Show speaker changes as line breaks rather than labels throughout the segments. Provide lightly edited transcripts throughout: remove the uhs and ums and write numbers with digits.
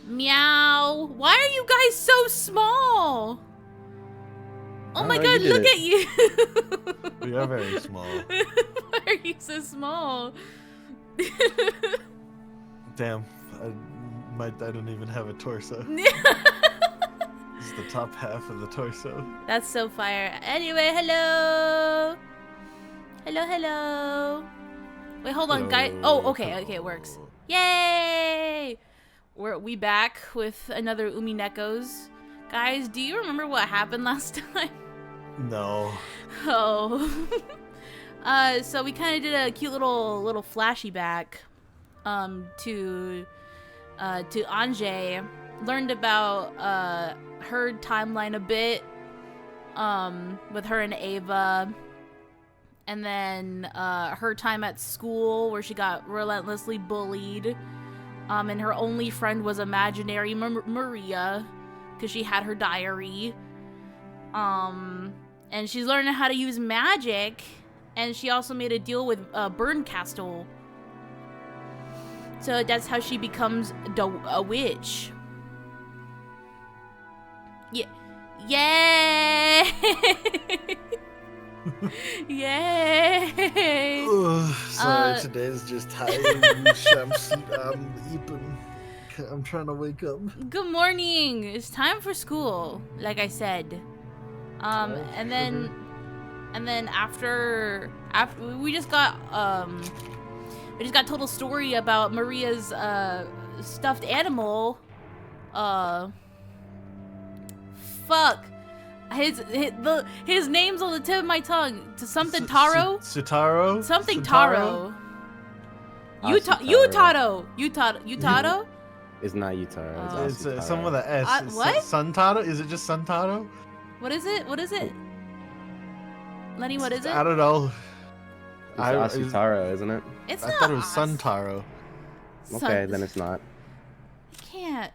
Meow. Why are you guys so small? Oh my god, look at you.
We are very small.
Why are you so small?
Damn, I don't even have a torso. It's the top half of the torso.
That's so fire. Anyway, hello. Hello. Wait, hold on, guys. Oh, okay, it works. Yay! We back with another UMINEKOs. Guys, do you remember what happened last time?
No.
Oh. So we kind of did a cute little flashy back to Anjay. Learned about her timeline a bit with her and Ava, and then her time at school where she got relentlessly bullied, and her only friend was imaginary Maria because she had her diary, and she's learning how to use magic, and she also made a deal with Burncastle, so that's how she becomes a witch. Yeah. Yay! Yay!
Sorry, today's just tiring. I'm trying to wake up.
Good morning. It's time for school, like I said. And then after we just got told a story about Maria's stuffed animal. Fuck. His name's on the tip of my tongue. To something Taro?
Sutaro?
Something Taro. Utaro.
It's not Utaro.
It's some with an S.
What?
Suntaro? Is it just Suntaro?
What is it? Lenny, what is it?
I don't know.
It's Asutaro, isn't it?
It's
I
not.
thought it was Suntaro.
Okay, then it's not.
Can't.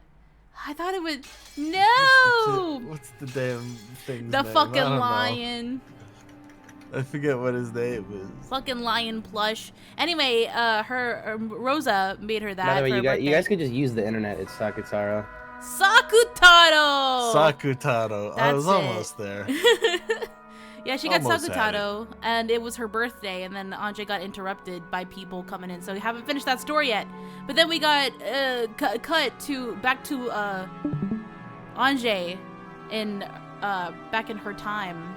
I thought it would. No!
What's the damn thing?
The fucking lion.
I forget what his name is.
Fucking lion plush. Anyway, her Rosa made her that.
By the way,
for her birthday.
you guys could just use the internet. It's Sakutaro.
Sakutaro!
Sakutaro. I was almost there.
Yeah, she got
Almost
Sakutaro, and it was her birthday, and then Anjay got interrupted by people coming in, so we haven't finished that story yet. But then we got cut back to Anjay back in her time.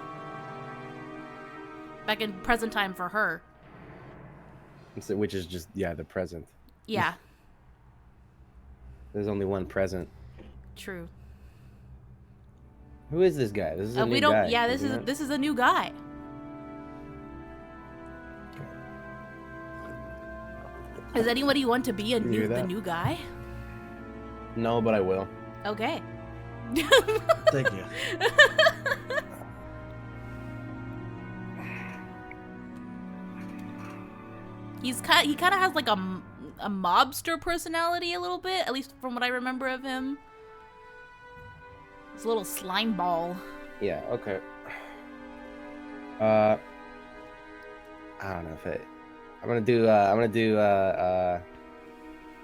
Back in present time for her.
Which is just, the present.
Yeah.
There's only one present.
True.
Who is this guy? This is a new guy.
Yeah, this is a new guy. Does anybody want to be the new guy?
No, but I will.
Okay.
Thank you.
He kind of has like a mobster personality a little bit, at least from what I remember of him. It's a little slime ball.
Yeah, okay. I don't know if I'm gonna do I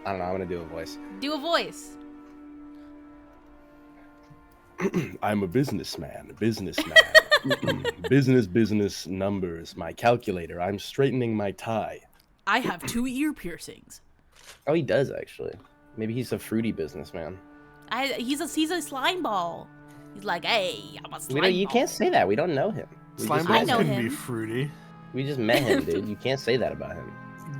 don't know, I'm gonna do a voice.
Do a voice.
I'm a businessman. Business numbers, my calculator. I'm straightening my tie.
I have 2 ear piercings.
Oh, he does actually. Maybe he's a fruity businessman.
He's a slime ball. He's like, hey, I'm a slime ball.
You can't say that. We don't know him.
Slime balls can be fruity.
We just met him, dude. You can't say that about him.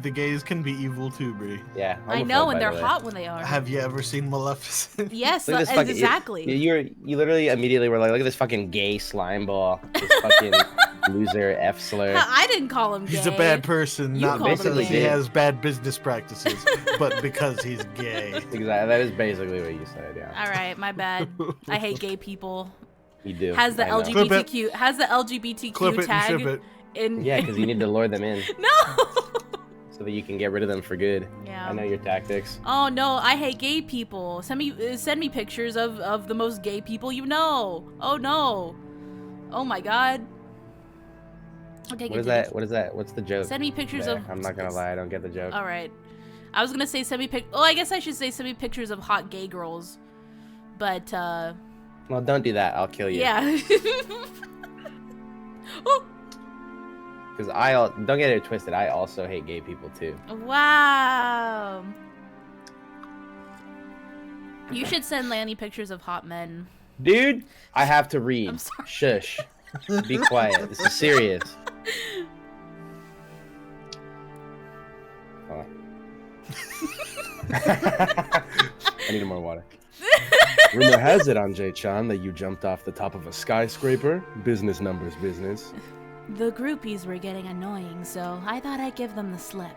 The gays can be evil too, Brie.
Yeah,
I know, and they're hot when they are.
Have you ever seen Maleficent?
Yes, exactly.
You literally immediately were like, look at this fucking gay slime ball. This fucking loser F slur.
I didn't call him gay.
He's a bad person, not because he
did.
has bad business practices, but because he's gay.
Exactly. That is basically what you said, yeah.
All right, my bad. I hate gay people.
You do.
Has the LGBTQ tag in?
Yeah, because you need to lure them in.
No.
So that you can get rid of them for good.
Yeah.
I know your tactics.
Oh no, I hate gay people. Send me pictures of the most gay people you know. Oh no. Oh my god. Okay.
What is that? What's the joke?
Send me pictures of.
I'm not gonna lie, I don't get the joke.
All right. I was gonna say send me oh, I guess I should say send me pictures of hot gay girls. But,
Well, don't do that. I'll kill you.
yeah. Oh!
Because don't get it twisted. I also hate gay people too.
Wow. You should send Lanny pictures of hot men.
Dude, I have to read.
I'm sorry.
Shush. Be quiet. This is serious. Hold on. I need more water. Rumor has it, Anjay-chan, that you jumped off the top of a skyscraper. Business numbers business.
The groupies were getting annoying, so I thought I'd give them the slip.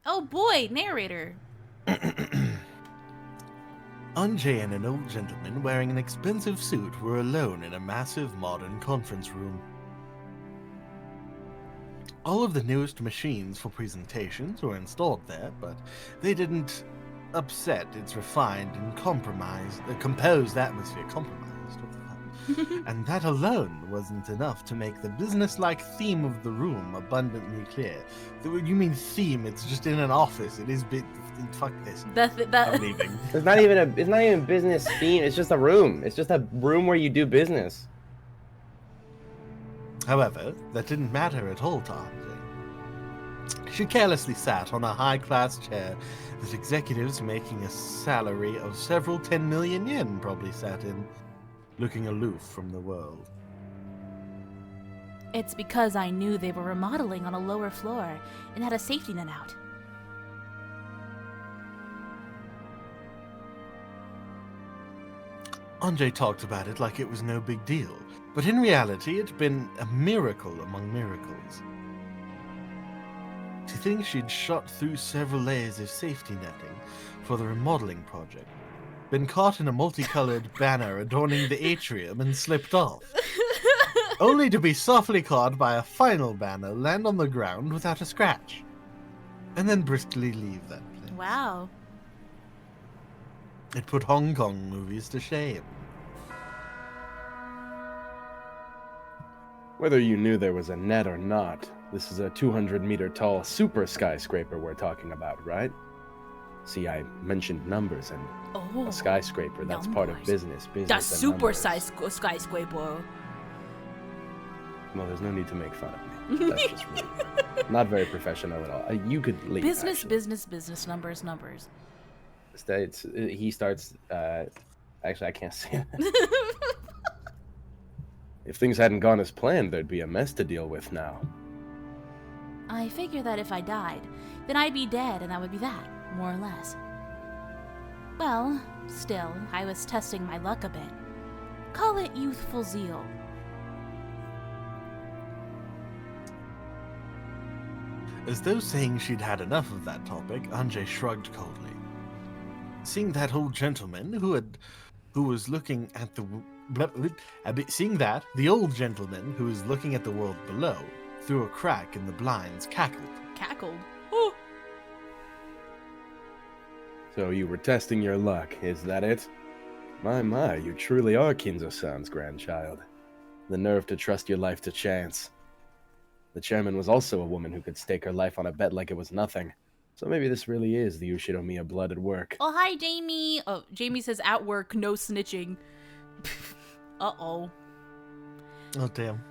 Oh boy, narrator.
Anjay and an old gentleman wearing an expensive suit were alone in a massive modern conference room. All of the newest machines for presentations were installed there, but they didn't upset its refined and composed atmosphere. Compromised? What the fuck? And that alone wasn't enough to make the business-like theme of the room abundantly clear. You mean theme? It's just in an office. It is bit. Fuck this. I'm leaving.
It's not even business theme. It's just a room. It's just a room where you do business.
However, that didn't matter at all to Anjay. She carelessly sat on a high-class chair that executives making a salary of several 10 million yen probably sat in, looking aloof from the world.
It's because I knew they were remodeling on a lower floor and had a safety net out.
Anjay talked about it like it was no big deal, but in reality it'd been a miracle among miracles. To think she'd shot through several layers of safety netting for the remodeling project, been caught in a multicolored banner adorning the atrium and slipped off, only to be softly caught by a final banner land on the ground without a scratch, and then briskly leave that place.
Wow.
It put Hong Kong movies to shame.
Whether you knew there was a net or not, this is a 200-meter tall super skyscraper we're talking about, right? See, I mentioned numbers and a skyscraper. That's part of business.
That's super skyscraper.
Well, there's no need to make fun of me. That's just rude. Not very professional at all. You could leave.
Business, numbers.
He starts. Actually, I can't say it. If things hadn't gone as planned, there'd be a mess to deal with now.
I figure that if I died, then I'd be dead and that would be that, more or less. Well, still, I was testing my luck a bit. Call it youthful zeal.
As though saying she'd had enough of that topic, Anjay shrugged coldly. Seeing that old gentleman who was looking at the old gentleman who was looking at the world below, through a crack in the blinds, cackled.
Cackled? Oh!
So you were testing your luck, is that it? My, you truly are Kinzo-san's grandchild. The nerve to trust your life to chance. The chairman was also a woman who could stake her life on a bet like it was nothing. So maybe this really is the Ushinomiya blood at work.
Oh, hi, Jamie. Oh, Jamie says at work, no snitching. Uh-oh.
Oh, damn.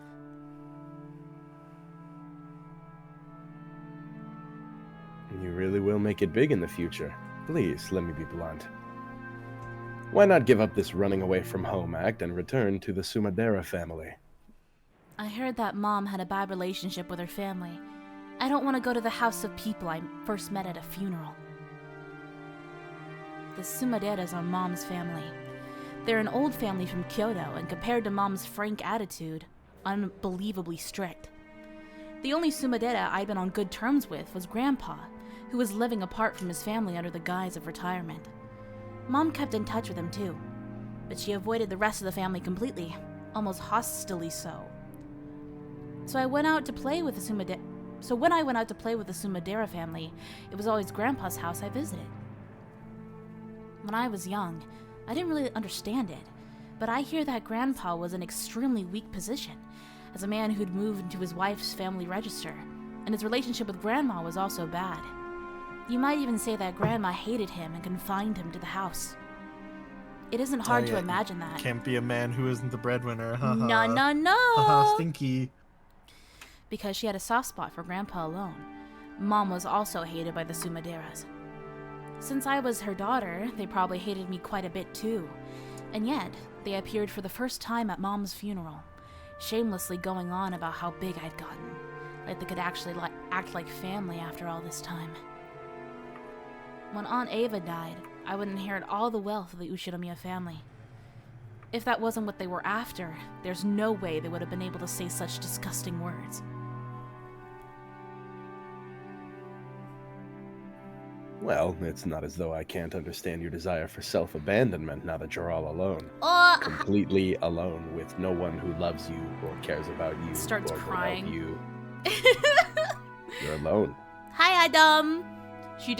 You really will make it big in the future. Please, let me be blunt. Why not give up this running away from home act and return to the Sumadera family?
I heard that Mom had a bad relationship with her family. I don't want to go to the house of people I first met at a funeral. The Sumaderas are Mom's family. They're an old family from Kyoto, and compared to Mom's frank attitude, unbelievably strict. The only Sumadera I'd been on good terms with was Grandpa, who was living apart from his family under the guise of retirement. Mom kept in touch with him too, but she avoided the rest of the family completely, almost hostilely so. So when I went out to play with the Sumadera family, it was always Grandpa's house I visited. When I was young, I didn't really understand it, but I hear that Grandpa was in an extremely weak position, as a man who'd moved into his wife's family register. and his relationship with Grandma was also bad. You might even say that Grandma hated him and confined him to the house. It isn't hard to imagine that.
Can't be a man who isn't the breadwinner. Ha
No, no, no!
ha, stinky.
Because she had a soft spot for Grandpa alone. Mom was also hated by the Sumaderas. Since I was her daughter, they probably hated me quite a bit too. And yet, they appeared for the first time at Mom's funeral, shamelessly going on about how big I'd gotten. Like they could actually act like family after all this time. When Aunt Ava died, I would inherit all the wealth of the Ushinomiya family. If that wasn't what they were after, there's no way they would have been able to say such disgusting words.
Well, it's not as though I can't understand your desire for self-abandonment now that you're all alone. Completely alone, with no one who loves you or cares about you.
Starts
or
crying.
You. You're alone.
Hi, Adam! She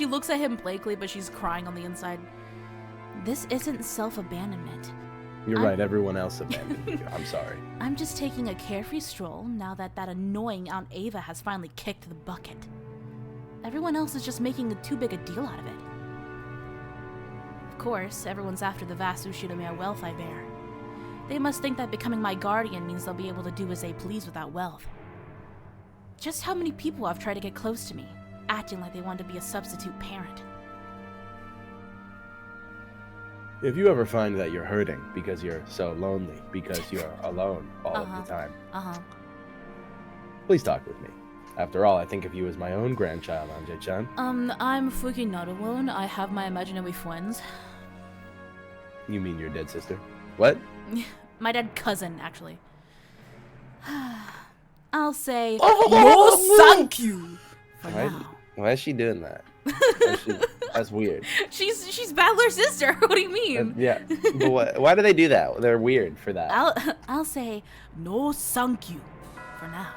looks at him blankly, but she's crying on the inside. This isn't self-abandonment.
You're right, everyone else abandoned you. I'm sorry.
I'm just taking a carefree stroll now that annoying Aunt Ava has finally kicked the bucket. Everyone else is just making too big a deal out of it. Of course, everyone's after the vast Ushinomiya wealth I bear. They must think that becoming my guardian means they'll be able to do as they please with that wealth. Just how many people have tried to get close to me, acting like they want to be a substitute parent.
If you ever find that you're hurting because you're so lonely, because you're alone all of the time, please talk with me. After all, I think of you as my own grandchild, Anjay-chan.
I'm freaking not alone. I have my imaginary friends.
You mean your dead sister? What?
My dead cousin, actually. I'll say, no thank you, for now.
Why is she doing that? That's weird.
She's Battler's sister. What do you mean?
Yeah, but why do they do that? They're weird for that.
I'll say, no thank you, for now.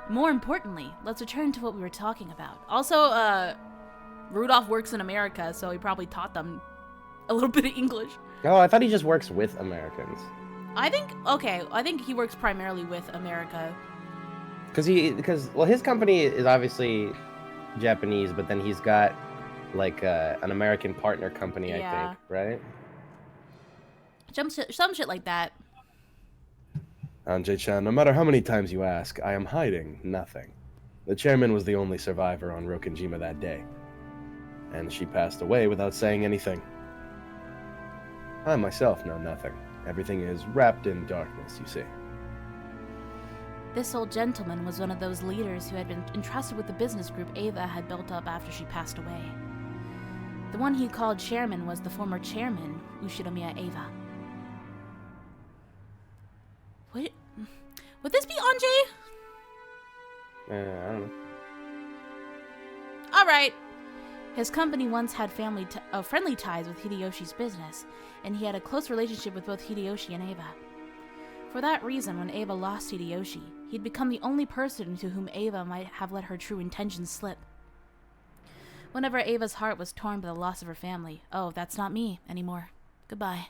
More importantly, let's return to what we were talking about. Also, Rudolph works in America, so he probably taught them a little bit of English.
Oh, I thought he just works with Americans.
I think he works primarily with America.
Because his company is obviously Japanese, but then he's got like an American partner company, I think, right?
Some shit like that.
Anjay-chan, no matter how many times you ask, I am hiding nothing. The chairman was the only survivor on Rokenjima that day, and she passed away without saying anything. I myself know nothing. Everything is wrapped in darkness, you see.
This old gentleman was one of those leaders who had been entrusted with the business group Ava had built up after she passed away. The one he called chairman was the former chairman, Ushinomiya Ava. Would this be Anjay?
I don't know.
Alright. His company once had friendly ties with Hideyoshi's business, and he had a close relationship with both Hideyoshi and Ava. For that reason, when Ava lost Hideyoshi, he'd become the only person to whom Ava might have let her true intentions slip. Whenever Ava's heart was torn by the loss of her family, oh, that's not me anymore. Goodbye.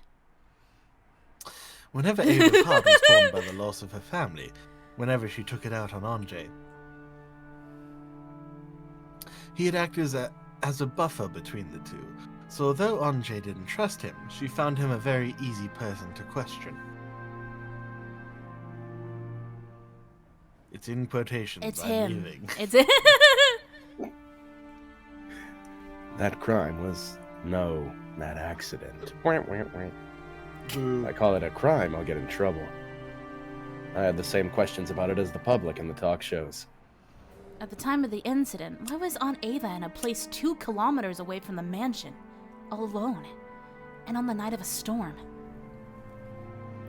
Whenever Ava's heart was torn by the loss of her family, whenever she took it out on Anjay, he'd act as a buffer between the two. So although Anjay didn't trust him, she found him a very easy person to question. It's in quotations.
It's
I'm
him.
leaving.
It's it.
That crime was not accident. If I call it a crime, I'll get in trouble. I had the same questions about it as the public in the talk shows.
At the time of the incident, why was Aunt Ava in a place 2 kilometers away from the mansion, alone, and on the night of a storm?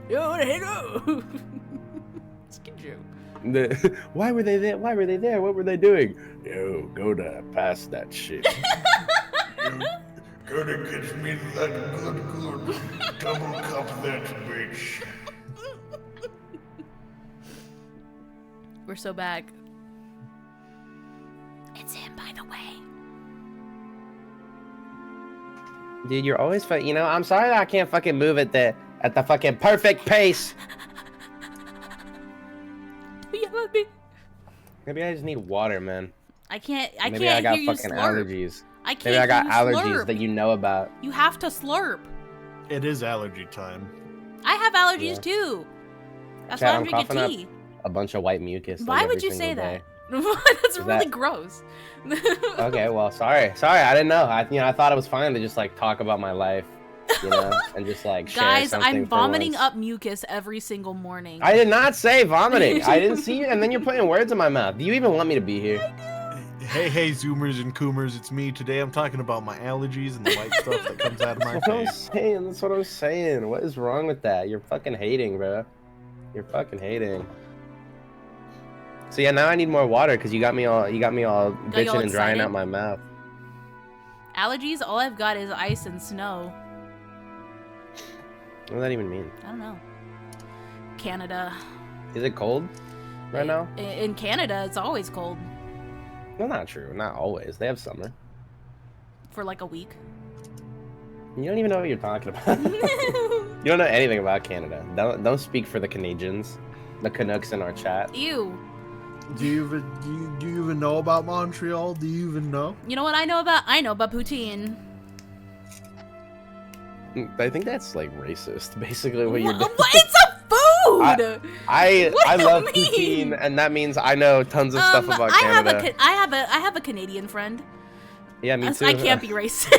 Yo, hello! Skip you.
Why were they there? Why were they there? What were they doing? Yo, go to pass that shit.
Gonna get me that good. Double cup that bitch.
We're so back. It's him, by the way.
Dude, you're always I'm sorry that I can't fucking move at the fucking perfect pace.
Don't yell at me.
Maybe I just need water, man.
I can't
Maybe I got
hear you
fucking
slurp.
allergies.
I can't
Maybe I got
hear you
allergies
slurp.
that you know about.
You have to slurp.
It is allergy time.
I have allergies
Yeah.
too. That's
Chat,
why I'm
I'm
drinking
coughing
tea.
up a bunch of white mucus.
Why
like,
would
every
you say
single
that?
day.
That's
Is
really
that-
gross.
Okay, well, sorry, I didn't know. I thought it was fine to just like talk about my life, you know, and just like share
Guys,
something
I'm
for
vomiting
once.
up mucus every single morning.
I did not say vomiting. I didn't see you, and then you're putting words in my mouth. Do you even want me to be here?
Hey, Zoomers and Coomers, it's me. Today I'm talking about my allergies and the white stuff that comes out of my
That's what I'm
face.
saying. That's what I'm saying. What is wrong with that? You're fucking hating, bro. You're fucking hating. So yeah, now I need more water because you got me all bitching and drying
excited?
out my mouth.
Allergies, all I've got is ice and snow.
What does that even mean?
I don't know. Canada.
Is it cold right now?
In Canada, it's always cold.
Well, not true. Not always. They have summer.
For like a week.
You don't even know what you're talking about. You don't know anything about Canada. Don't speak for the Canadians, the Canucks in our chat.
Ew.
Do you even know about Montreal? Do you even know?
You know what I know about? I know about poutine.
I think that's like racist. Basically, what you're doing.
What? It's a food.
I
What do you
love
mean?
poutine, and that means I know tons of stuff about Canada.
I have a Canadian friend.
Yeah, me too.
I can't be racist.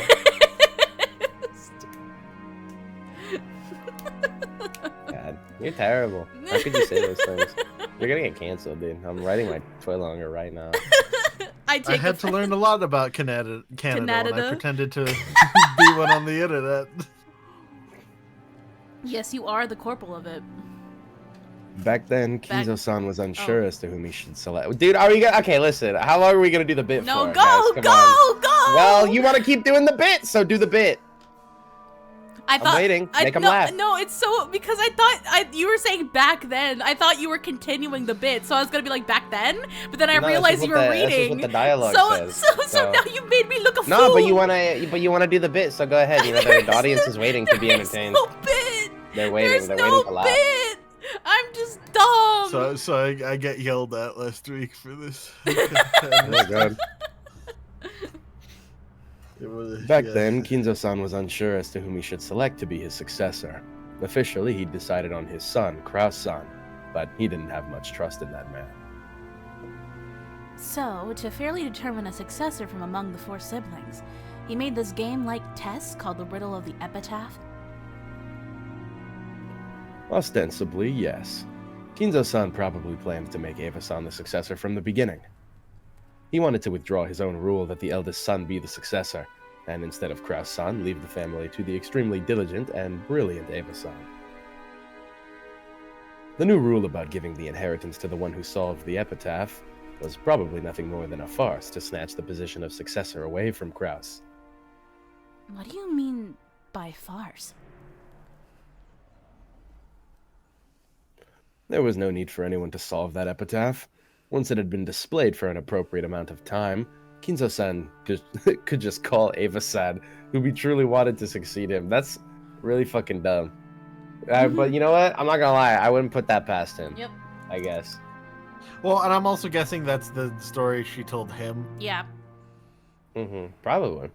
God, you're terrible. How could you say those things? You're gonna get canceled, dude. I'm writing my toilet longer right now.
I
had to learn a lot about Canada when I
Canada?
pretended to be one on the internet.
Yes, you are the corporal of it.
Back then, Kinzo-san was unsure
Oh.
as to whom he should select. Dude, are we gonna? Okay, listen. How long are we gonna do the bit
No,
for?
go,
guys? Come on.
go.
Well, you want to keep doing the bit, so do the bit.
I thought,
waiting. Make 'em
no,
laugh.
No, it's so because I thought you were saying back then. I thought you were continuing the bit, so I was gonna be like back then. But then I
No,
realized
that's
you
what
were
the- that's
reading.
what the dialogue says,
So now you made me look a fool.
No, but you wanna do the bit, so go ahead. You know, the audience is waiting to be entertained.
There's no bit.
They're waiting.
There's
They're
no
waiting to laugh.
bit. I'm just dumb.
So I get yelled at last week for this.
Oh my god. Back
yeah.
then, Kinzo-san was unsure as to whom he should select to be his successor. Officially, he decided on his son, Kraus-san, but he didn't have much trust in that man.
So, to fairly determine a successor from among the 4 siblings, he made this game-like test called the Riddle of the Epitaph.
Ostensibly, yes. Kinzo-san probably planned to make Eva-san the successor from the beginning. He wanted to withdraw his own rule that the eldest son be the successor, and instead of Kraus-san, leave the family to the extremely diligent and brilliant Eva-san. The new rule about giving the inheritance to the one who solved the epitaph was probably nothing more than a farce to snatch the position of successor away from Kraus.
What do you mean by farce?
There was no need for anyone to solve that epitaph. Once it had been displayed for an appropriate amount of time, Kinzo-san could just call Eva-san, who he truly wanted to succeed him. That's really fucking dumb. But you know what? I'm not gonna lie. I wouldn't put that past him.
Yep.
I guess.
Well, and I'm also guessing that's the story she told him.
Yeah.
Probably.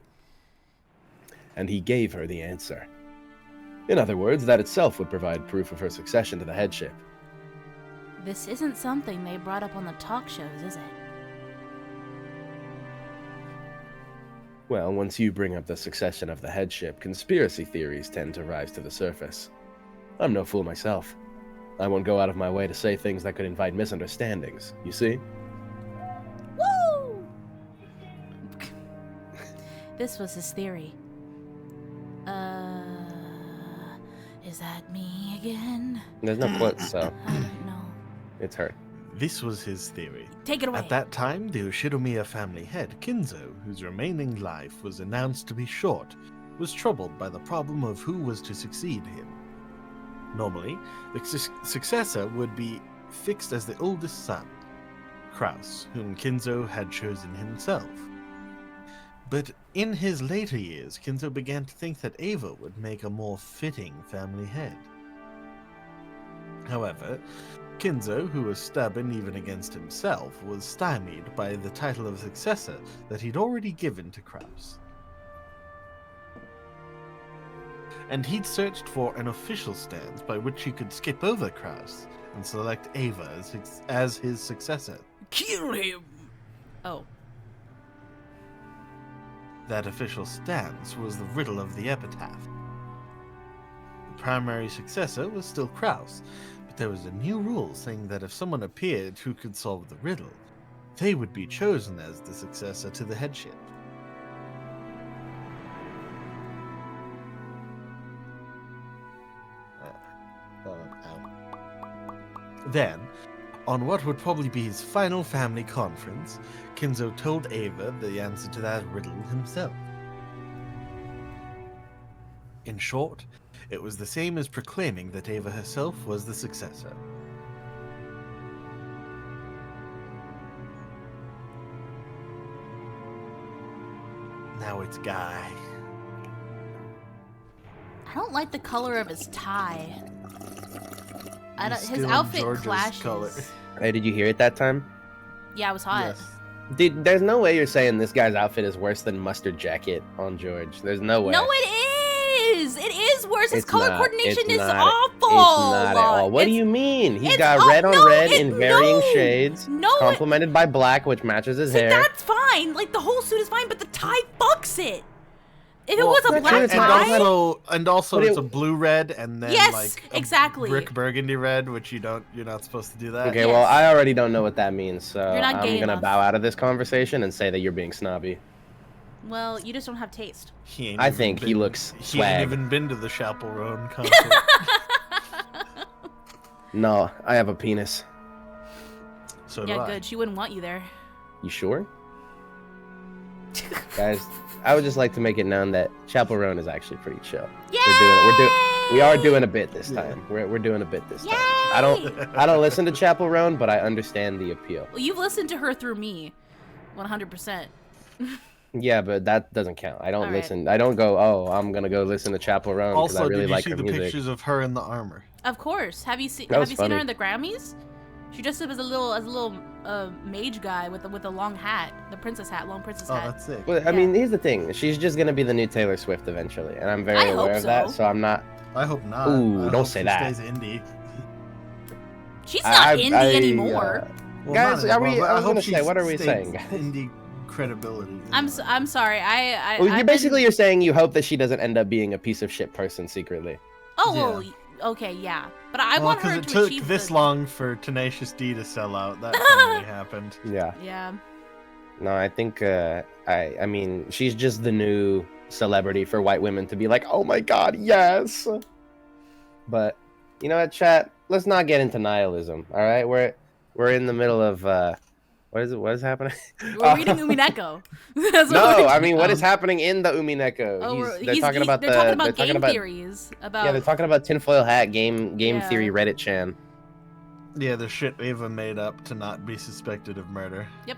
And he gave her the answer. In other words, that itself would provide proof of her succession to the headship.
This isn't something they brought up on the talk shows, is it?
Well, once you bring up the succession of the headship, conspiracy theories tend to rise to the surface. I'm no fool myself. I won't go out of my way to say things that could invite misunderstandings, you see?
Woo! This was his theory. Is that me again?
There's no quotes, so
I don't know.
it's her.
This was his theory.
Take it away.
At that time, the Ushinomiya family head, Kinzo, whose remaining life was announced to be short, was troubled by the problem of who was to succeed him. Normally, the successor would be fixed as the oldest son, Kraus, whom Kinzo had chosen himself. But in his later years, Kinzo began to think that Eva would make a more fitting family head. However, Kinzo, who was stubborn even against himself, was stymied by the title of successor that he'd already given to Kraus. And he'd searched for an official stance by which he could skip over Kraus and select Ava as his successor.
Kill him! Oh.
That official stance was the riddle of the epitaph. The primary successor was still Kraus, but there was a new rule saying that if someone appeared who could solve the riddle, they would be chosen as the successor to the headship. Then, on what would probably be his final family conference, Kinzo told Ava the answer to that riddle himself. In short, it was the same as proclaiming that Ava herself was the successor. Now it's Guy.
I don't like the color of his tie. His
Stealing
outfit
George's
clashes.
color.
Hey, did you hear it that time?
Yeah, it was hot.
Yes.
Dude, there's no way you're saying this guy's outfit is worse than Mustard Jacket on George. There's no way.
No, it is! It is worse. His color coordination is awful!
It's not at all. What do you mean? He's got red on red in varying shades, complemented by black, which matches his hair.
That's fine. Like, the whole suit is fine, but the tie fucks it. If it was a black tie...
And also it's a blue-red, and then like a
exactly.
brick burgundy red, which you're not supposed to do that.
Okay, well, I already don't know what that means, so I'm
gonna
gonna bow out of this conversation and say that you're being snobby.
Well, you just don't have taste.
I think he looks swag.
He ain't even been to the Chaperone concert.
No, I have a penis.
So do I.
Good. She wouldn't want you there.
You sure? Guys, I would just like to make it known that Chaperone is actually pretty chill.
Yay!
We are doing a bit this time. We're doing a bit this time. I don't listen to Chaperone, but I understand the appeal.
Well, you've listened to her through me, 100%.
Yeah, but that doesn't count. I don't listen. I don't go, oh, I'm gonna go listen to Chaperone because I really like her music.
Also, did you see the pictures of her in the armor?
Of course. Have you seen
her
in the Grammys? She dressed up as a little mage guy with a long hat, the princess hat, long princess hat.
Oh, that's it.
Well, I mean, here's the thing. She's just gonna be the new Taylor Swift eventually, and I'm very aware of that. So I'm not.
I hope not.
Ooh, don't say that.
Stays indie.
She's not indie anymore.
Well, guys, I was gonna say, what are we saying?
Indie credibility.
I'm sorry.
You're saying you hope that she doesn't end up being a piece of shit person secretly.
Oh well. Okay, yeah, but I want her to
because it
achieve
took this long for Tenacious D to sell out. That finally happened.
Yeah.
Yeah.
No, I think I mean she's just the new celebrity for white women to be like, oh my god, yes. But you know what, chat? Let's not get into nihilism. All right, we're in the middle of what is happening?
We're reading UMINEKO.
No, I mean, what is happening in the UMINEKO?
They're talking about game theories.
Yeah, they're talking about tinfoil hat game theory Reddit chan.
Yeah, the shit Ava made up to not be suspected of murder.
Yep.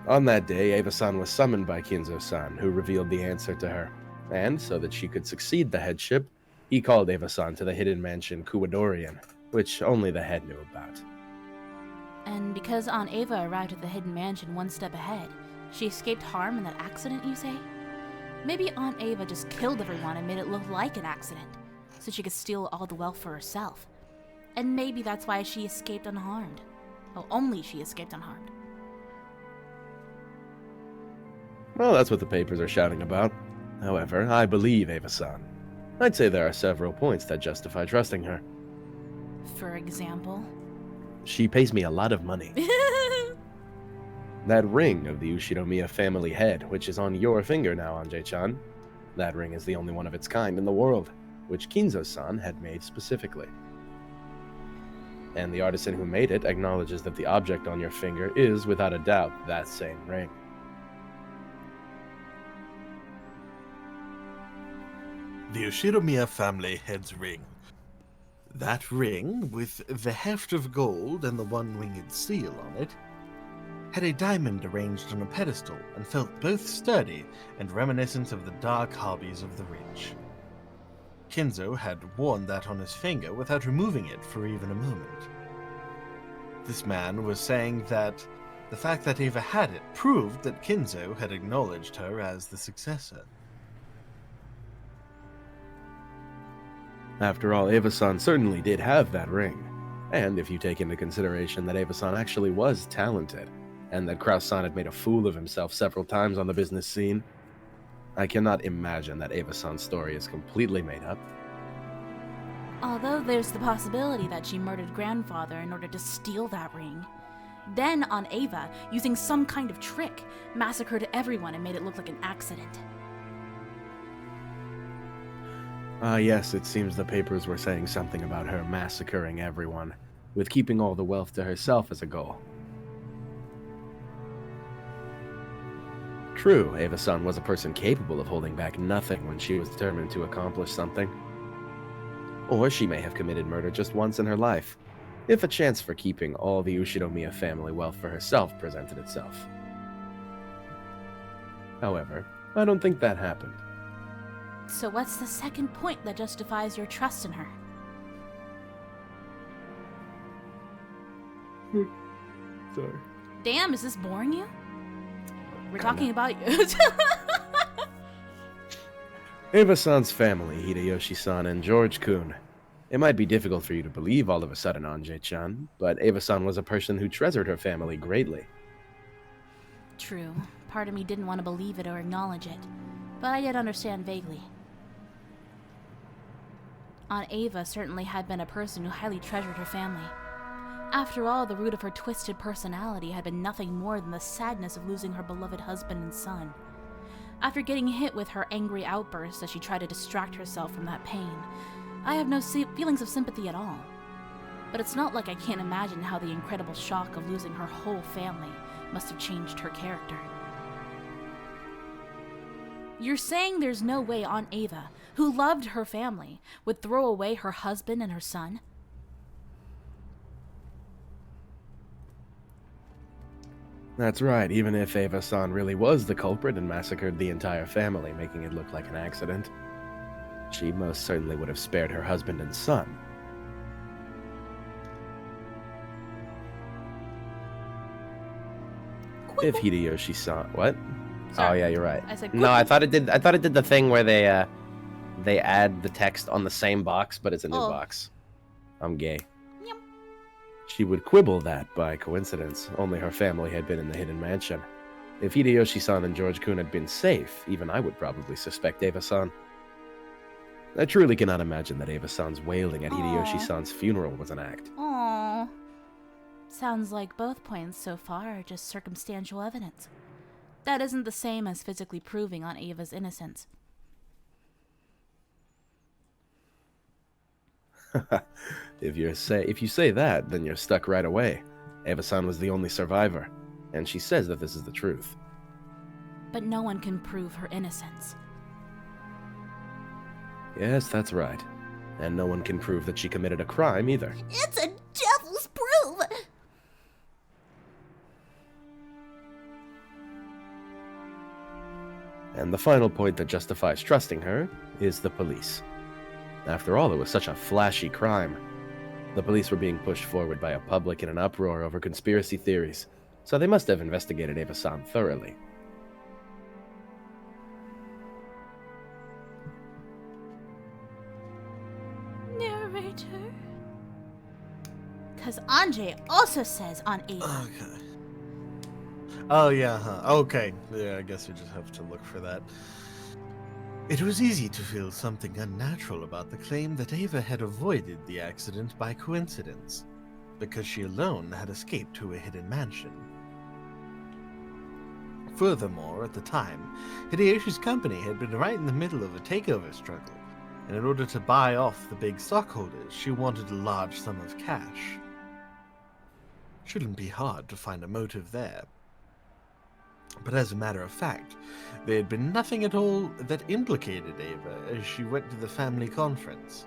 On that day, Ava-san was summoned by Kinzo-san, who revealed the answer to her. And so that she could succeed the headship, he called Ava-san to the hidden mansion Kuwadorian, which only the head knew about.
And because Aunt Ava arrived at the hidden mansion one step ahead, she escaped harm in that accident, you say? Maybe Aunt Ava just killed everyone and made it look like an accident, so she could steal all the wealth for herself. And maybe that's why she escaped unharmed. Oh, only she escaped unharmed.
Well, that's what the papers are shouting about. However, I believe Ava-san. I'd say there are several points that justify trusting her.
For example?
She pays me a lot of money. That ring of the Ushinomiya family head, which is on your finger now, Anjay-chan. That ring is the only one of its kind in the world, which Kinzo-san had made specifically. And the artisan who made it acknowledges that the object on your finger is, without a doubt, that same ring.
The Ushinomiya family head's ring. That ring, with the heft of gold and the one-winged seal on it, had a diamond arranged on a pedestal and felt both sturdy and reminiscent of the dark hobbies of the rich. Kinzo had worn that on his finger without removing it for even a moment. This man was saying that the fact that Ava had it proved that Kinzo had acknowledged her as the successor.
After all, Ava-san certainly did have that ring. And if you take into consideration that Ava-san actually was talented, and that Kraus-san had made a fool of himself several times on the business scene, I cannot imagine that Ava-san's story is completely made up.
Although there's the possibility that she murdered grandfather in order to steal that ring. Then, on Ava, using some kind of trick, massacred everyone and made it look like an accident.
Ah, yes, it seems the papers were saying something about her massacring everyone, with keeping all the wealth to herself as a goal. True, Ava-san was a person capable of holding back nothing when she was determined to accomplish something. Or she may have committed murder just once in her life, if a chance for keeping all the Ushinomiya family wealth for herself presented itself. However, I don't think that happened.
So what's the second point that justifies your trust in her?
Sorry.
Damn, is this boring you? We're talking about you.
Ava-san's family, Hideyoshi-san and George-kun. It might be difficult for you to believe all of a sudden, Anjay-chan, but Ava-san was a person who treasured her family greatly.
True. Part of me didn't want to believe it or acknowledge it, but I did understand vaguely. Aunt Ava certainly had been a person who highly treasured her family. After all, the root of her twisted personality had been nothing more than the sadness of losing her beloved husband and son. After getting hit with her angry outbursts as she tried to distract herself from that pain, I have no feelings of sympathy at all. But it's not like I can't imagine how the incredible shock of losing her whole family must have changed her character. You're saying there's no way Aunt Ava, who loved her family, would throw away her husband and her son?
That's right, even if Ava-san really was the culprit and massacred the entire family, making it look like an accident, she most certainly would have spared her husband and son. If Hideyoshi-san... What?
Sorry.
Oh yeah, you're right.
I said
No, I
quibble.
thought it did the thing where they add the text on the same box, but it's a new
Oh.
box. I'm gay.
Yep.
She would quibble that, by coincidence, only her family had been in the hidden mansion. If Hideyoshi-san and George-kun had been safe, even I would probably suspect Ava-san. I truly cannot imagine that Ava-san's wailing at
Aw.
Hideyoshi-san's funeral was an act.
Aww. Sounds like both points so far are just circumstantial evidence. That isn't the same as physically proving Aunt Ava's innocence.
If you say that, then you're stuck right away. Ava-san was the only survivor, and she says that this is the truth.
But no one can prove her innocence.
Yes, that's right. And no one can prove that she committed a crime either.
It's a devil's proof!
And the final point that justifies trusting her is the police. After all, it was such a flashy crime. The police were being pushed forward by a public in an uproar over conspiracy theories, so they must have investigated Ava-san thoroughly.
Narrator? Because Anjay also says Aunt Ava.
Okay. Oh, yeah, huh. Okay. Yeah, I guess you just have to look for that. It was easy to feel something unnatural about the claim that Ava had avoided the accident by coincidence, because she alone had escaped to a hidden mansion. Furthermore, at the time, Hideyoshi's company had been right in the middle of a takeover struggle, and in order to buy off the big stockholders, she wanted a large sum of cash. Shouldn't be hard to find a motive there. But as a matter of fact, there had been nothing at all that implicated Ava as she went to the family conference.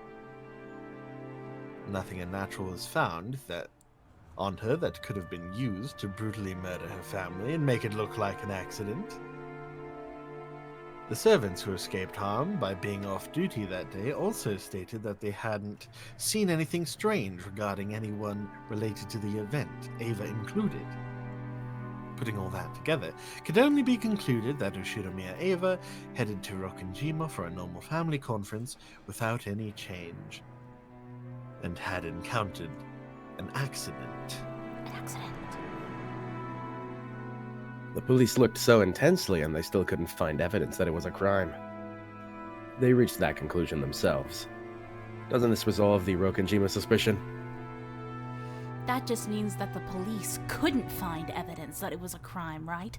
Nothing unnatural was found on her that could have been used to brutally murder her family and make it look like an accident. The servants who escaped harm by being off duty that day also stated that they hadn't seen anything strange regarding anyone related to the event, Ava included. Putting all that together, it could only be concluded that Ushiromiya Ava headed to Rokkenjima for a normal family conference without any change, and had encountered an accident.
The police looked so intensely and they still couldn't find evidence that it was a crime. They reached that conclusion themselves. Doesn't this resolve the Rokkenjima suspicion?
That just means that the police couldn't find evidence that it was a crime, right?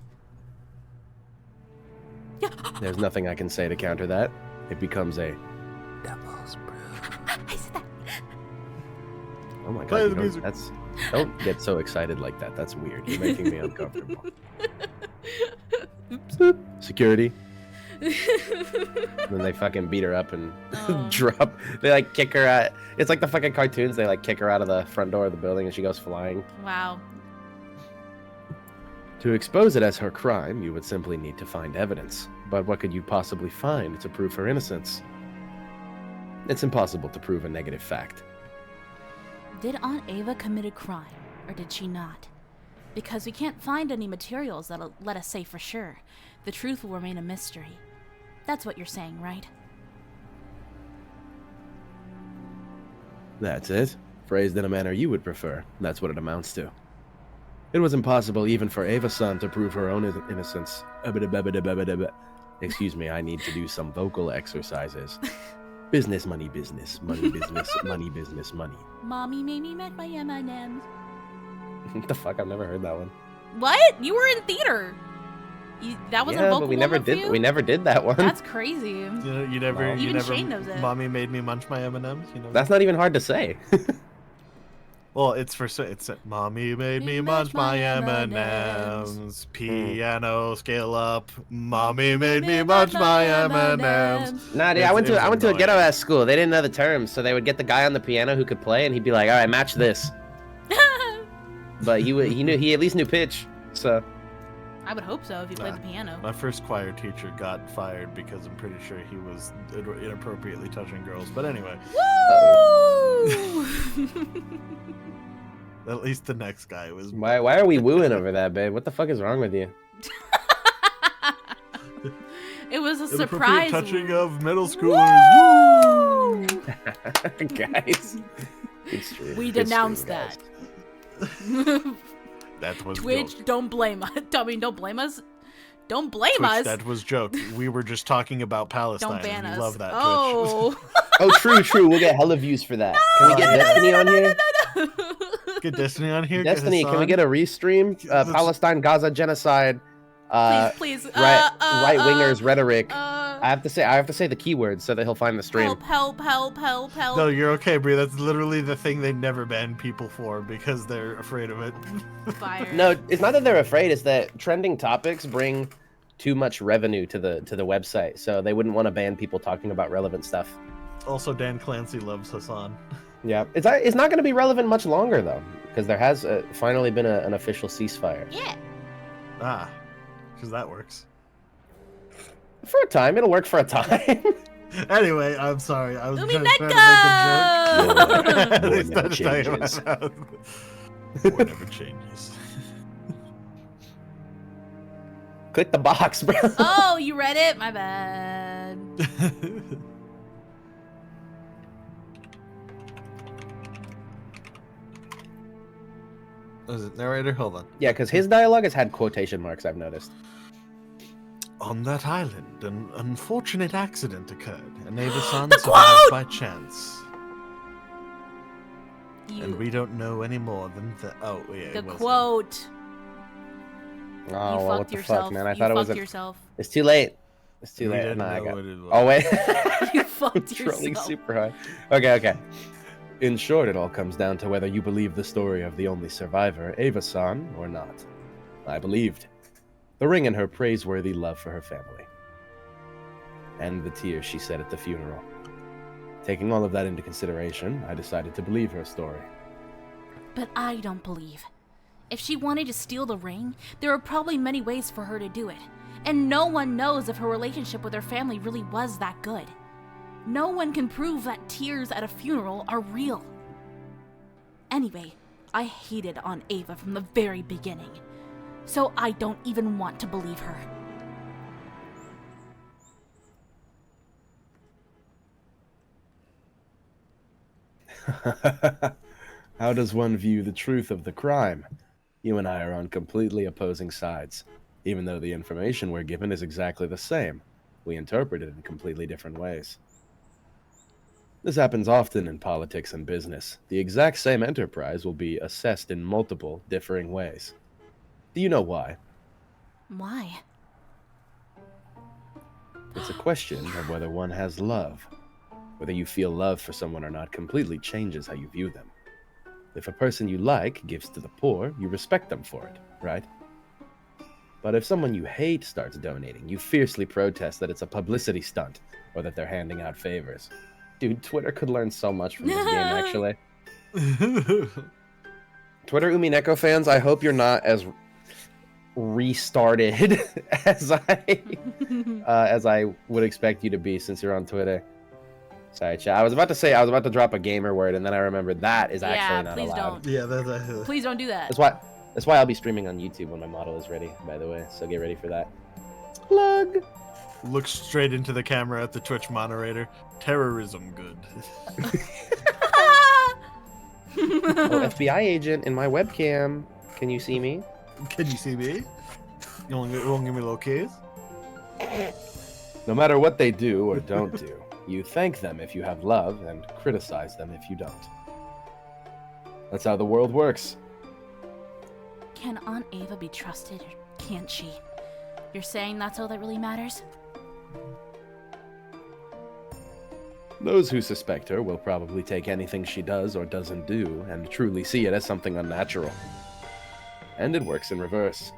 There's nothing I can say to counter that. It becomes a devil's brew.
I said that.
Oh my
Play
god,
the
you
music.
don't get so excited like that. That's weird. You're making me uncomfortable. Security. Then they fucking beat her up and drop. They like kick her out. It's like the fucking cartoons. They like kick her out of the front door of the building and she goes flying.
Wow.
To expose it as her crime, you would simply need to find evidence. But what could you possibly find to prove her innocence? It's impossible to prove a negative fact.
Did Aunt Ava commit a crime, or did she not? Because we can't find any materials that'll let us say for sure. The truth will remain a mystery. That's what you're saying, right?
That's it. Phrased in a manner you would prefer. That's what it amounts to. It was impossible even for Ava-san to prove her own innocence. Excuse me, I need to do some vocal exercises. Business, money, business. Money, business, money, business, money.
Mommy made me met my M&Ms.
What the fuck? I've never heard that one.
What? You were in theater. That was a vocal
but we never
one for
did.
you?
We never did that one.
That's crazy.
You never,
Wow.
you
Even
never.
Shane knows it.
Mommy made me munch my M&Ms. You know.
That's not even hard to say.
Well, it's Mommy made me munch my M&Ms. Piano scale up. Mommy made me munch my M&Ms.
Nah, dude, I went to a ghetto ass school. They didn't know the terms, so they would get the guy on the piano who could play, and he'd be like, "All right, match this." But he at least knew pitch. So
I would hope so if you played the piano.
My first choir teacher got fired because I'm pretty sure he was inappropriately touching girls. But anyway.
Woo!
At least the next guy was.
why are we wooing over that, babe? What the fuck is wrong with you?
It was a
Inappropriate
surprise.
touching of middle schoolers.
Woo!
Guys, it's true.
We
It's true,
denounced
guys.
that.
That was
Twitch,
joke.
don't blame us. I mean, don't blame us. Don't blame
Twitch,
us.
that was joke. We were just talking about Palestine.
Don't ban
and we
us.
love that.
Oh.
Oh, true. We'll get hella views for that. Can we get Destiny on here?
Twitch. Get Destiny on here.
Destiny,
get
can we get a restream? Palestine, Gaza genocide.
Please.
Right wingers rhetoric. I have to say the keywords so that he'll find the stream.
Help.
No, you're okay, Brie. That's literally the thing they never ban people for because they're afraid of it.
Fire.
No, it's not that they're afraid. It's that trending topics bring too much revenue to the website, so they wouldn't want to ban people talking about relevant stuff.
Also, Dan Clancy loves Hassan.
Yeah, it's not going to be relevant much longer though, because there has finally been an official ceasefire.
Yeah.
Ah, because that works.
For a time, it'll work for a time.
Anyway, I'm sorry. I was trying to make
UMINEKO!
a joke.
War
They
never
started talking
changes.
about War never changes.
Click the box, bro.
Oh, you read it? My bad.
Was it narrator? Hold on.
Yeah, because his dialogue has had quotation marks, I've noticed.
On that island, an unfortunate accident occurred, and Ava-san
The
survived
quote!
by chance. And we don't know any more than the. Oh, yeah.
The
it was
quote.
Oh,
You
well, what
fucked
the
yourself.
fuck, man? I
You
thought it was
fucked
a...
yourself.
It's too late. It's too
We
late.
didn't
Nah, I
know
got...
what it was.
Oh, wait.
You fucked
Trolling
yourself.
super hard. Okay. In short, it all comes down to whether you believe the story of the only survivor, Ava-san, or not. I believed. The ring and her praiseworthy love for her family. And the tears she shed at the funeral. Taking all of that into consideration, I decided to believe her story.
But I don't believe. If she wanted to steal the ring, there are probably many ways for her to do it. And no one knows if her relationship with her family really was that good. No one can prove that tears at a funeral are real. Anyway, I hated Aunt Ava from the very beginning, so I don't even want to believe her.
How does one view the truth of the crime? You and I are on completely opposing sides. Even though the information we're given is exactly the same, we interpret it in completely different ways. This happens often in politics and business. The exact same enterprise will be assessed in multiple, differing ways. Do you know why?
Why?
It's a question of whether one has love. Whether you feel love for someone or not completely changes how you view them. If a person you like gives to the poor, you respect them for it, right? But if someone you hate starts donating, you fiercely protest that it's a publicity stunt, or that they're handing out favors. Dude, Twitter could learn so much from this game, actually. Twitter UMINEKO fans, I hope you're not as restarted as I would expect you to be since you're on Twitter. Sorry, chat. I was about to drop a gamer word, and then I remembered that is actually not
please
allowed.
don't.
Yeah, that's
Please don't do that.
That's why I'll be streaming on YouTube when my model is ready, by the way. So get ready for that. Plug.
Look straight into the camera at the Twitch moderator. Terrorism good.
Oh, FBI agent in my webcam. Can you see me?
Can you see me? You won't give me a little kiss?
No matter what they do or don't do, you thank them if you have love and criticize them if you don't. That's how the world works.
Can Aunt Ava be trusted, or can't she? You're saying that's all that really matters?
Those who suspect her will probably take anything she does or doesn't do and truly see it as something unnatural. And it works in reverse.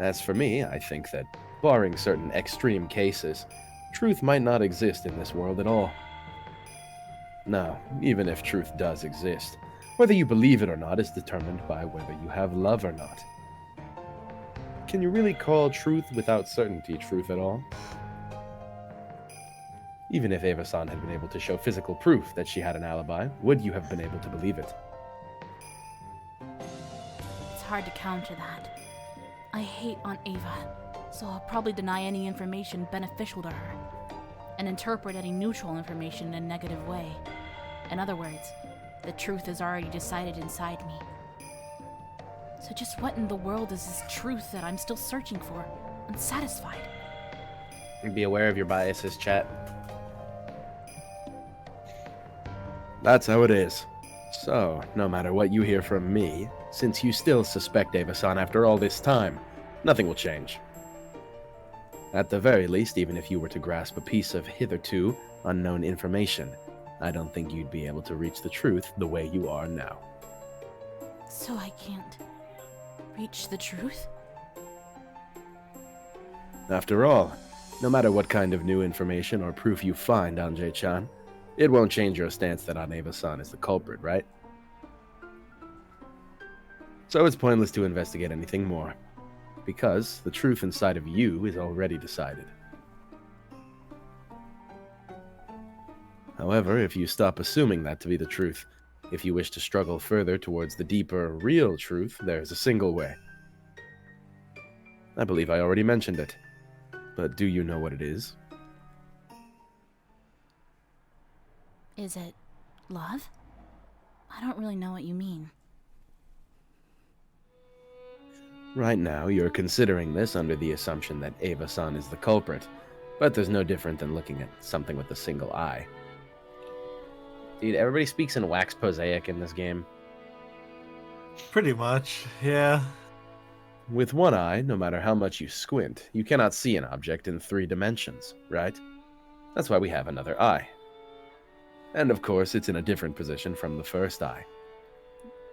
As for me, I think that, barring certain extreme cases, truth might not exist in this world at all. Now, even if truth does exist, whether you believe it or not is determined by whether you have love or not. Can you really call truth without certainty truth at all? Even if Ava-san had been able to show physical proof that she had an alibi, would you have been able to believe it?
It's hard to counter that. I hate Aunt Ava, so I'll probably deny any information beneficial to her, and interpret any neutral information in a negative way. In other words, the truth is already decided inside me. So just what in the world is this truth that I'm still searching for, unsatisfied?
Be aware of your biases, chat. That's how it is. So, no matter what you hear from me, since you still suspect Ava-san after all this time, nothing will change. At the very least, even if you were to grasp a piece of hitherto unknown information, I don't think you'd be able to reach the truth the way you are now.
So I can't reach the truth?
After all, no matter what kind of new information or proof you find, Anjay-chan, it won't change your stance that Aunt Ava-san is the culprit, right? So it's pointless to investigate anything more, because the truth inside of you is already decided. However, if you stop assuming that to be the truth, if you wish to struggle further towards the deeper, real truth, there's a single way. I believe I already mentioned it, but do you know what it is?
Is it love? I don't really know what you mean.
Right now, you're considering this under the assumption that Ava-san is the culprit, but there's no different than looking at something with a single eye. Dude, everybody speaks in wax prosaic in this game.
Pretty much, yeah.
With one eye, no matter how much you squint, you cannot see an object in 3 dimensions, right? That's why we have another eye. And of course, it's in a different position from the first eye.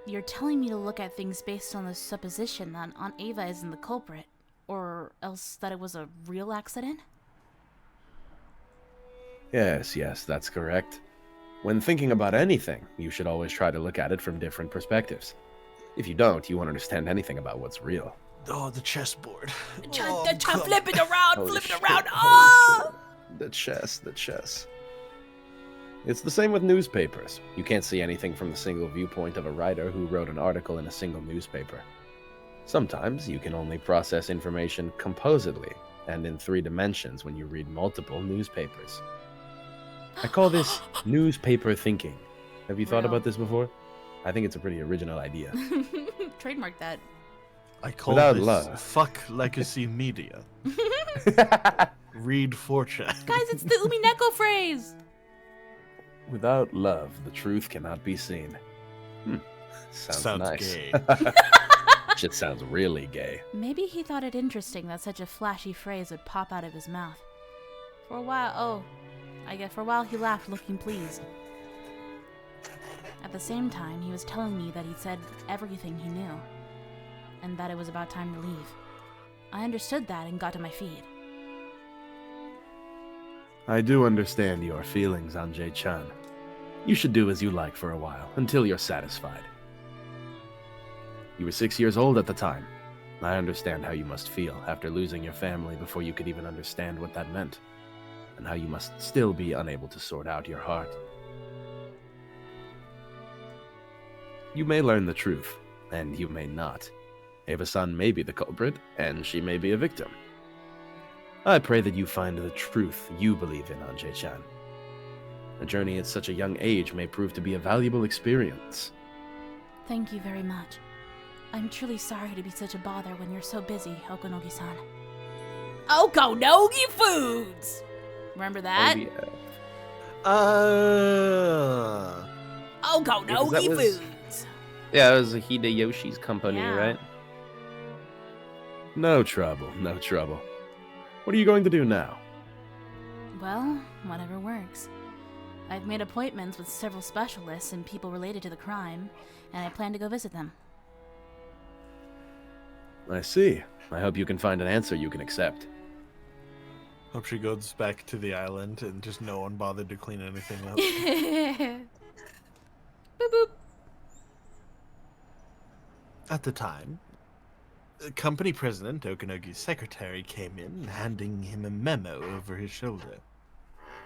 You're telling me to look at things based on the supposition that Aunt Ava isn't the culprit, or else that it was a real accident?
Yes, that's correct. When thinking about anything, you should always try to look at it from different perspectives. If you don't, you won't understand anything about what's real.
Oh, the chessboard.
Flip it around,
Holy
flip it
shit,
around.
holy
Oh!
The chess. It's the same with newspapers. You can't see anything from the single viewpoint of a writer who wrote an article in a single newspaper. Sometimes you can only process information composedly and in 3 dimensions when you read multiple newspapers. I call this newspaper thinking. Have you thought
Real.
about this before? I think it's a pretty original idea.
Trademark that.
I call
Without
this
love.
fuck legacy media. Read 4chan.
Guys, it's the UMINEKO phrase.
Without love, the truth cannot be seen. Sounds nice.
gay.
Shit sounds really gay.
Maybe he thought it interesting that such a flashy phrase would pop out of his mouth. For a while, he laughed, looking pleased. At the same time, he was telling me that he'd said everything he knew, and that it was about time to leave. I understood that and got to my feet.
I do understand your feelings, Anjay-chan. You should do as you like for a while, until you're satisfied. You were 6 years old at the time. I understand how you must feel after losing your family before you could even understand what that meant, and how you must still be unable to sort out your heart. You may learn the truth, and you may not. Eva-san may be the culprit, and she may be a victim. I pray that you find the truth you believe in, Anjay-chan. A journey at such a young age may prove to be a valuable experience.
Thank you very much. I'm truly sorry to be such a bother when you're so busy, Okonogi-san. Okonogi Foods! Remember that?
Oh, yeah.
Okonogi
that was-
Foods!
Yeah, it was Hideyoshi's company,
Yeah.
right?
No trouble, no trouble. What are you going to do now?
Well, whatever works. I've made appointments with several specialists and people related to the crime, and I plan to go visit them.
I see. I hope you can find an answer you can accept.
Hope she goes back to the island and just no one bothered to clean anything up.
Boop boop.
At the time, company president Okonogi's secretary came in, handing him a memo over his shoulder.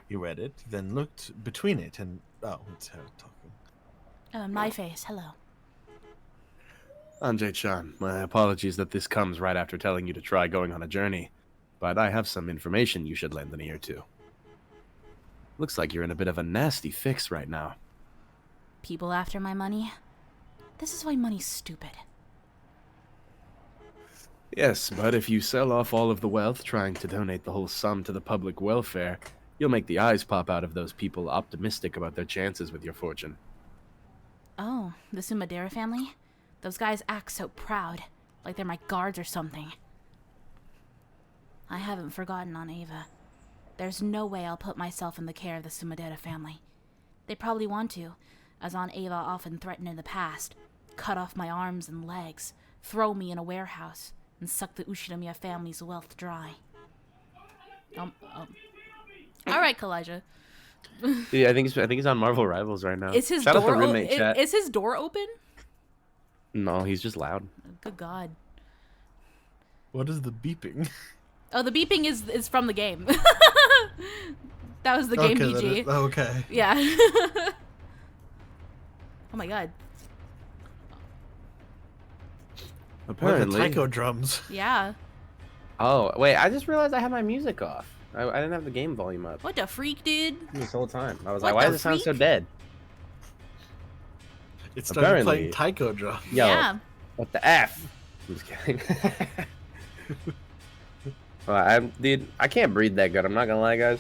He read it, then looked between it and... Oh, it's her talking.
My face, hello.
Anjay-chan, my apologies that this comes right after telling you to try going on a journey, but I have some information you should lend an ear to. Looks like you're in a bit of a nasty fix right now.
People after my money? This is why money's stupid.
Yes, but if you sell off all of the wealth trying to donate the whole sum to the public welfare, you'll make the eyes pop out of those people optimistic about their chances with your fortune.
Oh, the Sumadera family? Those guys act so proud, like they're my guards or something. I haven't forgotten Aunt Ava. There's no way I'll put myself in the care of the Sumadera family. They probably want to, as Aunt Ava often threatened in the past. Cut off my arms and legs, throw me in a warehouse, and suck the Ushinomiya family's wealth dry. Alright, Kalijah.
Yeah, I think he's on Marvel Rivals right now.
Is his
Shout out
door
to roommate chat.
is his door open?
No, he's just loud.
Good God.
What is the beeping?
Oh, the beeping is from the game. That was the game
Okay,
BG.
okay.
Yeah. Oh my God.
What are the
Apparently,
taiko drums?
Yeah.
Oh, wait, I just realized I had my music off. I didn't have the game volume up
What the freak, dude?
this whole time. I was
What
like, why
the
does it sound so
freak?
dead?
It started
Apparently-
playing taiko drums.
Yo,
Yeah.
what the F? I'm just kidding. Well, dude, I can't breathe that good. I'm not gonna lie, guys.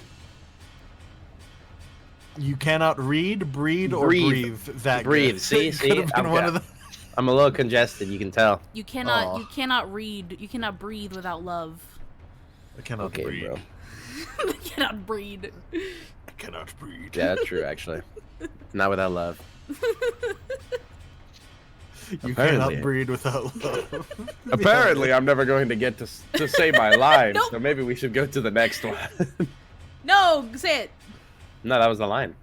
You cannot read, breed, or
Breathe.
breathe that
Breathe.
good.
See,
It could have been
I'm
one
good.
of the...
I'm a little congested. You can tell.
You cannot.
Aw.
You cannot read. You cannot breathe without love.
I cannot
Okay,
breed.
bro.
You cannot breathe.
I cannot breed.
Yeah, that's true. Actually, not without love.
You
Apparently.
cannot breed without love.
apparently, I'm never going to get to say my line,
Nope.
so maybe we should go to the next one.
No, say it.
No, that was the line.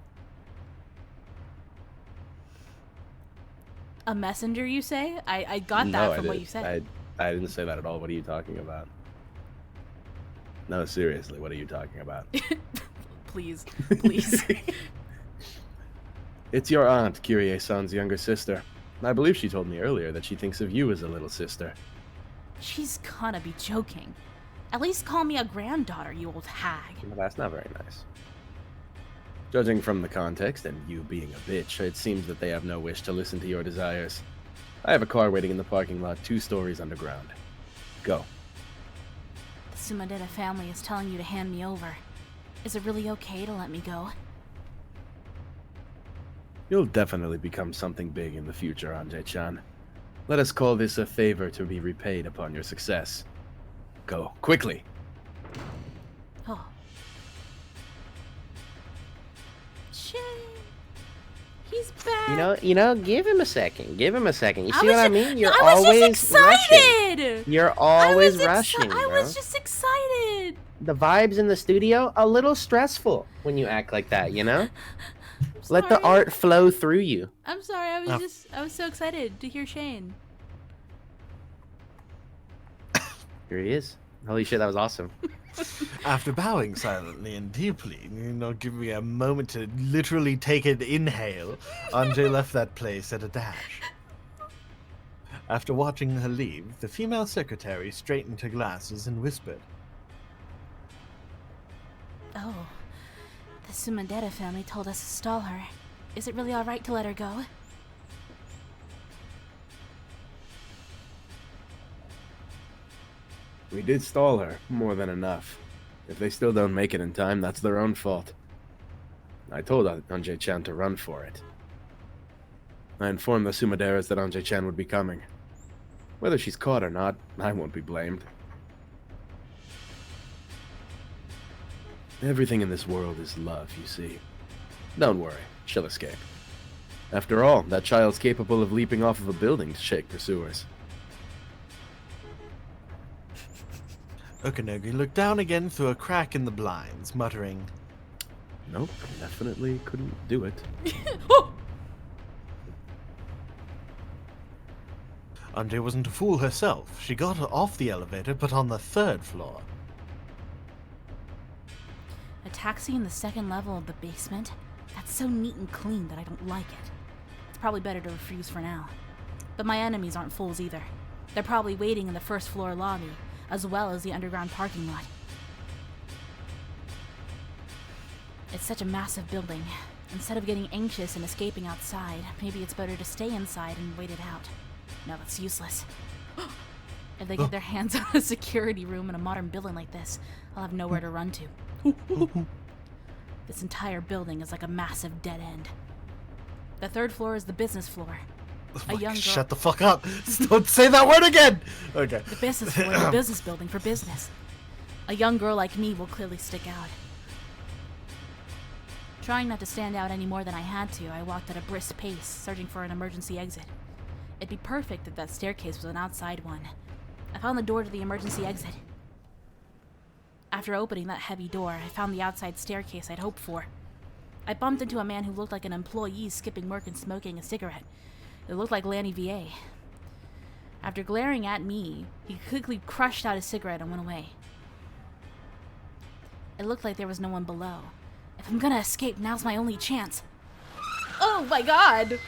A messenger, you say? I got
No,
that
I
from what
did.
you said.
I didn't say that at all. What are you talking about? No, seriously, what are you talking about?
Please, please.
It's your aunt, Kyrie-san's younger sister. I believe she told me earlier that she thinks of you as a little sister.
She's gonna be joking. At least call me a granddaughter, you old hag.
Well, that's not very nice. Judging from the context and you being a bitch, it seems that they have no wish to listen to your desires. I have a car waiting in the parking lot 2 stories underground. Go.
The Sumadera family is telling you to hand me over. Is it really okay to let me go?
You'll definitely become something big in the future, Anjay-chan. Let us call this a favor to be repaid upon your success. Go, quickly!
Oh. Shit. He's back.
You know, give him a second. Give him a second. You see
was
what I
ju-
mean? You're
I was
always
just excited.
rushing. You're always
I
rushing.
was just excited.
The vibes in the studio a little stressful when you act like that, you know? Let the
Sorry.
art flow through you.
I'm sorry. I was so excited to hear Shane.
Here he is. Holy shit, that was awesome.
After bowing silently and deeply, giving a moment to literally take an inhale, Anjay left that place at a dash. After watching her leave, the female secretary straightened her glasses and whispered,
Oh, the Sumadera family told us to stall her. Is it really alright to let her go?
We did stall her, more than enough. If they still don't make it in time, that's their own fault. I told Anjay-chan to run for it. I informed the Sumaderas that Anjay-chan would be coming. Whether she's caught or not, I won't be blamed. Everything in this world is love, you see. Don't worry, she'll escape. After all, that child's capable of leaping off of a building to shake pursuers.
Okanogi looked down again through a crack in the blinds, muttering,
Nope, definitely couldn't do it.
Anjay wasn't a fool herself. She got off the elevator, but on the 3rd floor.
A taxi in the 2nd level of the basement? That's so neat and clean that I don't like it. It's probably better to refuse for now. But my enemies aren't fools either. They're probably waiting in the 1st floor lobby, as well as the underground parking lot. It's such a massive building. Instead of getting anxious and escaping outside, maybe it's better to stay inside and wait it out. No, that's useless. If they get their hands on a security room in a modern building like this, I'll have nowhere to run to. This entire building is like a massive dead end. The 3rd floor is the business floor. A young girl.
Shut the fuck up! Don't say that word again! Okay.
The business floor, the business building for business. A young girl like me will clearly stick out. Trying not to stand out any more than I had to, I walked at a brisk pace, searching for an emergency exit. It'd be perfect if that staircase was an outside one. I found the door to the emergency exit. After opening that heavy door, I found the outside staircase I'd hoped for. I bumped into a man who looked like an employee skipping work and smoking a cigarette. It looked like LannyVA. After glaring at me, he quickly crushed out his cigarette and went away. It looked like there was no one below. If I'm gonna escape, now's my only chance. Oh my god!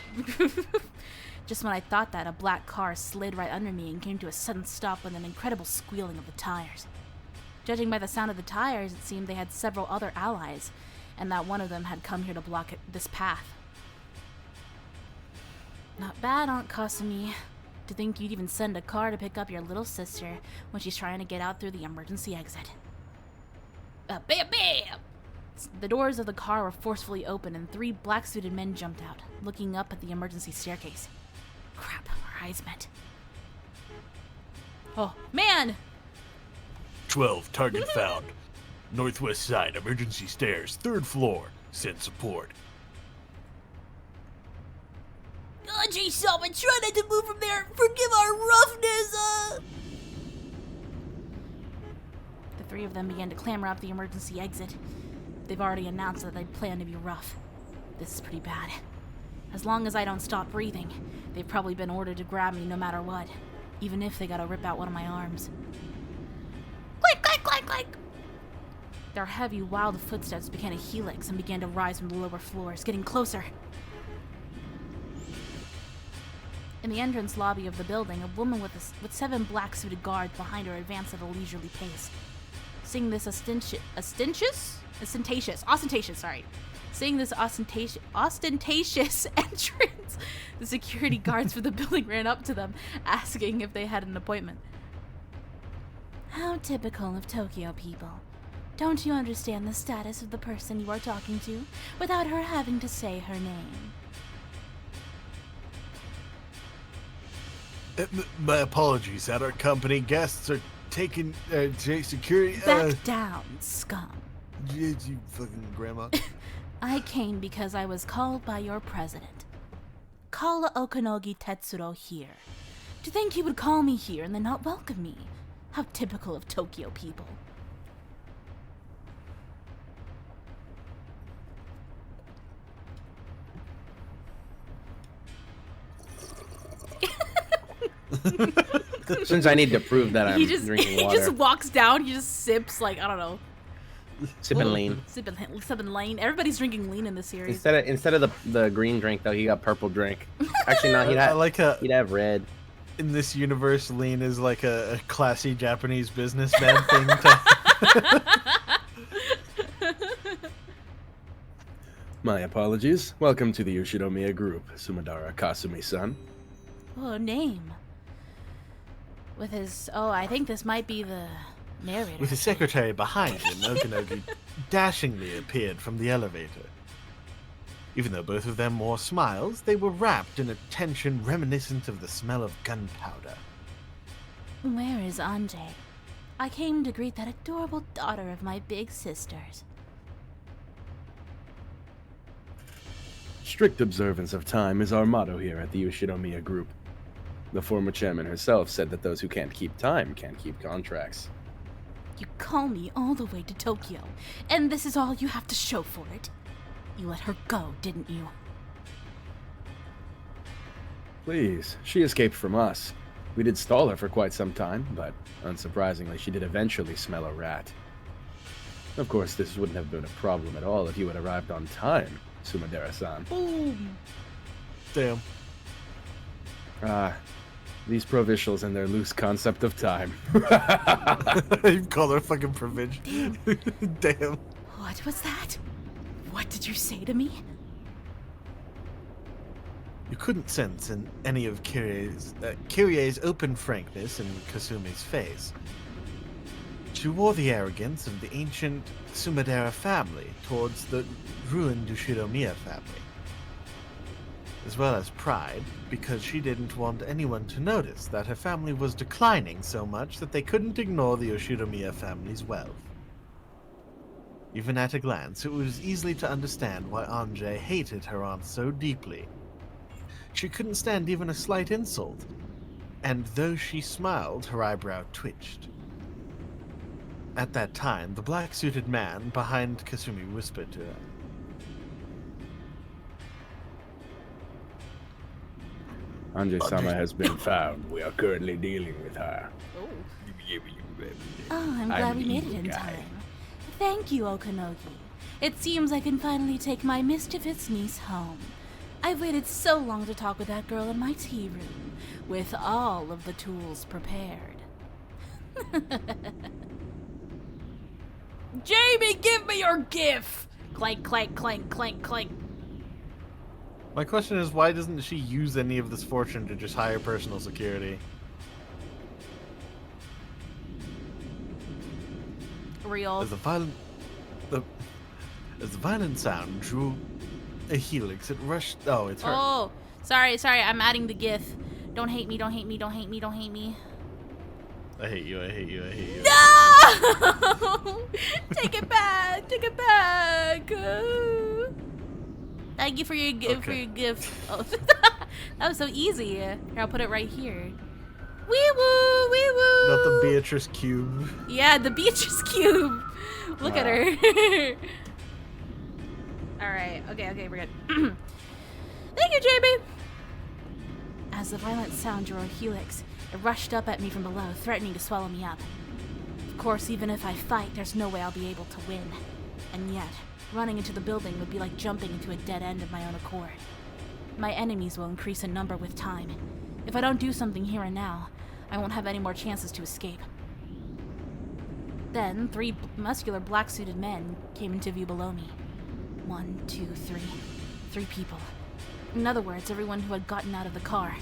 Just when I thought that, a black car slid right under me and came to a sudden stop with an incredible squealing of the tires. Judging by the sound of the tires, it seemed they had several other allies, and that one of them had come here to block this path. Not bad, Aunt Kasumi. To think you'd even send a car to pick up your little sister when she's trying to get out through the emergency exit. Bam bam! The doors of the car were forcefully open and 3 black-suited men jumped out, looking up at the emergency staircase. Crap, our eyes met. Oh, man!
12, target found. Northwest side, emergency stairs, 3rd floor. Send support.
Anjay-sama, try not to move from there! Forgive our roughness, The 3 of them began to clamber up the emergency exit. They've already announced that they plan to be rough. This is pretty bad. As long as I don't stop breathing, they've probably been ordered to grab me no matter what. even if they gotta rip out one of my arms. Clank, clank, clank, clank! Their heavy, wild footsteps began a helix and began to rise from the lower floors, getting closer. In the entrance lobby of the building, a woman with 7 black-suited guards behind her advanced at a leisurely pace. Seeing this ostentatious entrance, the security guards for the building ran up to them, asking if they had an appointment. How typical of Tokyo people. Don't you understand the status of the person you are talking to without her having to say her name?
My apologies. At our company, guests are taking security.
Back down, scum.
You fucking grandma.
I came because I was called by your president. Call Okanogi Tetsuro here. To think he would call me here and then not welcome me. How typical of Tokyo people.
Since I need to prove that I'm drinking water.
He just walks down, he just sips, like, I don't know.
Sipping lean.
Sipping lean. Everybody's drinking lean in this series.
Instead of the green drink, though, he got purple drink. Actually, no, he'd have red.
In this universe, lean is like a classy Japanese businessman thing.
My apologies. Welcome to the Yoshinomiya Group, Sumadara Kasumi-san.
Oh, name. With his... Oh, I think this might be the narrator.
With his secretary behind him, Okanogi dashingly appeared from the elevator. Even though both of them wore smiles, they were wrapped in a tension reminiscent of the smell of gunpowder.
Where is Anjay? I came to greet that adorable daughter of my big sisters.
Strict observance of time is our motto here at the Yoshinomiya Group. The former chairman herself said that those who can't keep time can't keep contracts.
You call me all the way to Tokyo, and this is all you have to show for it? You let her go, didn't you?
Please, she escaped from us. We did stall her for quite some time, but unsurprisingly, she did eventually smell a rat. Of course, this wouldn't have been a problem at all if you had arrived on time, Sumadara-san.
Boom!
Damn.
These provincials and their loose concept of time.
You call her fucking provincial. Damn.
What was that? What did you say to me?
You couldn't sense in any of Kyrie's open frankness in Kasumi's face. She wore the arrogance of the ancient Sumadara family towards the ruined Yoshinomiya family, as well as pride, because she didn't want anyone to notice that her family was declining so much that they couldn't ignore the Yoshinomiya family's wealth. Even at a glance, it was easy to understand why Anjay hated her aunt so deeply. She couldn't stand even a slight insult, and though she smiled, her eyebrow twitched. At that time, the black-suited man behind Kasumi whispered to her.
Anjay-sama has been found. We are currently dealing with her.
Oh, I'm glad we made it in time. Thank you, Okanogi. It seems I can finally take my mischievous niece home. I've waited so long to talk with that girl in my tea room, with all of the tools prepared. Jamie, give me your gif! Clank, clank, clank, clank, clank.
My question is, why doesn't she use any of this fortune to just hire personal security?
Real.
As the violent sound drew a helix, it rushed. Oh, it's her.
Oh, sorry, I'm adding the gif. Don't hate me, don't hate me, don't hate me, don't hate me.
I hate you, I hate you, I hate you.
No! Take it back, take it back. Thank you for your gift. Oh, that was so easy. Here, I'll put it right here. Wee woo, wee woo.
Not the Beatrice cube.
Yeah, the Beatrice cube. Look at her. All right. Okay, we're good. Thank you, Jamie. As the violent sound drew a helix, It rushed up at me from below, threatening to swallow me up. Of course, even if I fight, there's no way I'll be able to win. And yet, running into the building would be like jumping into a dead end of my own accord. My enemies will increase in number with time. If I don't do something here and now, I won't have any more chances to escape. Then, 3 muscular black-suited men came into view below me. 1, 2, 3. 3 people. In other words, everyone who had gotten out of the car.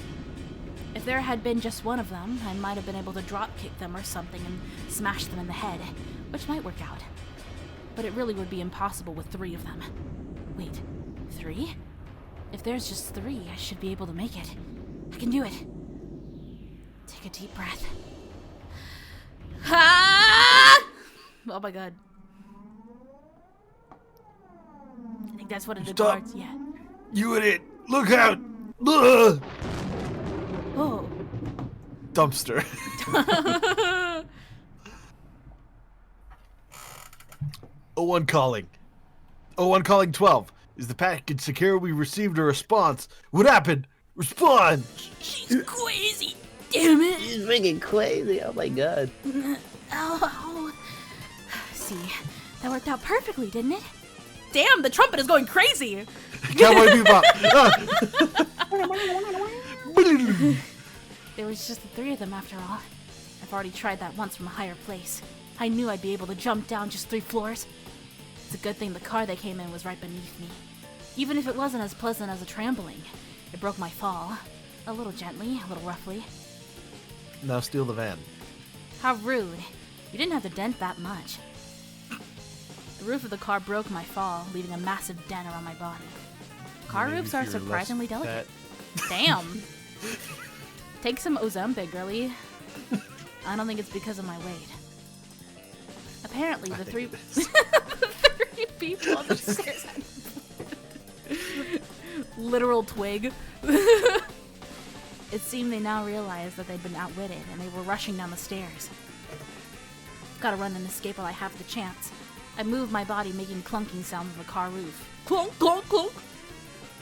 If there had been just one of them, I might have been able to drop-kick them or something and smash them in the head, which might work out. But it really would be impossible with 3 of them. Wait, 3? If there's just 3, I should be able to make it. I can do it. Take a deep breath. Ah! Oh my god. I think that's one of the guards, yeah.
You idiot! Look out! Ugh!
Oh.
Dumpster. O1 calling. O1 calling 12. Is the package secure? We received a response. What happened? Respond!
She's crazy! Damn it!
She's freaking crazy. Oh my god.
Oh. See, that worked out perfectly, didn't it? Damn, the trumpet is going crazy!
Cowboy Bebop!
There was just the 3 of them after all. I've already tried that once from a higher place. I knew I'd be able to jump down just 3 floors. It's a good thing the car they came in was right beneath me. Even if it wasn't as pleasant as a trampoline, it broke my fall. A little gently, a little roughly.
Now steal the van.
How rude. You didn't have to dent that much. The roof of the car broke my fall, leaving a massive dent around my body. Car
Maybe
roofs are
if you're
surprisingly
less
delicate.
fat.
Damn. Take some Ozempic, girly. I don't think it's because of my weight. Apparently, the 3 the 3 people on the stairs. Literal twig. It seemed they now realized that they'd been outwitted, and they were rushing down the stairs. Gotta run and escape while I have the chance. I moved my body, making clunking sounds on the car roof. Clunk, clunk, clunk!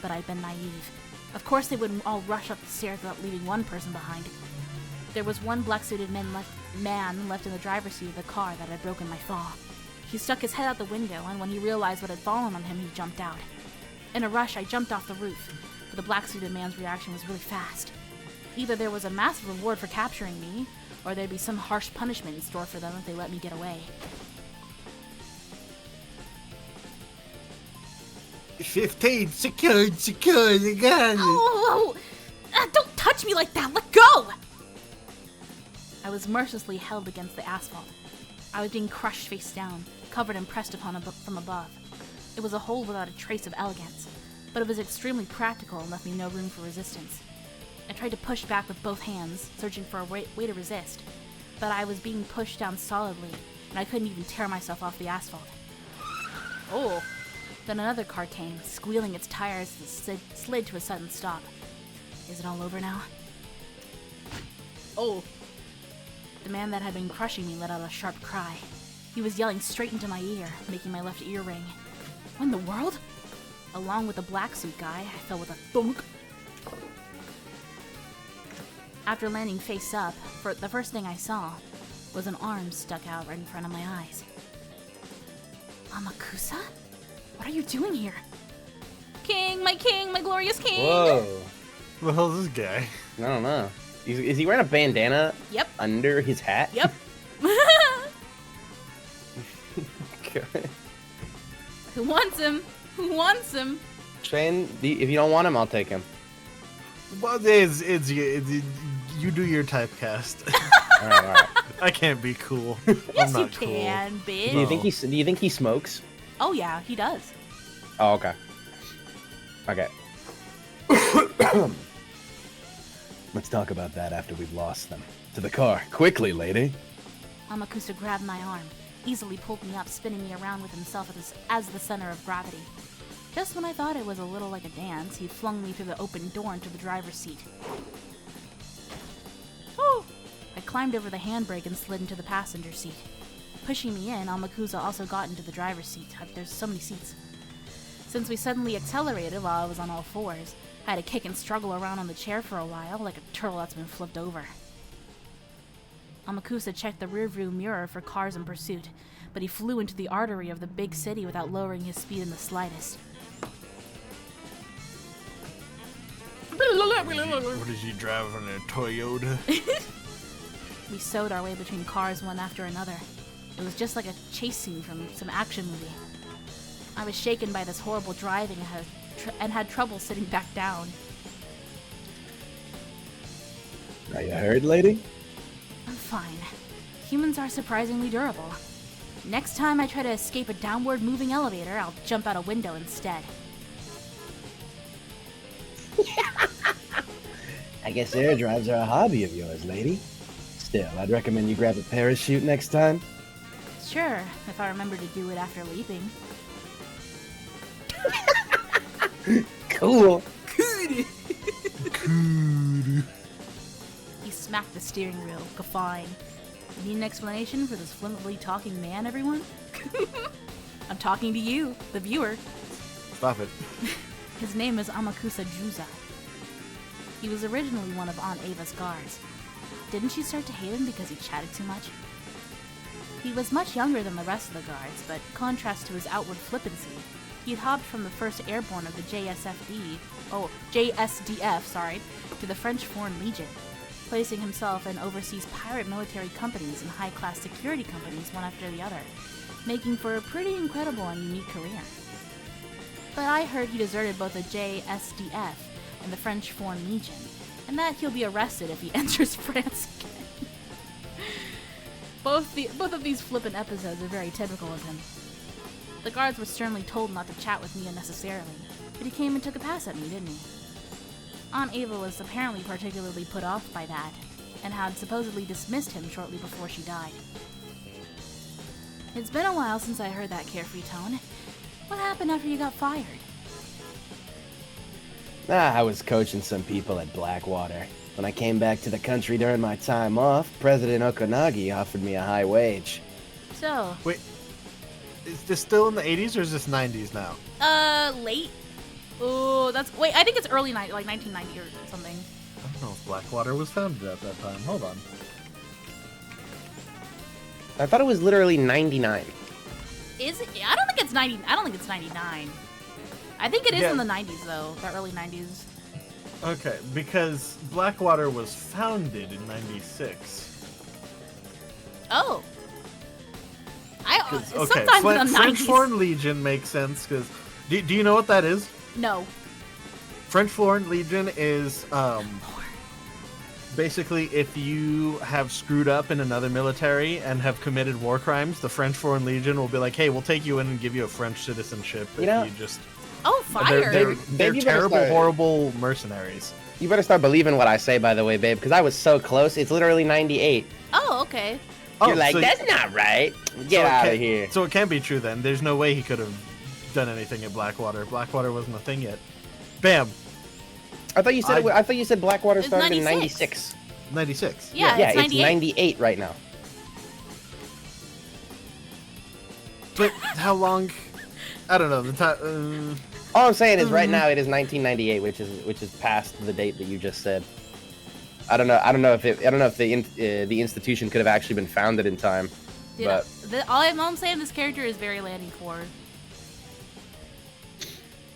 But I'd been naive. Of course they wouldn't all rush up the stairs without leaving one person behind. There was one black-suited man left in the driver's seat of the car that had broken my fall. He stuck his head out the window, and when he realized what had fallen on him, he jumped out. In a rush, I jumped off the roof, but the black-suited man's reaction was really fast. Either there was a massive reward for capturing me, or there'd be some harsh punishment in store for them if they let me get away.
15 seconds, again.
Oh! Don't touch me like that! Let go! I was mercilessly held against the asphalt. I was being crushed face down, covered and pressed upon from above. It was a hold without a trace of elegance, but it was extremely practical and left me no room for resistance. I tried to push back with both hands, searching for a way to resist, but I was being pushed down solidly, and I couldn't even tear myself off the asphalt. Oh! Then another car came, squealing its tires as it slid to a sudden stop. Is it all over now? Oh! The man that had been crushing me let out a sharp cry. He was yelling straight into my ear, making my left ear ring. What in the world? Along with the black suit guy, I fell with a thunk. After landing face up, the first thing I saw was an arm stuck out right in front of my eyes. Amakusa? What are you doing here? King, my glorious king!
Whoa.
Who the hell is this guy?
I don't know. Is he wearing a bandana
Yep.
under his hat?
Yep.
Okay.
Who wants him? Who wants him?
Shane, if you don't want him, I'll take him.
Well, it's you do your typecast.
All right.
I can't be cool.
Yes,
I'm
you
not cool.
can, bitch.
Do you think he smokes?
Oh yeah, he does.
Oh, okay. Okay.
Let's talk about that after we've lost them. To the car. Quickly, lady.
Amakusa grabbed my arm, easily pulled me up, spinning me around with himself as the center of gravity. Just when I thought it was a little like a dance, he flung me through the open door into the driver's seat. Woo! I climbed over the handbrake and slid into the passenger seat. Pushing me in, Amakusa also got into the driver's seat. There's so many seats. Since we suddenly accelerated while I was on all fours, I had to kick and struggle around on the chair for a while, like a turtle that's been flipped over. Amakusa checked the rearview mirror for cars in pursuit, but he flew into the artery of the big city without lowering his speed in the slightest.
What is he driving, a Toyota?
We sewed our way between cars one after another. It was just like a chase scene from some action movie. I was shaken by this horrible driving and had trouble sitting back down.
Are you hurt, lady?
I'm fine. Humans are surprisingly durable. Next time I try to escape a downward moving elevator, I'll jump out a window instead.
I guess air drives are a hobby of yours, lady. Still, I'd recommend you grab a parachute next time.
Sure, if I remember to do it after leaping.
Cool.
He smacked the steering wheel, guffawing. Need an explanation for this flippantly talking man, everyone? I'm talking to you, the viewer.
Stop it.
His name is Amakusa Juza. He was originally one of Aunt Ava's guards. Didn't she start to hate him because he chatted too much? He was much younger than the rest of the guards, but contrast to his outward flippancy, he had hopped from the 1st Airborne of the JSDF, to the French Foreign Legion, placing himself in overseas pirate military companies and high-class security companies one after the other, making for a pretty incredible and unique career. But I heard he deserted both the JSDF and the French Foreign Legion, and that he'll be arrested if he enters France again. Both of these flippant episodes are very typical of him. The guards were sternly told not to chat with me unnecessarily, but he came and took a pass at me, didn't he? Aunt Ava was apparently particularly put off by that, and had supposedly dismissed him shortly before she died. It's been a while since I heard that carefree tone. What happened after you got fired?
I was coaching some people at Blackwater. When I came back to the country during my time off, President Okanagi offered me a high wage.
So...
Wait, is this still in the 80s or is this 90s now?
Late? Oh, that's... Wait, I think it's early, like 1990 or something.
I don't know if Blackwater was founded at that time. Hold on.
I thought it was literally 99.
Is it? I don't think it's 90. I don't think it's 99. I think it is
Yeah.
in the 90s, though. The early 90s.
Okay, because Blackwater was founded in 96.
Oh.
Okay,
Sometimes in the 90s.
French Foreign Legion makes sense, because... Do you know what that is?
No.
French Foreign Legion is, basically, if you have screwed up in another military and have committed war crimes, the French Foreign Legion will be like, hey, we'll take you in and give you a French citizenship if you just...
Oh, fire!
They're
you better
terrible,
start-
horrible mercenaries.
You better start believing what I say, by the way, babe, because I was so close. It's literally 98.
Oh, okay.
You're like,
so-
that's not right.
so
Get
it
out of
can't-
here.
So it can't be true then. There's no way he could have done anything at Blackwater. Blackwater wasn't a thing yet. Bam!
I thought you said I thought you said Blackwater
It's
started in
96.
96.
96.
Yeah,
Yeah,
it's
it's
98.
98 right now.
But how long... I don't know. The time...
All I'm saying is right now it is 1998, which is past the date that you just said. I don't know if the institution could have actually been founded in time.
Dude,
But
all I'm saying, this character is very LannyVA.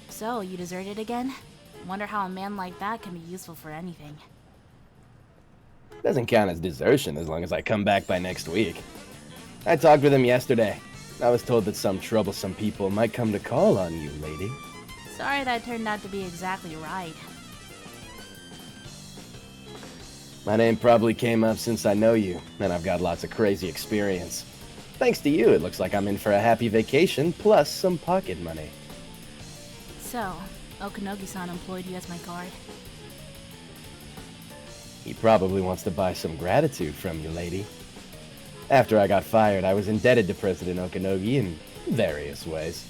So, you deserted again? Wonder how a man like that can be useful for anything.
Doesn't count as desertion as long as I come back by next week. I talked with him yesterday. I was told that some troublesome people might come to call on you, lady.
Sorry that turned out to be exactly right.
My name probably came up since I know you, and I've got lots of crazy experience. Thanks to you, it looks like I'm in for a happy vacation, plus some pocket money.
So, Okanogi-san employed you as my guard.
He probably wants to buy some gratitude from you, lady. After I got fired, I was indebted to President Okanogi in various ways.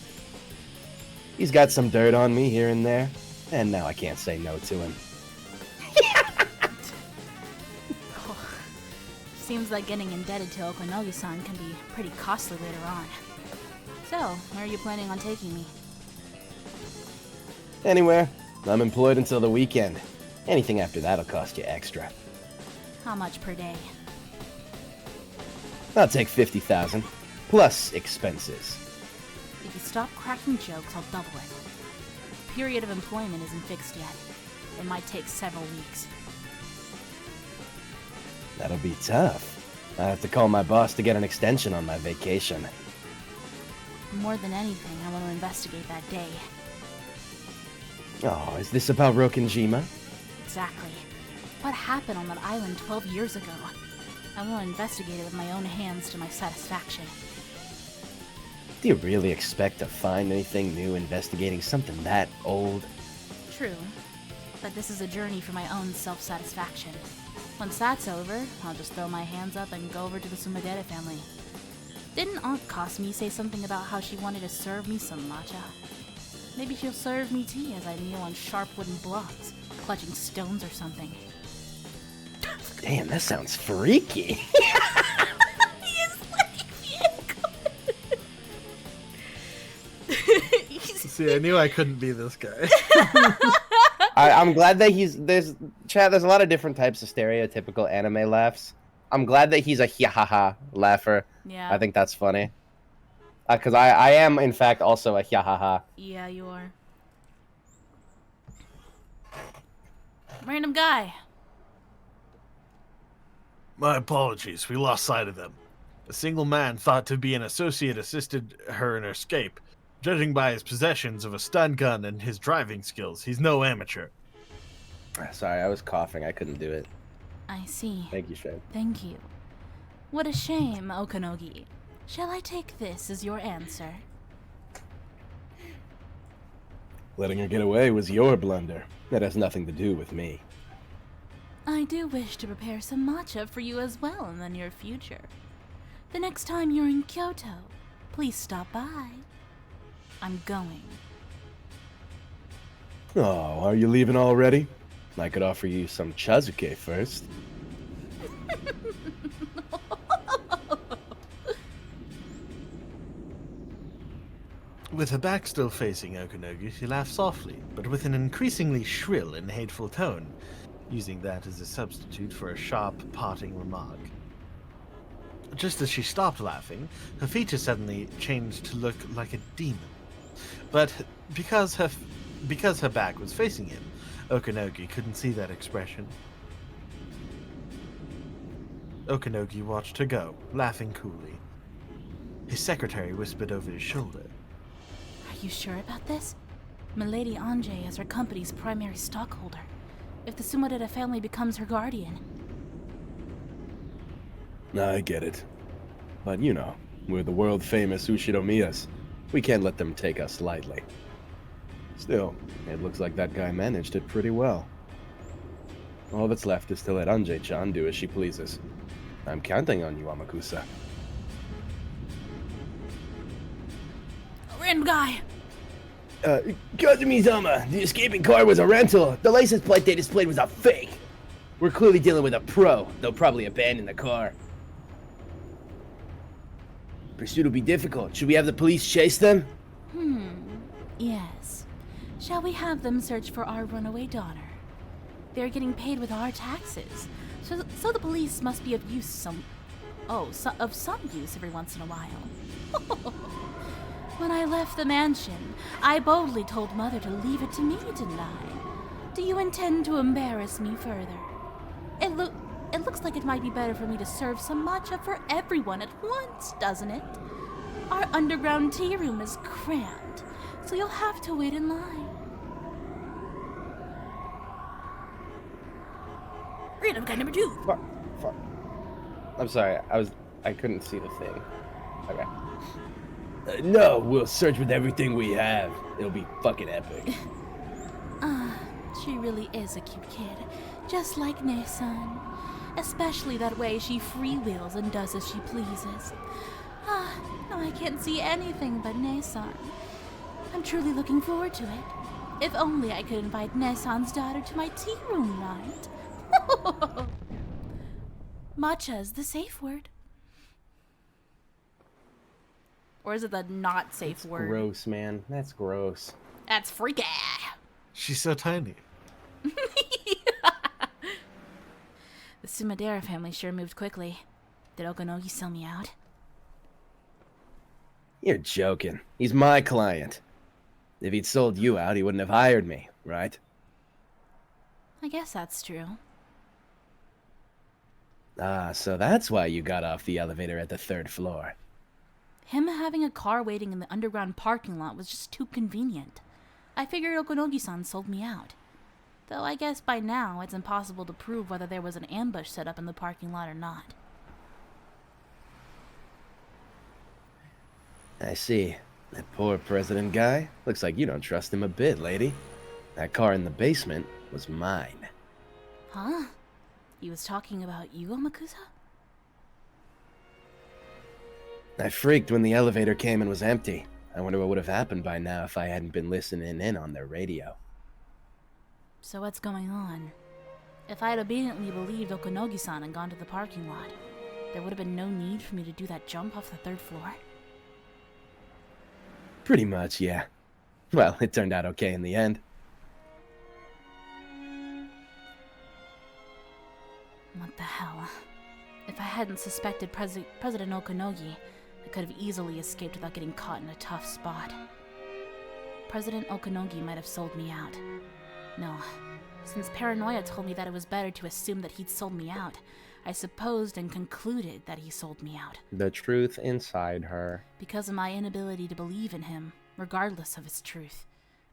He's got some dirt on me here and there, and now I can't say no to him.
Seems like getting indebted to Okanogi-san can be pretty costly later on. So, where are you planning on taking me?
Anywhere. I'm employed until the weekend. Anything after that'll cost you extra.
How much per day?
I'll take 50,000 plus expenses.
If you stop cracking jokes, I'll double it. The period of employment isn't fixed yet. It might take several weeks.
That'll be tough. I have to call my boss to get an extension on my vacation.
More than anything, I want to investigate that day.
Oh, is this about Rokenjima?
Exactly. What happened on that island 12 years ago? I want to investigate it with my own hands to my satisfaction.
Do you really expect to find anything new investigating something that old?
True. But this is a journey for my own self-satisfaction. Once that's over, I'll just throw my hands up and go over to the Sumadera family. Didn't Aunt Cosme say something about how she wanted to serve me some matcha? Maybe she'll serve me tea as I kneel on sharp wooden blocks, clutching stones or something.
Damn, that sounds freaky.
See, I knew I couldn't be this guy.
I'm glad that there's a lot of different types of stereotypical anime laughs. I'm glad that he's a hiahaha laugher.
Yeah.
I think that's funny. Because I am, in fact, also a hiahaha.
Yeah, you are. Random guy.
My apologies, we lost sight of them. A single man thought to be an associate assisted her in her escape. Judging by his possessions of a stun gun and his driving skills, he's no amateur.
Sorry, I was coughing. I couldn't do it.
I see.
Thank you, Shane.
Thank you. What a shame, Okanogi. Shall I take this as your answer?
Letting her get away was your blunder. That has nothing to do with me.
I do wish to prepare some matcha for you as well in the near future. The next time you're in Kyoto, please stop by. I'm going.
Oh, are you leaving already? I could offer you some chazuke first.
With her back still facing Okanogi, she laughed softly, but with an increasingly shrill and hateful tone, using that as a substitute for a sharp, parting remark. Just as she stopped laughing, her features suddenly changed to look like a demon. But because her back was facing him, Okanogi couldn't see that expression. Okanogi watched her go, laughing coolly. His secretary whispered over his shoulder.
Are you sure about this? Milady Anjay is her company's primary stockholder. If the Sumadera family becomes her guardian...
I get it. But you know, we're the world-famous Ushidomiyas. We can't let them take us lightly. Still, it looks like that guy managed it pretty well. All that's left is to let Anjay-chan do as she pleases. I'm counting on you, Amakusa.
Random guy!
Kazumi-sama, the escaping car was a rental. The license plate they displayed was a fake. We're clearly dealing with a pro. They'll probably abandon the car. Pursuit will be difficult. Should we have the police chase them?
Yes. Shall we have them search for our runaway daughter? They're getting paid with our taxes, so the police must be of use of some use every once in a while. When I left the mansion, I boldly told Mother to leave it to me, didn't I? Do you intend to embarrass me further? It looks like it might be better for me to serve some matcha for everyone at once, doesn't it? Our underground tea room is cramped, so you'll have to wait in line. Random guy number 2.
Fuck. I'm sorry. I couldn't see the thing. Okay. No, we'll search with everything we have. It'll be fucking epic.
She really is a cute kid, just like Ne-san. Especially that way she freewheels and does as she pleases. No, I can't see anything but Ne-san. I'm truly looking forward to it. If only I could invite Ne-san's daughter to my tea room night. Matcha's the safe word. Or is it the not safe
That's
word?
gross, man. That's gross.
That's freaky.
She's so tiny.
The Sumadera family sure moved quickly. Did Okonogi sell me out?
You're joking. He's my client. If he'd sold you out, he wouldn't have hired me, right?
I guess that's true.
Ah, so that's why you got off the elevator at the 3rd floor.
Him having a car waiting in the underground parking lot was just too convenient. I figured Okonogi-san sold me out. Though I guess by now it's impossible to prove whether there was an ambush set up in the parking lot or not.
I see. That poor president guy. Looks like you don't trust him a bit, lady. That car in the basement was mine.
Huh? He was talking about you, Omakusa?
I freaked when the elevator came and was empty. I wonder what would have happened by now if I hadn't been listening in on their radio.
So what's going on? If I had obediently believed Okonogi-san and gone to the parking lot, there would have been no need for me to do that jump off the 3rd floor?
Pretty much, yeah. Well, it turned out okay in the end.
What the hell? If I hadn't suspected President Okonogi, I could have easily escaped without getting caught in a tough spot. President Okonogi might have sold me out. No, since paranoia told me that it was better to assume that he'd sold me out, I supposed and concluded that he sold me out.
The truth inside her.
Because of my inability to believe in him, regardless of his truth,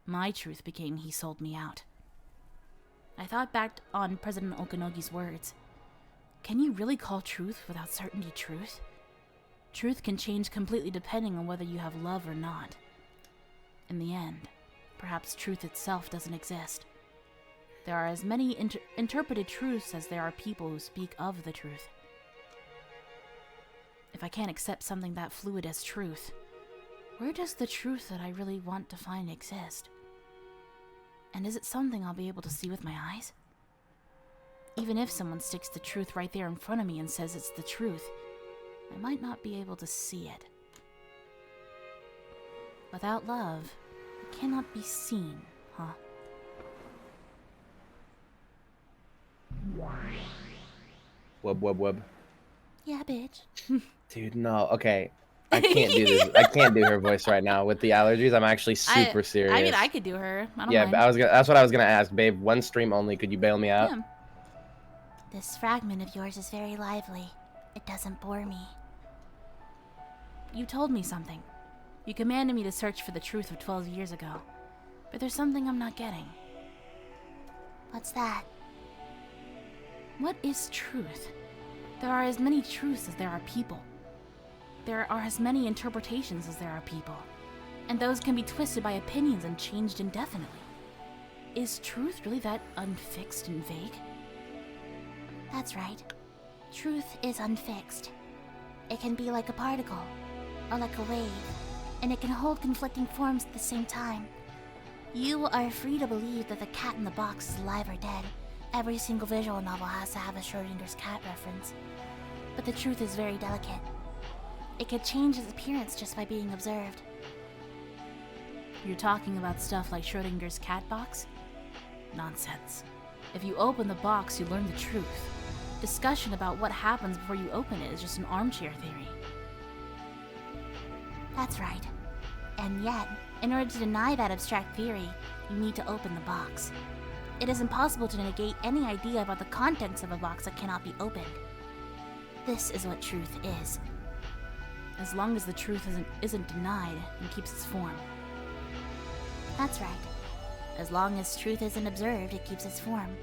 my truth became he sold me out. I thought back on President Okonogi's words. Can you really call truth without certainty truth? Truth can change completely depending on whether you have love or not. In the end, perhaps truth itself doesn't exist. There are as many interpreted truths as there are people who speak of the truth. If I can't accept something that fluid as truth, where does the truth that I really want to find exist? And is it something I'll be able to see with my eyes? Even if someone sticks the truth right there in front of me and says it's the truth, I might not be able to see it. Without love, it cannot be seen, huh?
Wub.
Yeah, bitch.
Dude, no. Okay. I can't do this. I can't do her voice right now with the allergies. I'm actually super serious.
I mean, I could do her. I don't
yeah,
mind.
but that's what I was gonna ask, babe. One stream only. Could you bail me out?
Yeah.
This fragment of yours is very lively. It doesn't bore me.
You told me something. You commanded me to search for the truth of 12 years ago. But there's something I'm not getting.
What's that?
What is truth? There are as many truths as there are people. There are as many interpretations as there are people. And those can be twisted by opinions and changed indefinitely. Is truth really that unfixed and vague?
That's right. Truth is unfixed. It can be like a particle, or like a wave, and it can hold conflicting forms at the same time. You are free to believe that the cat in the box is alive or dead. Every single visual novel has to have a Schrodinger's cat reference. But the truth is very delicate. It could change its appearance just by being observed.
You're talking about stuff like Schrodinger's cat box? Nonsense. If you open the box, you learn the truth. Discussion about what happens before you open it is just an armchair theory.
That's right. And yet, in order to deny that abstract theory, you need to open the box. It is impossible to negate any idea about the contents of a box that cannot be opened. This is what truth is.
As long as the truth isn't denied and keeps its form.
That's right. As long as truth isn't observed, it keeps its form.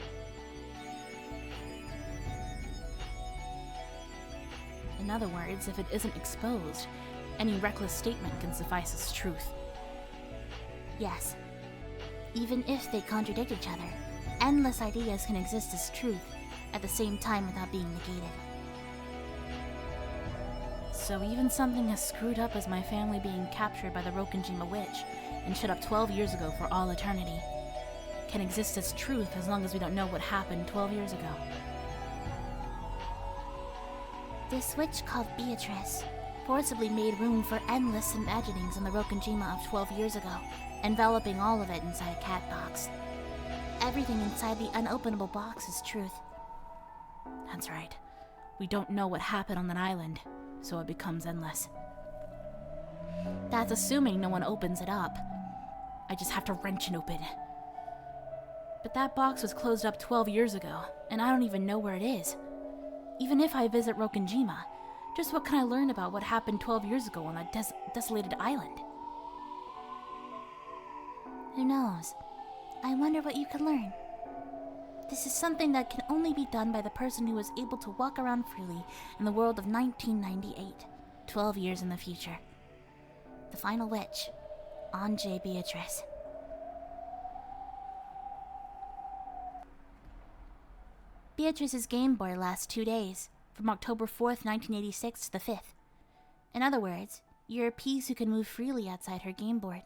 In other words, if it isn't exposed, any reckless statement can suffice as truth.
Yes. Even if they contradict each other, endless ideas can exist as truth at the same time without being negated.
So even something as screwed up as my family being captured by the Rokenjima witch and shut up 12 years ago for all eternity can exist as truth as long as we don't know what happened 12 years ago.
This witch called Beatrice forcibly made room for endless imaginings in the Rokenjima of 12 years ago, enveloping all of it inside a cat box. Everything inside the unopenable box is truth.
That's right. We don't know what happened on that island, so it becomes endless.
That's assuming no one opens it up.
I just have to wrench it open. But that box was closed up 12 years ago, and I don't even know where it is. Even if I visit Rokenjima, just what can I learn about what happened 12 years ago on that desolated island?
Who knows? I wonder what you could learn. This is something that can only be done by the person who was able to walk around freely in the world of 1998, 12 years in the future. The final witch, Anje Beatrice. Beatrice's Game Boy lasts 2 days, from October 4th, 1986 to the 5th. In other words, you're a piece who can move freely outside her game board.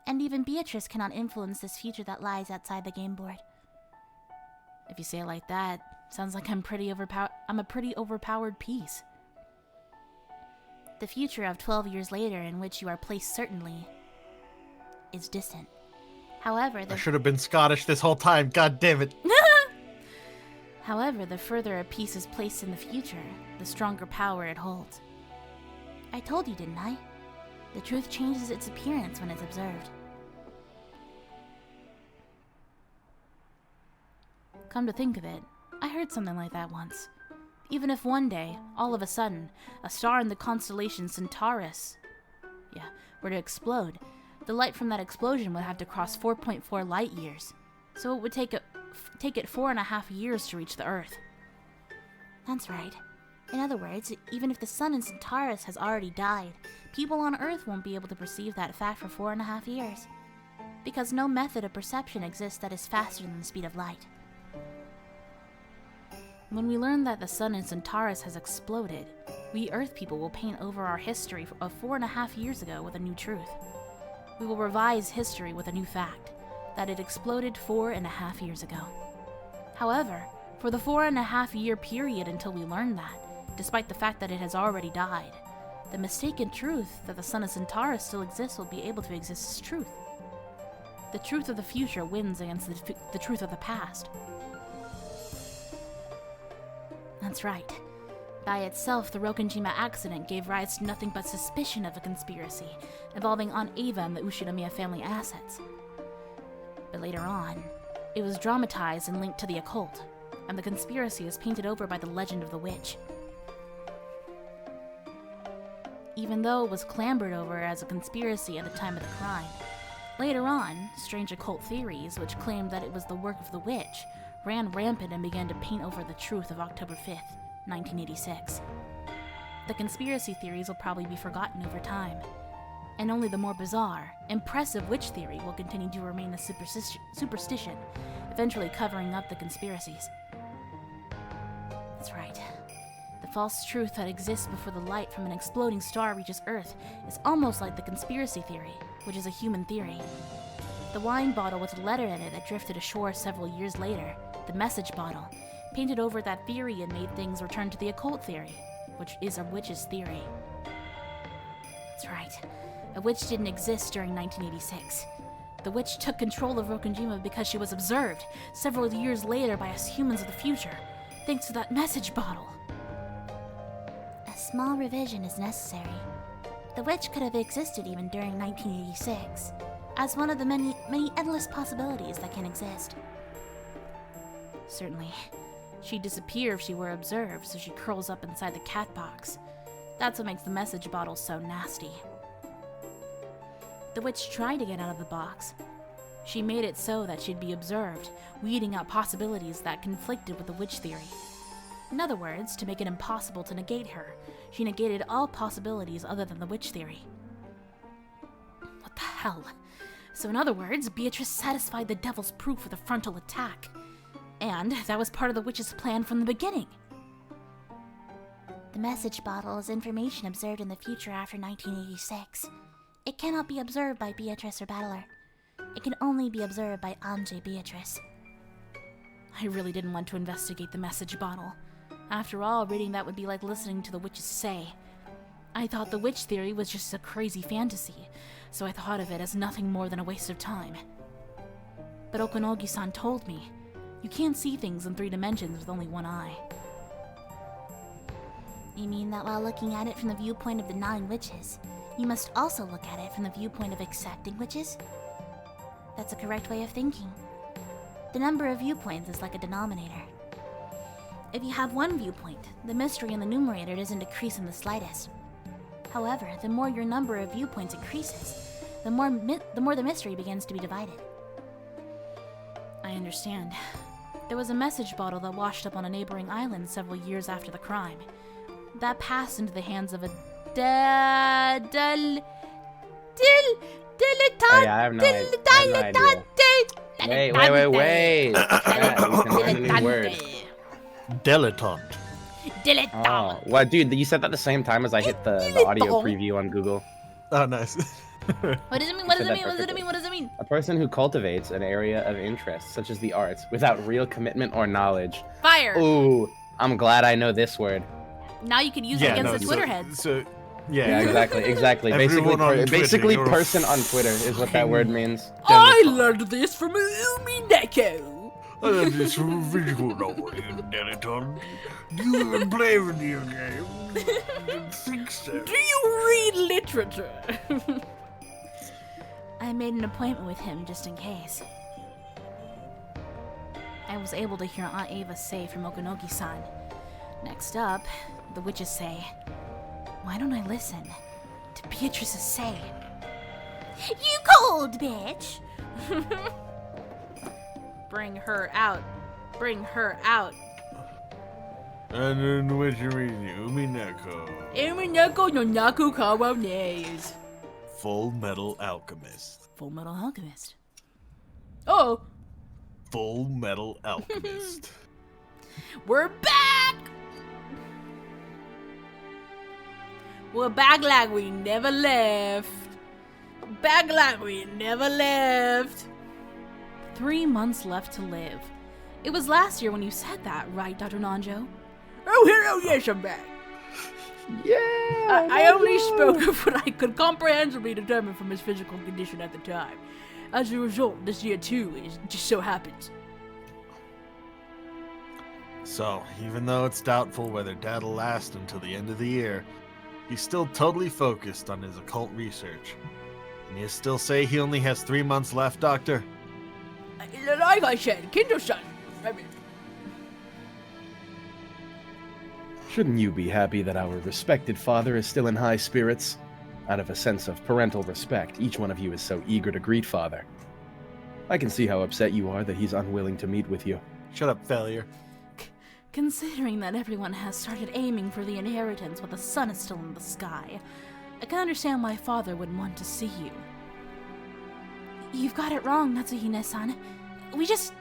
And even Beatrice cannot influence this future that lies outside the game board.
If you say it like that, sounds like I'm a pretty overpowered piece.
The future of 12 years later in which you are placed certainly is distant. However,
I should have been Scottish this whole time, god damn it.
However, the further a piece is placed in the future, the stronger power it holds.
I told you, didn't I? The truth changes its appearance when it's observed.
Come to think of it, I heard something like that once. Even if one day, all of a sudden, a star in the constellation Centaurus, were to explode, the light from that explosion would have to cross 4.4 light years. So it would take it 4.5 years to reach the Earth.
That's right. In other words, even if the sun in Centaurus has already died, people on Earth won't be able to perceive that fact for 4.5 years. Because no method of perception exists that is faster than the speed of light.
When we learn that the sun in Centaurus has exploded, we Earth people will paint over our history of 4.5 years ago with a new truth. We will revise history with a new fact, that it exploded 4.5 years ago. However, for the 4.5 year period until we learn that, despite the fact that it has already died, the mistaken truth that the sun of Centaurus still exists will be able to exist as truth. The truth of the future wins against the truth of the past. That's right. By itself, the Rokenjima accident gave rise to nothing but suspicion of a conspiracy involving Aunt Ava and the Ushinomiya family assets. But later on, it was dramatized and linked to the occult, and the conspiracy is painted over by the legend of the witch. Even though it was clambered over as a conspiracy at the time of the crime, later on, strange occult theories which claimed that it was the work of the witch ran rampant and began to paint over the truth of October 5th, 1986. The conspiracy theories will probably be forgotten over time, and only the more bizarre, impressive witch theory will continue to remain a superstition, eventually covering up the conspiracies. That's right. The false truth that exists before the light from an exploding star reaches Earth is almost like the conspiracy theory, which is a human theory. The wine bottle with a letter in it that drifted ashore several years later, the message bottle, painted over that theory and made things return to the occult theory, which is a witch's theory. That's right. A witch didn't exist during 1986. The witch took control of Rokenjima because she was observed several years later by us humans of the future, thanks to that message bottle.
A small revision is necessary. The witch could have existed even during 1986, as one of the many endless possibilities that can exist.
Certainly. She'd disappear if she were observed, so she curls up inside the cat box. That's what makes the message bottle so nasty. The witch tried to get out of the box. She made it so that she'd be observed, weeding out possibilities that conflicted with the witch theory. In other words, to make it impossible to negate her, she negated all possibilities other than the witch theory. What the hell? So in other words, Beatrice satisfied the devil's proof with a frontal attack. And that was part of the witch's plan from the beginning.
The message bottle is information observed in the future after 1986. It cannot be observed by Beatrice or Battler. It can only be observed by Anje Beatrice.
I really didn't want to investigate the message bottle. After all, reading that would be like listening to the witches say. I thought the witch theory was just a crazy fantasy, so I thought of it as nothing more than a waste of time. But Okunogi-san told me, you can't see things in 3 dimensions with only one eye.
You mean that while looking at it from the viewpoint of denying witches, you must also look at it from the viewpoint of accepting witches? That's a correct way of thinking. The number of viewpoints is like a denominator. If you have one viewpoint, the mystery in the numerator doesn't decrease in the slightest. However, the more your number of viewpoints increases, the more the mystery begins to be divided.
I understand. There was a message bottle that washed up on a neighboring island several years after the crime. That passed into the hands of a dilettante.
Hey, I have no idea. Wait. Chat, we can learn a new word.
Dilettante.
Oh, what, dude? You said that the same time as I hit the audio preview on Google.
Oh, nice.
What does it mean? What does it mean? What does it mean? What does it mean?
A person who cultivates an area of interest, such as the arts, without real commitment or knowledge.
Fire.
Ooh, I'm glad I know this word.
Now you can use it against the Twitter heads.
Yeah, exactly. Basically, person on Twitter is what that word means.
I learned this from UMINEKO.
I learned this from a visual novel, dilettante. Do you even play video games? I didn't think so.
Do you read literature? I made an appointment with him just in case. I was able to hear Aunt Ava say from Okanoki-san. Next up, the witches say, "Why don't I listen to Beatrice's say?"
You cold bitch!
Bring her out. Bring her out.
And in which you read UMINEKO.
UMINEKO no Naku Kawa Nays.
Full Metal Alchemist.
Full Metal Alchemist. Oh!
Full Metal Alchemist.
We're back! We're back like we never left. Back like we never left. 3 months left to live. It was last year when you said that, right, Dr. Nanjo? Oh, hello, yes, I'm back.
Yeah.
I only spoke of what I could comprehensively determine from his physical condition at the time. As a result, this year too just so happens.
So, even though it's doubtful whether Dad'll last until the end of the year, he's still totally focused on his occult research. And you still say he only has 3 months left, Doctor?
Like I said, Kinto-san.
Shouldn't you be happy that our respected father is still in high spirits? Out of a sense of parental respect, each one of you is so eager to greet father. I can see how upset you are that he's unwilling to meet with you.
Shut up, failure.
Considering that everyone has started aiming for the inheritance while the sun is still in the sky, I can understand why father would want to see you. You've got it wrong, Natsuhine-san. We just,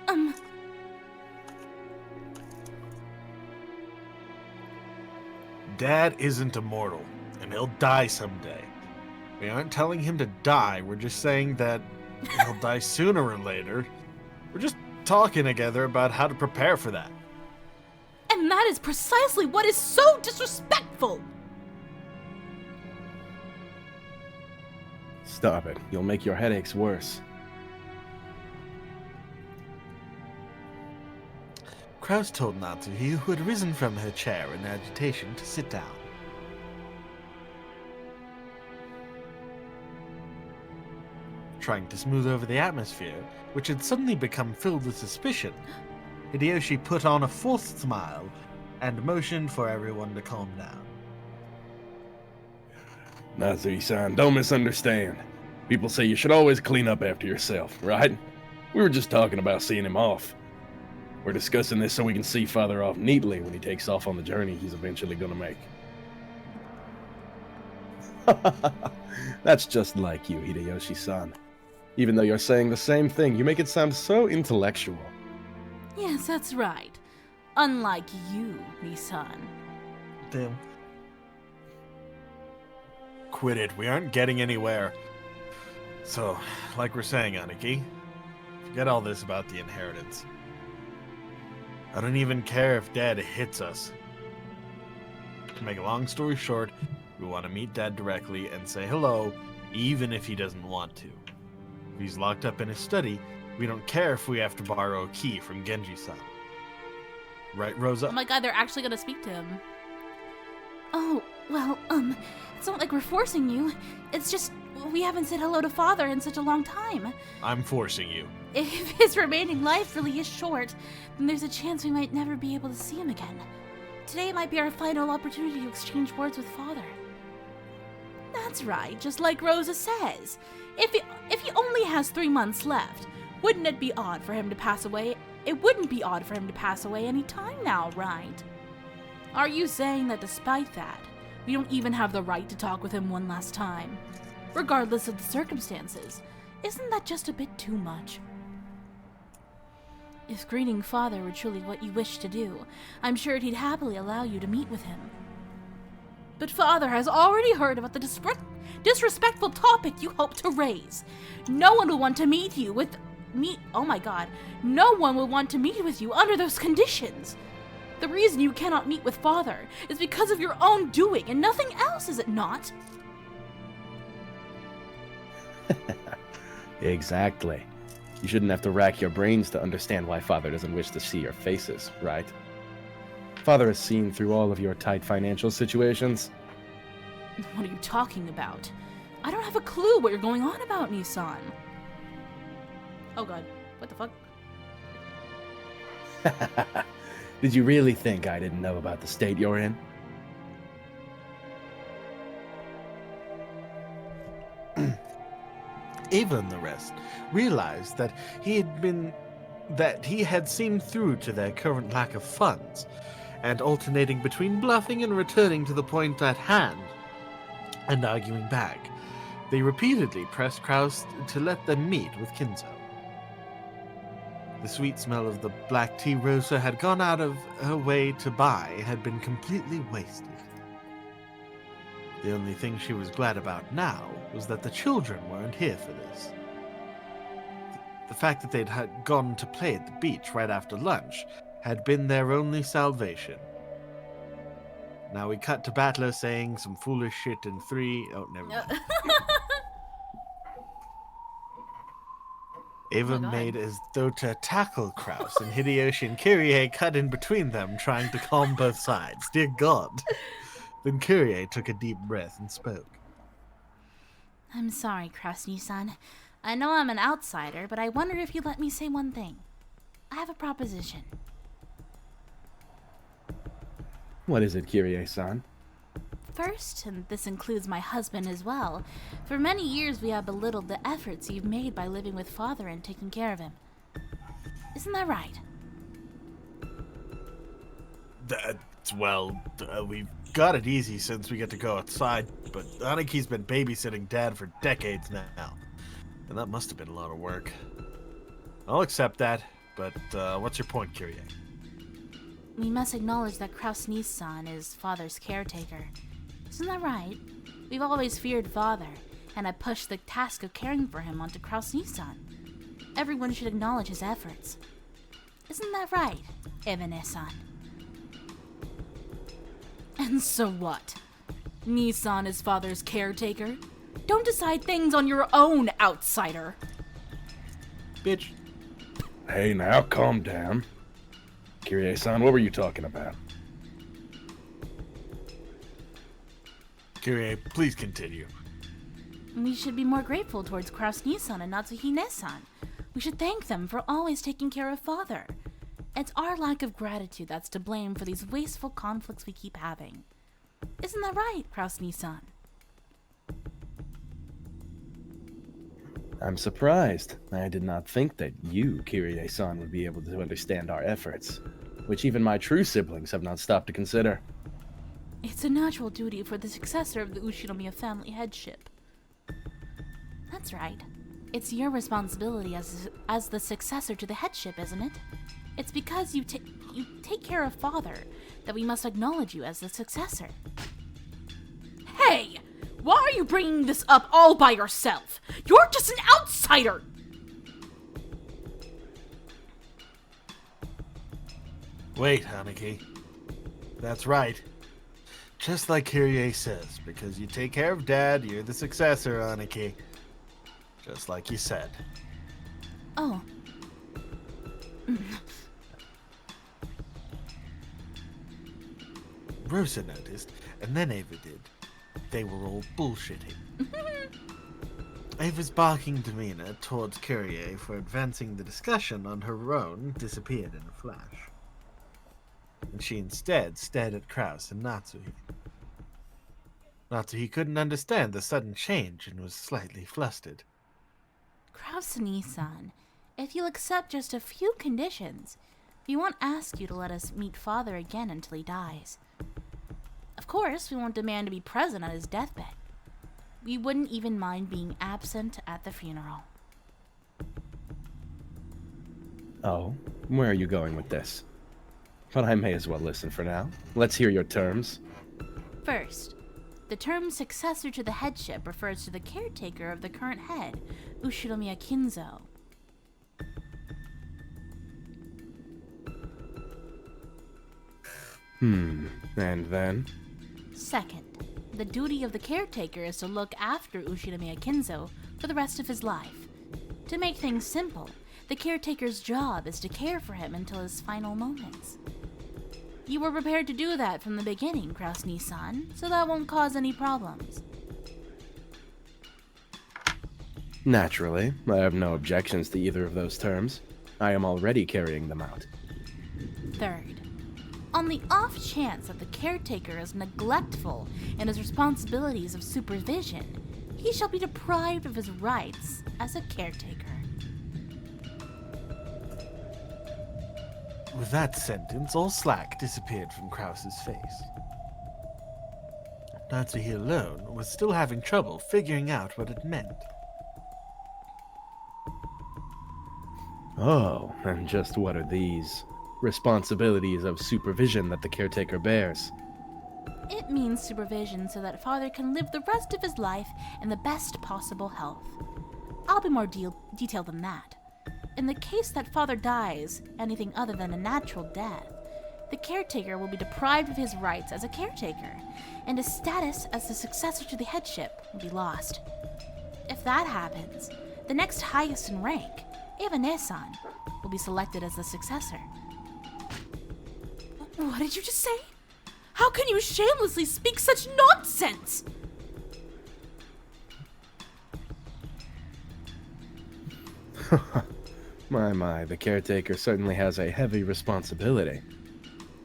Dad isn't immortal, and he'll die someday. We aren't telling him to die, we're just saying that he'll die sooner or later. We're just talking together about how to prepare for that.
And that is precisely what is so disrespectful!
Stop it. You'll make your headaches worse.
Kraus told Natsuhi, who had risen from her chair in agitation, to sit down. Trying to smooth over the atmosphere, which had suddenly become filled with suspicion, Hideyoshi put on a forced smile and motioned for everyone to calm down.
Natsui-san, don't misunderstand. People say you should always clean up after yourself, right? We were just talking about seeing him off. We're discussing this so we can see father off neatly when he takes off on the journey he's eventually gonna make. That's just like you, Hideyoshi-san. Even though you're saying the same thing, you make it sound so intellectual.
Yes, that's right. Unlike you, Nisan.
Damn. Quit it, we aren't getting anywhere. So, like we're saying, Aniki, forget all this about the inheritance. I don't even care if Dad hits us. To make a long story short, we want to meet Dad directly and say hello, even if he doesn't want to. If he's locked up in his study, we don't care if we have to borrow a key from Genji-san. Right, Rosa?
Oh my god, they're actually gonna speak to him. Oh, well, it's not like we're forcing you. It's just we haven't said hello to Father in such a long time.
I'm forcing you.
If his remaining life really is short, then there's a chance we might never be able to see him again. Today might be our final opportunity to exchange words with Father. That's right, just like Rosa says. If he only has 3 months left, wouldn't it be odd for him to pass away? It wouldn't be odd for him to pass away any time now, right? Are you saying that despite that, we don't even have the right to talk with him one last time? Regardless of the circumstances, isn't that just a bit too much? If greeting Father were truly what you wish to do, I'm sure he'd happily allow you to meet with him. But Father has already heard about the disrespectful topic you hope to raise. No one will want to meet you with oh my god. No one will want to meet with you under those conditions. The reason you cannot meet with Father is because of your own doing and nothing else, is it not?
Exactly. You shouldn't have to rack your brains to understand why Father doesn't wish to see your faces, right? Father has seen through all of your tight financial situations.
What are you talking about? I don't have a clue what you're going on about, Nissan. Oh god, what the fuck?
Did you really think I didn't know about the state you're in?
Ava and the rest realized that he had seen through to their current lack of funds, and alternating between bluffing and returning to the point at hand and arguing back, they repeatedly pressed Kraus to let them meet with Kinzo. The sweet smell of the black tea Rosa had gone out of her way to buy had been completely wasted. The only thing she was glad about now was that the children weren't here for this. The fact that they'd gone to play at the beach right after lunch had been their only salvation. Now we cut to Battler saying some foolish shit in 3. Oh, never mind. Ava made as though to tackle Kraus, and Hideyoshi and Kyrie cut in between them, trying to calm both sides. Dear God. Then Kyrie took a deep breath and spoke.
I'm sorry, Krasny-san. I know I'm an outsider, but I wonder if you'd let me say one thing. I have a proposition.
What is it, Kyrie-san?
First, and this includes my husband as well, for many years we have belittled the efforts you've made by living with Father and taking care of him. Isn't that right?
We've got it easy since we get to go outside, but Aniki's been babysitting Dad for decades now, and that must have been a lot of work. I'll accept that, but what's your point, Kyrie?
We must acknowledge that Kraus-san is Father's caretaker. Isn't that right? We've always feared Father, and have pushed the task of caring for him onto Kraus-san. Everyone should acknowledge his efforts. Isn't that right, Eva-san?
And so what? Nissan is Father's caretaker? Don't decide things on your own, outsider!
Bitch.
Hey, now, calm down. Kyrie-san, what were you talking about?
Kyrie, please continue.
We should be more grateful towards Kraus-san and Natsuhine-san. We should thank them for always taking care of Father. It's our lack of gratitude that's to blame for these wasteful conflicts we keep having. Isn't that right, Kraus-san?
I'm surprised. I did not think that you, Kyrie-san, would be able to understand our efforts, which even my true siblings have not stopped to consider.
It's a natural duty for the successor of the Ushinomiya family headship.
That's right. It's your responsibility as the successor to the headship, isn't it? It's because you take care of Father that we must acknowledge you as the successor.
Hey! Why are you bringing this up all by yourself? You're just an outsider!
Wait, Aniki. That's right. Just like Kyrie says, because you take care of Dad, you're the successor, Aniki. Just like you said.
Oh.
Rosa noticed, And then Ava did. They were all bullshitting. Ava's barking demeanor towards Kyrie for advancing the discussion on her own disappeared in a flash. And she instead stared at Kraus and Natsuhi. Natsuhi couldn't understand the sudden change and was slightly flustered.
Kraus-ni-san, if you'll accept just a few conditions, we won't ask you to let us meet Father again until he dies. Of course, we won't demand to be present at his deathbed. We wouldn't even mind being absent at the funeral.
Oh, where are you going with this? But I may as well listen for now. Let's hear your terms.
First, the term successor to the headship refers to the caretaker of the current head, Ushinomiya Kinzo.
And then?
Second, the duty of the caretaker is to look after Ushinomiya Kinzo for the rest of his life. To make things simple, the caretaker's job is to care for him until his final moments. You were prepared to do that from the beginning, Kraus-ni-san, so that won't cause any problems.
Naturally, I have no objections to either of those terms. I am already carrying them out.
Third, on the off chance that the caretaker is neglectful in his responsibilities of supervision, he shall be deprived of his rights as a caretaker.
With that sentence, all slack disappeared from Kraus's face. Natsuhi alone was still having trouble figuring out what it meant.
Oh, and just what are these responsibilities of supervision that the caretaker bears?
It means supervision so that Father can live the rest of his life in the best possible health. I'll be more detailed than that. In the case that Father dies, anything other than a natural death, the caretaker will be deprived of his rights as a caretaker, and his status as the successor to the headship will be lost. If that happens, the next highest in rank, Eva-ne-san, will be selected as the successor. What did you just say? How can you shamelessly speak such nonsense?
My, the caretaker certainly has a heavy responsibility.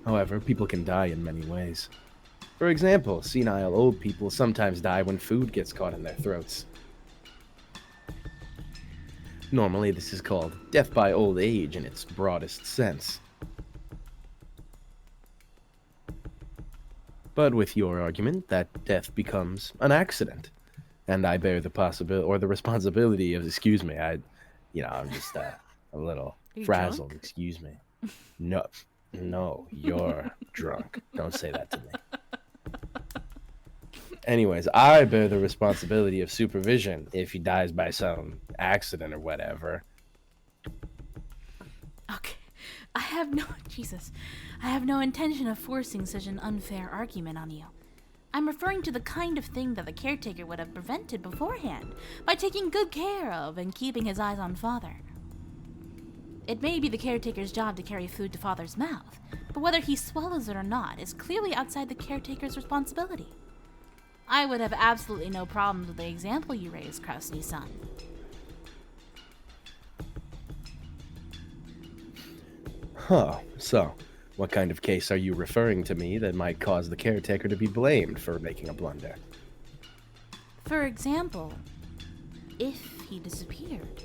However, people can die in many ways. For example, senile old people sometimes die when food gets caught in their throats. Normally, this is called death by old age in its broadest sense. But with your argument, that death becomes an accident, and I bear the possibility or the responsibility of. Excuse me, I'm just a little frazzled.
Drunk?
Excuse me. No, you're drunk. Don't say that to me. Anyways, I bear the responsibility of supervision if he dies by some accident or whatever.
Okay, I have no intention of forcing such an unfair argument on you. I'm referring to the kind of thing that the caretaker would have prevented beforehand by taking good care of and keeping his eyes on Father. It may be the caretaker's job to carry food to Father's mouth, but whether he swallows it or not is clearly outside the caretaker's responsibility. I would have absolutely no problems with the example you raised, Kraus-ni-san.
Huh, so, what kind of case are you referring to me that might cause the caretaker to be blamed for making a blunder?
For example, if he disappeared.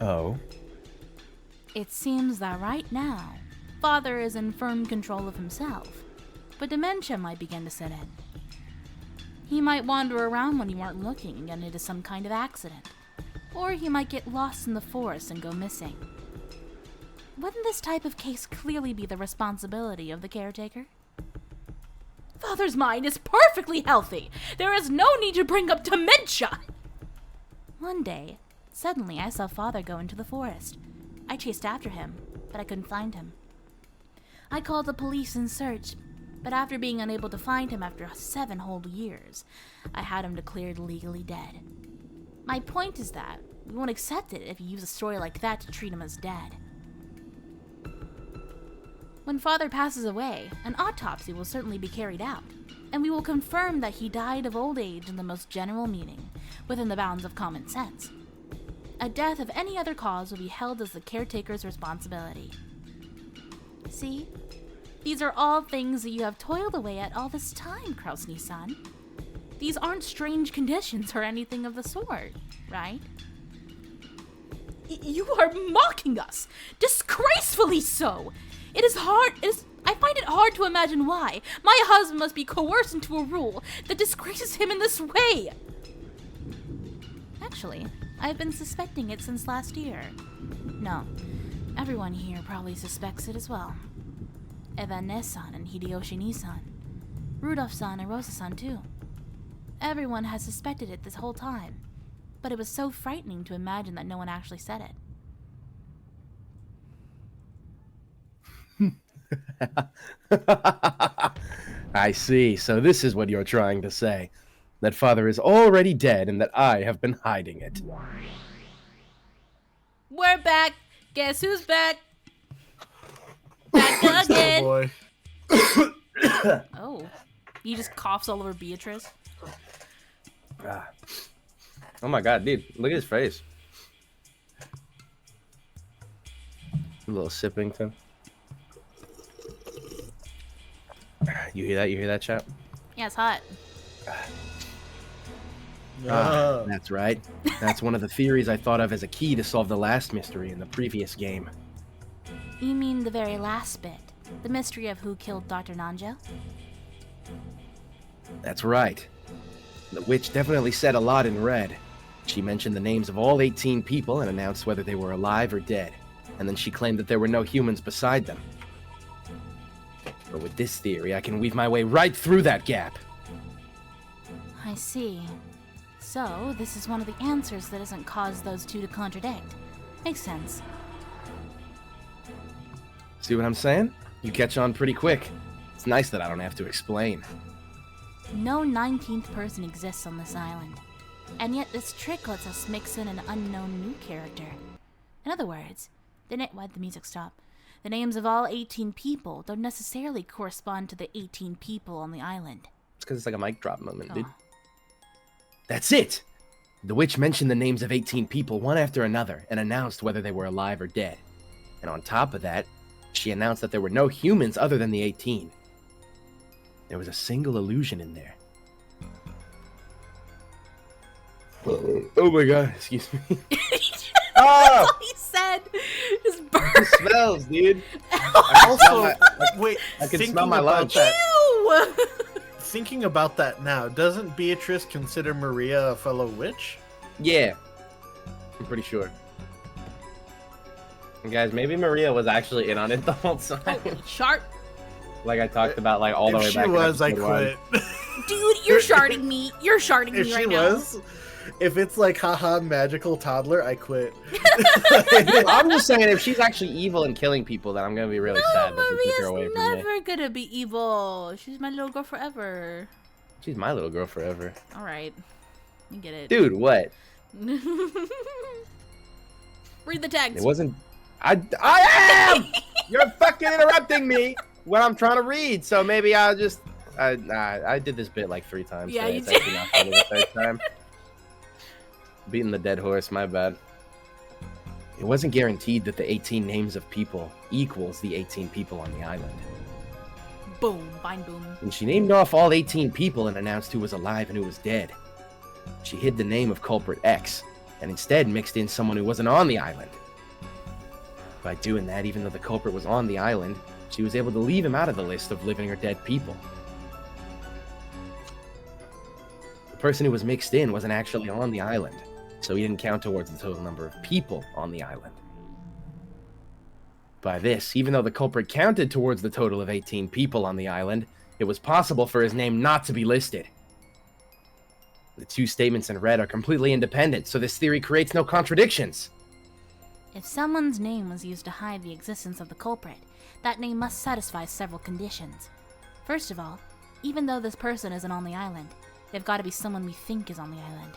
Oh?
It seems that right now, Father is in firm control of himself, but dementia might begin to set in. He might wander around when you aren't looking and get into some kind of accident, or he might get lost in the forest and go missing. Wouldn't this type of case clearly be the responsibility of the caretaker? Father's mind is perfectly healthy. There is no need to bring up dementia. One day, suddenly I saw Father go into the forest. I chased after him, but I couldn't find him. I called the police in search, but after being unable to find him after 7 whole years, I had him declared legally dead. My point is that we won't accept it if you use a story like that to treat him as dead. When Father passes away, an autopsy will certainly be carried out, and we will confirm that he died of old age in the most general meaning, within the bounds of common sense. A death of any other cause will be held as the caretaker's responsibility. See? These are all things that you have toiled away at all this time, Krasny-san. These aren't strange conditions or anything of the sort, right? You are mocking us! Disgracefully so! I find it hard to imagine why my husband must be coerced into a rule that disgraces him in this way. Actually, I've been suspecting it since last year. No, everyone here probably suspects it as well. Evan-san and Hideyoshi-san. Rudolph-san and Rosa-san too. Everyone has suspected it this whole time, but it was so frightening to imagine that no one actually said it.
I see. So this is what you're trying to say. That Father is already dead and that I have been hiding it.
We're back! Guess who's back? Back again!
Boy.
Oh. He just coughs all over Beatrice.
Ah. Oh my god, dude. Look at his face. A little sipping too. You hear that? You hear that, chat?
Yeah, it's hot.
That's right. That's one of the theories I thought of as a key to solve the last mystery in the previous game.
You mean the very last bit? The mystery of who killed Dr. Nanjo?
That's right. The witch definitely said a lot in red. She mentioned the names of all 18 people and announced whether they were alive or dead. And then she claimed that there were no humans beside them. But with this theory, I can weave my way right through that gap.
I see. So, this is one of the answers that doesn't cause those two to contradict. Makes sense.
See what I'm saying? You catch on pretty quick. It's nice that I don't have to explain.
No 19th person exists on this island. And yet this trick lets us mix in an unknown new character. In other words, why'd the music stop? The names of all 18 people don't necessarily correspond to the 18 people on the island.
It's because it's like a mic drop moment, dude.
Oh.
That's it! The witch mentioned the names of 18 people one after another and announced whether they were alive or dead. And on top of that, she announced that there were no humans other than the 18. There was a single illusion in there. Oh my god, excuse me.
That's all he said! His bird!
It smells, dude.
Also, wait,
I can
thinking
smell my
about
lunch.
that,
Ew!
thinking about that now, doesn't Beatrice consider Maria a fellow witch?
Yeah. I'm pretty sure. And guys, maybe Maria was actually in on it the whole time.
Oh, sharp.
Like I talked about, like all the way
If she
back. in
was, I
episode one.
quit.
Dude, you're sharding me. You're sharding
If
me
she
right now.
was, if it's like haha magical toddler, I quit.
I'm just saying, if she's actually evil and killing people, then I'm gonna be really sad that she took her away
Maria's
from me.
never gonna be evil. She's my little girl forever.
She's my little girl forever.
Alright. You get it.
Dude, what?
Read the text.
It wasn't. I am. You're fucking interrupting me when I'm trying to read. So maybe I'll just. I did this bit like 3 times.
Yeah,
so
you
it's
did.
actually not funny the third time. Beating the dead horse, my bad. It wasn't guaranteed that the 18 names of people equals the 18 people on the island.
Boom. Bind boom.
When she named off all 18 people and announced who was alive and who was dead, she hid the name of culprit X and instead mixed in someone who wasn't on the island. By doing that, even though the culprit was on the island, she was able to leave him out of the list of living or dead people. The person who was mixed in wasn't actually on the island, so he didn't count towards the total number of people on the island. By this, even though the culprit counted towards the total of 18 people on the island, it was possible for his name not to be listed. The 2 statements in red are completely independent, so this theory creates no contradictions.
If someone's name was used to hide the existence of the culprit, that name must satisfy several conditions. First of all, even though this person isn't on the island, they've got to be someone we think is on the island.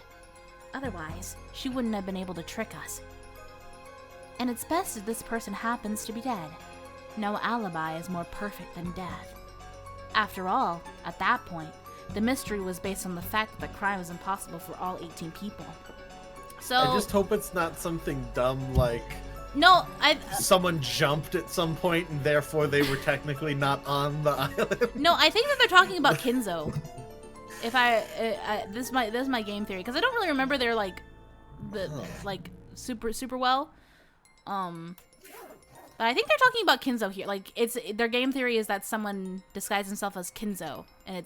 Otherwise, she wouldn't have been able to trick us. And it's best if this person happens to be dead. No alibi is more perfect than death. After all, at that point, the mystery was based on the fact that the crime was impossible for all 18 people. So
I just hope it's not something dumb like
no,
someone jumped at some point and therefore they were technically not on the island.
No, I think that they're talking about Kinzo. If this is my game theory because I don't really remember their like super well. But I think they're talking about Kinzo here. Like their game theory is that someone disguised himself as Kinzo and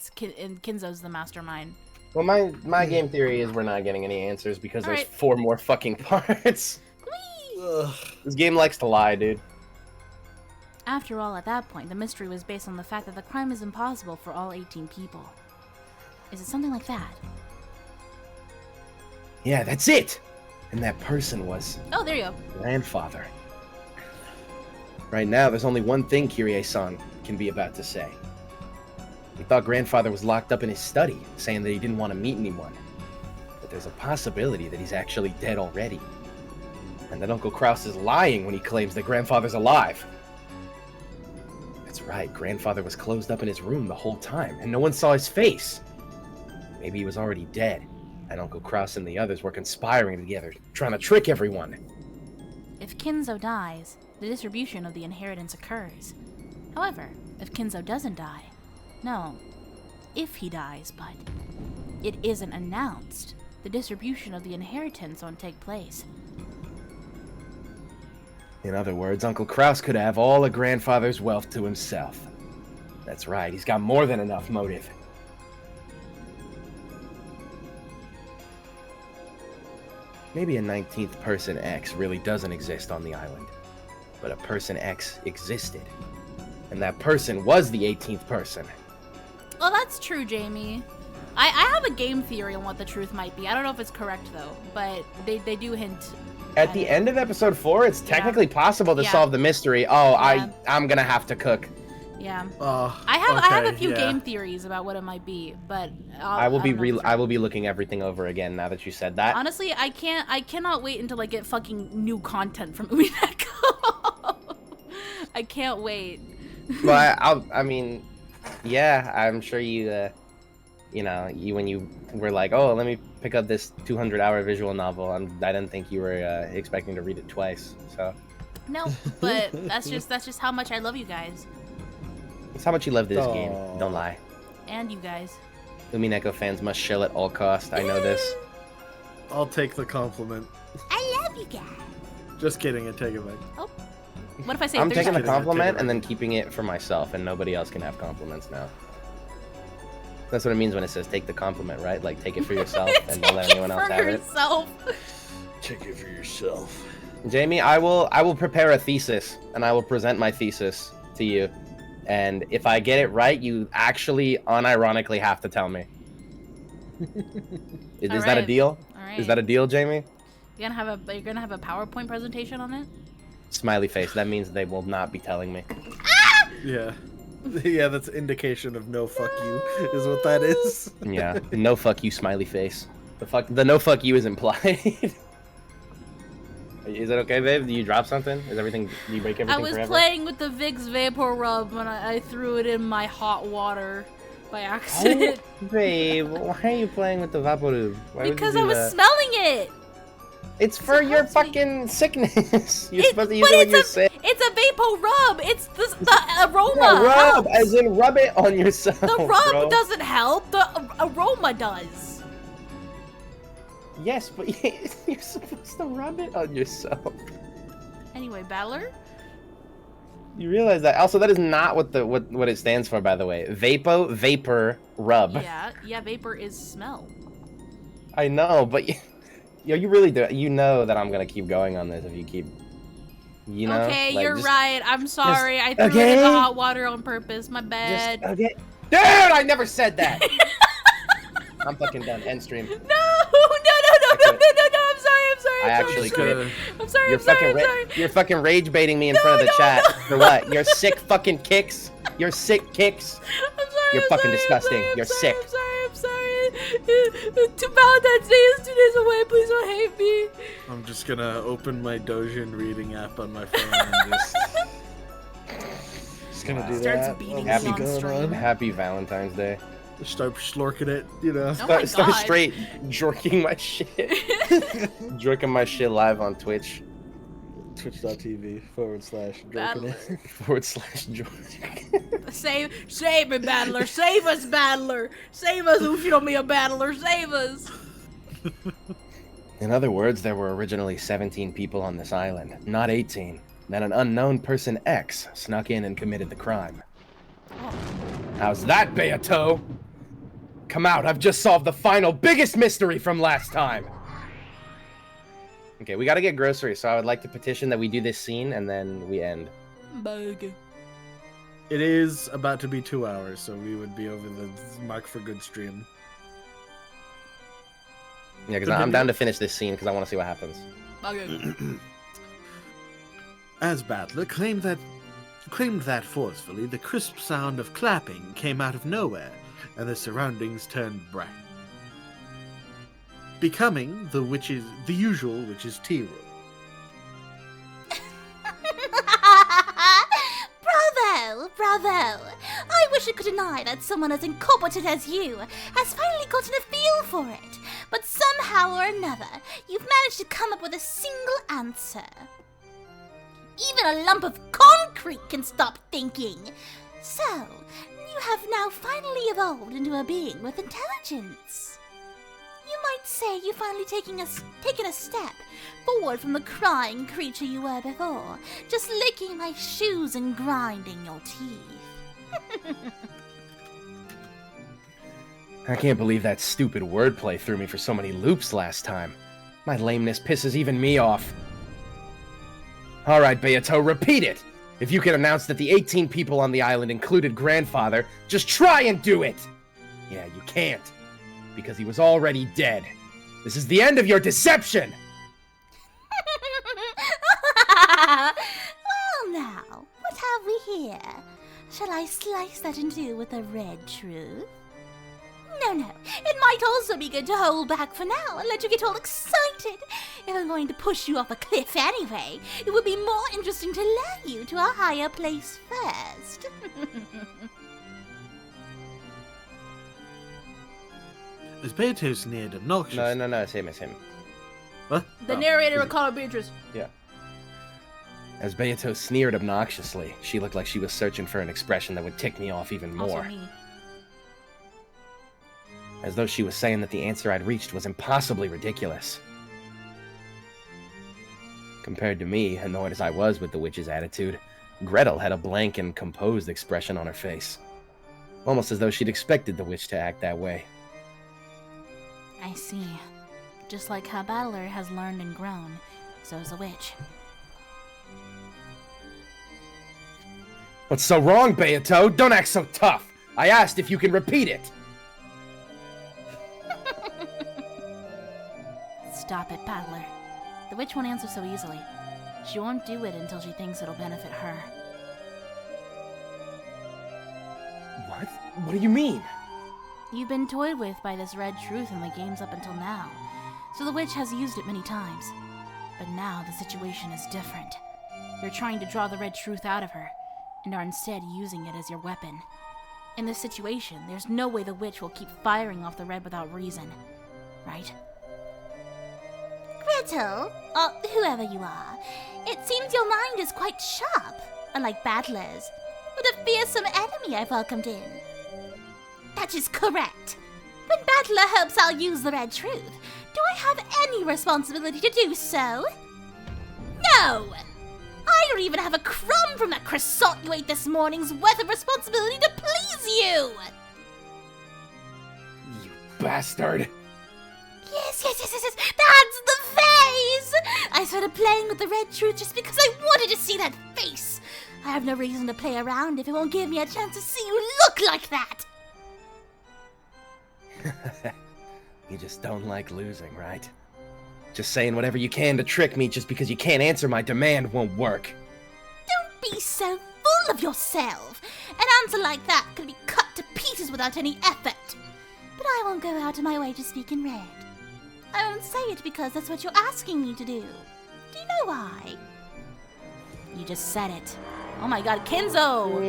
Kinzo's the mastermind.
Well, my game theory is we're not getting any answers because there's
Alright.
4 more fucking parts. This game likes to lie, dude.
After all, at that point, the mystery was based on the fact that the crime is impossible for all 18 people. Is it something like that?
Yeah, that's it! And that person was
Oh, there you go.
grandfather. Right now, there's only one thing Kirie-san can be about to say. He thought grandfather was locked up in his study, saying that he didn't want to meet anyone. But there's a possibility that he's actually dead already. And that Uncle Kraus is lying when he claims that grandfather's alive. That's right, grandfather was closed up in his room the whole time, and no one saw his face. Maybe he was already dead, and Uncle Kraus and the others were conspiring together, trying to trick everyone.
If Kinzo dies, the distribution of the inheritance occurs. However, if Kinzo doesn't die, no, if he dies, but it isn't announced, the distribution of the inheritance won't take place.
In other words, Uncle Kraus could have all of grandfather's wealth to himself. That's right, he's got more than enough motive. Maybe a 19th person X really doesn't exist on the island. But a person X existed. And that person was the 18th person.
Well, that's true, Jamie. I have a game theory on what the truth might be. I don't know if it's correct, though, but they do hint.
At the end of episode 4, it's technically possible to
Yeah.
solve the mystery. Oh,
Yeah.
I'm gonna have to cook.
Yeah.
Oh,
I have a few
yeah.
game theories about what it might be, but
I will be
don't know if it's
I will be looking everything over again now that you said that.
Honestly, I cannot wait until I get fucking new content from UMINEKO. I can't wait.
Well, I mean, yeah, I'm sure you, when you were like, oh, let me pick up this 200-hour visual novel, I didn't think you were expecting to read it twice. So
No, but that's just how much I love you guys
it's how much you love this
Aw.
game. Don't lie.
and you guys.
UMINEKO fans must shill at all cost. I know this.
I'll take the compliment.
I love you guys.
Just kidding, I take it back.
What if I say
I'm
Thursday?
taking the
Take it
compliment
back.
and then keeping it for myself, and nobody else can have compliments now. That's what it means when it says take the compliment, right? Like take it for yourself and don't let anyone else
for
have it.
yourself.
Take it for yourself.
Jamie, I will prepare a thesis and I will present my thesis to you. And if I get it right, you actually unironically have to tell me. Is that a
Alright.
deal?
All right.
Is that a deal, Jamie?
You're gonna have a PowerPoint presentation on it?
Smiley face. That means they will not be telling me.
Yeah. Yeah, that's indication of no fuck you, is what that is.
Yeah. No fuck you, smiley face. The no fuck you is implied. Is it okay, babe? Do you drop something? Is everything? Do you break everything
I was
forever?
playing with the Vicks Vapor Rub when I threw it in my hot water by accident.
Oh, babe, why are you playing with the Vaporub? Why would you
Because
do
I was
that?
smelling it.
It's for your
supposed to be-
fucking sickness. You're
It-
supposed to use
but
it when
it's
you're
a
sick.
it's a Vapor Rub. It's the aroma.
Yeah, rub,
helps.
as in rub it on yourself.
The rub
bro.
doesn't help. The aroma does.
Yes, but you're supposed to rub it on yourself.
Anyway, Battler.
You realize that? Also, that is not what it stands for, by the way. Vapor, rub.
Yeah, vapor is smell.
I know, but you really do. You know that I'm gonna keep going on this if you keep. You know.
Okay,
like,
you're
just-
right. I'm sorry. I threw it
okay?
in the hot water on purpose. My bad.
Just, okay. Dude, I never said that. I'm fucking done. End stream.
No. I'm sorry.
I actually
could.
I'm sorry.
You're fucking rage baiting me in front of the chat. For what? Your sick fucking kicks? Your sick kicks?
I'm sorry.
You're
I'm
fucking
sorry,
disgusting.
I'm
You're
sorry,
sick.
I'm sorry. Valentine's Day is 2 days away. Please don't hate me.
I'm just gonna open my Dojin reading app on my phone and just just gonna do
Starts
that.
beating
What's
me on
going
stream.
Happy Valentine's Day.
Start slurking it, you know.
Oh my
Start
God.
straight jerking my shit. Jerking my shit live on Twitch.
Twitch.tv/jerking
Save me, battler. Save us, battler. Save us, who should be a battler. Save us.
In other words, there were originally 17 people on this island, not 18. Then an unknown person X snuck in and committed the crime. How's that, Beato? Come out, I've just solved the final, biggest mystery from last time! Okay, we gotta get groceries, so I would like to petition that we do this scene and then we end.
Bug.
It is about to be 2 hours, so we would be over the mark for good stream.
Yeah, because I'm down to finish this scene because I want to see what happens.
Okay.
As Battler claimed that forcefully, the crisp sound of clapping came out of nowhere, and the surroundings turned bright, becoming the usual witch's tea room.
Bravo! I wish I could deny that someone as incompetent as you has finally gotten a feel for it, but somehow or another, you've managed to come up with a single answer. Even a lump of concrete can stop thinking. So, you have now finally evolved into a being with intelligence. You might say you've finally taken a step forward from the crying creature you were before, just licking my shoes and grinding your teeth.
I can't believe that stupid wordplay threw me for so many loops last time. My lameness pisses even me off. Alright, Beato, repeat it! If you can announce that the 18 people on the island included Grandfather, just try and do it! Yeah, you can't. Because he was already dead. This is the end of your deception!
Well now, what have we here? Shall I slice that in two with a red truth? No, it might also be good to hold back for now and let you get all excited. If I'm going to push you off a cliff anyway, it would be more interesting to lure you to a higher place first.
As Beato sneered obnoxiously.
No, it's him.
What?
The narrator will call her Beatrice.
Yeah. As Beato sneered obnoxiously, she looked like she was searching for an expression that would tick me off even more.
Also me.
As though she was saying that the answer I'd reached was impossibly ridiculous. Compared to me, annoyed as I was with the witch's attitude, Gretel had a blank and composed expression on her face. Almost as though she'd expected the witch to act that way.
I see. Just like how Battler has learned and grown, so's the witch.
What's so wrong, Beato? Don't act so tough! I asked if you can repeat it!
Stop it, Battler. The witch won't answer so easily. She won't do it until she thinks it'll benefit her.
What? What do you mean?
You've been toyed with by this red truth in the games up until now, so the witch has used it many times. But now the situation is different. You're trying to draw the red truth out of her, and are instead using it as your weapon. In this situation, there's no way the witch will keep firing off the red without reason. Right?
Gretel, or whoever you are, it seems your mind is quite sharp, unlike Battler's. What a fearsome enemy I've welcomed in. That is correct. When Battler hopes I'll use the red truth, do I have any responsibility to do so? No! I don't even have a crumb from that croissant you ate this morning's worth of responsibility to please you!
You bastard!
Yes, that's the face! I started playing with the red truth just because I wanted to see that face. I have no reason to play around if it won't give me a chance to see you look like that.
You just don't like losing, right? Just saying whatever you can to trick me just because you can't answer my demand won't work.
Don't be so full of yourself. An answer like that could be cut to pieces without any effort. But I won't go out of my way to speak in red. I won't say it because that's what you're asking me to do. Do you know why?
You just said it. Oh my god, Kenzo!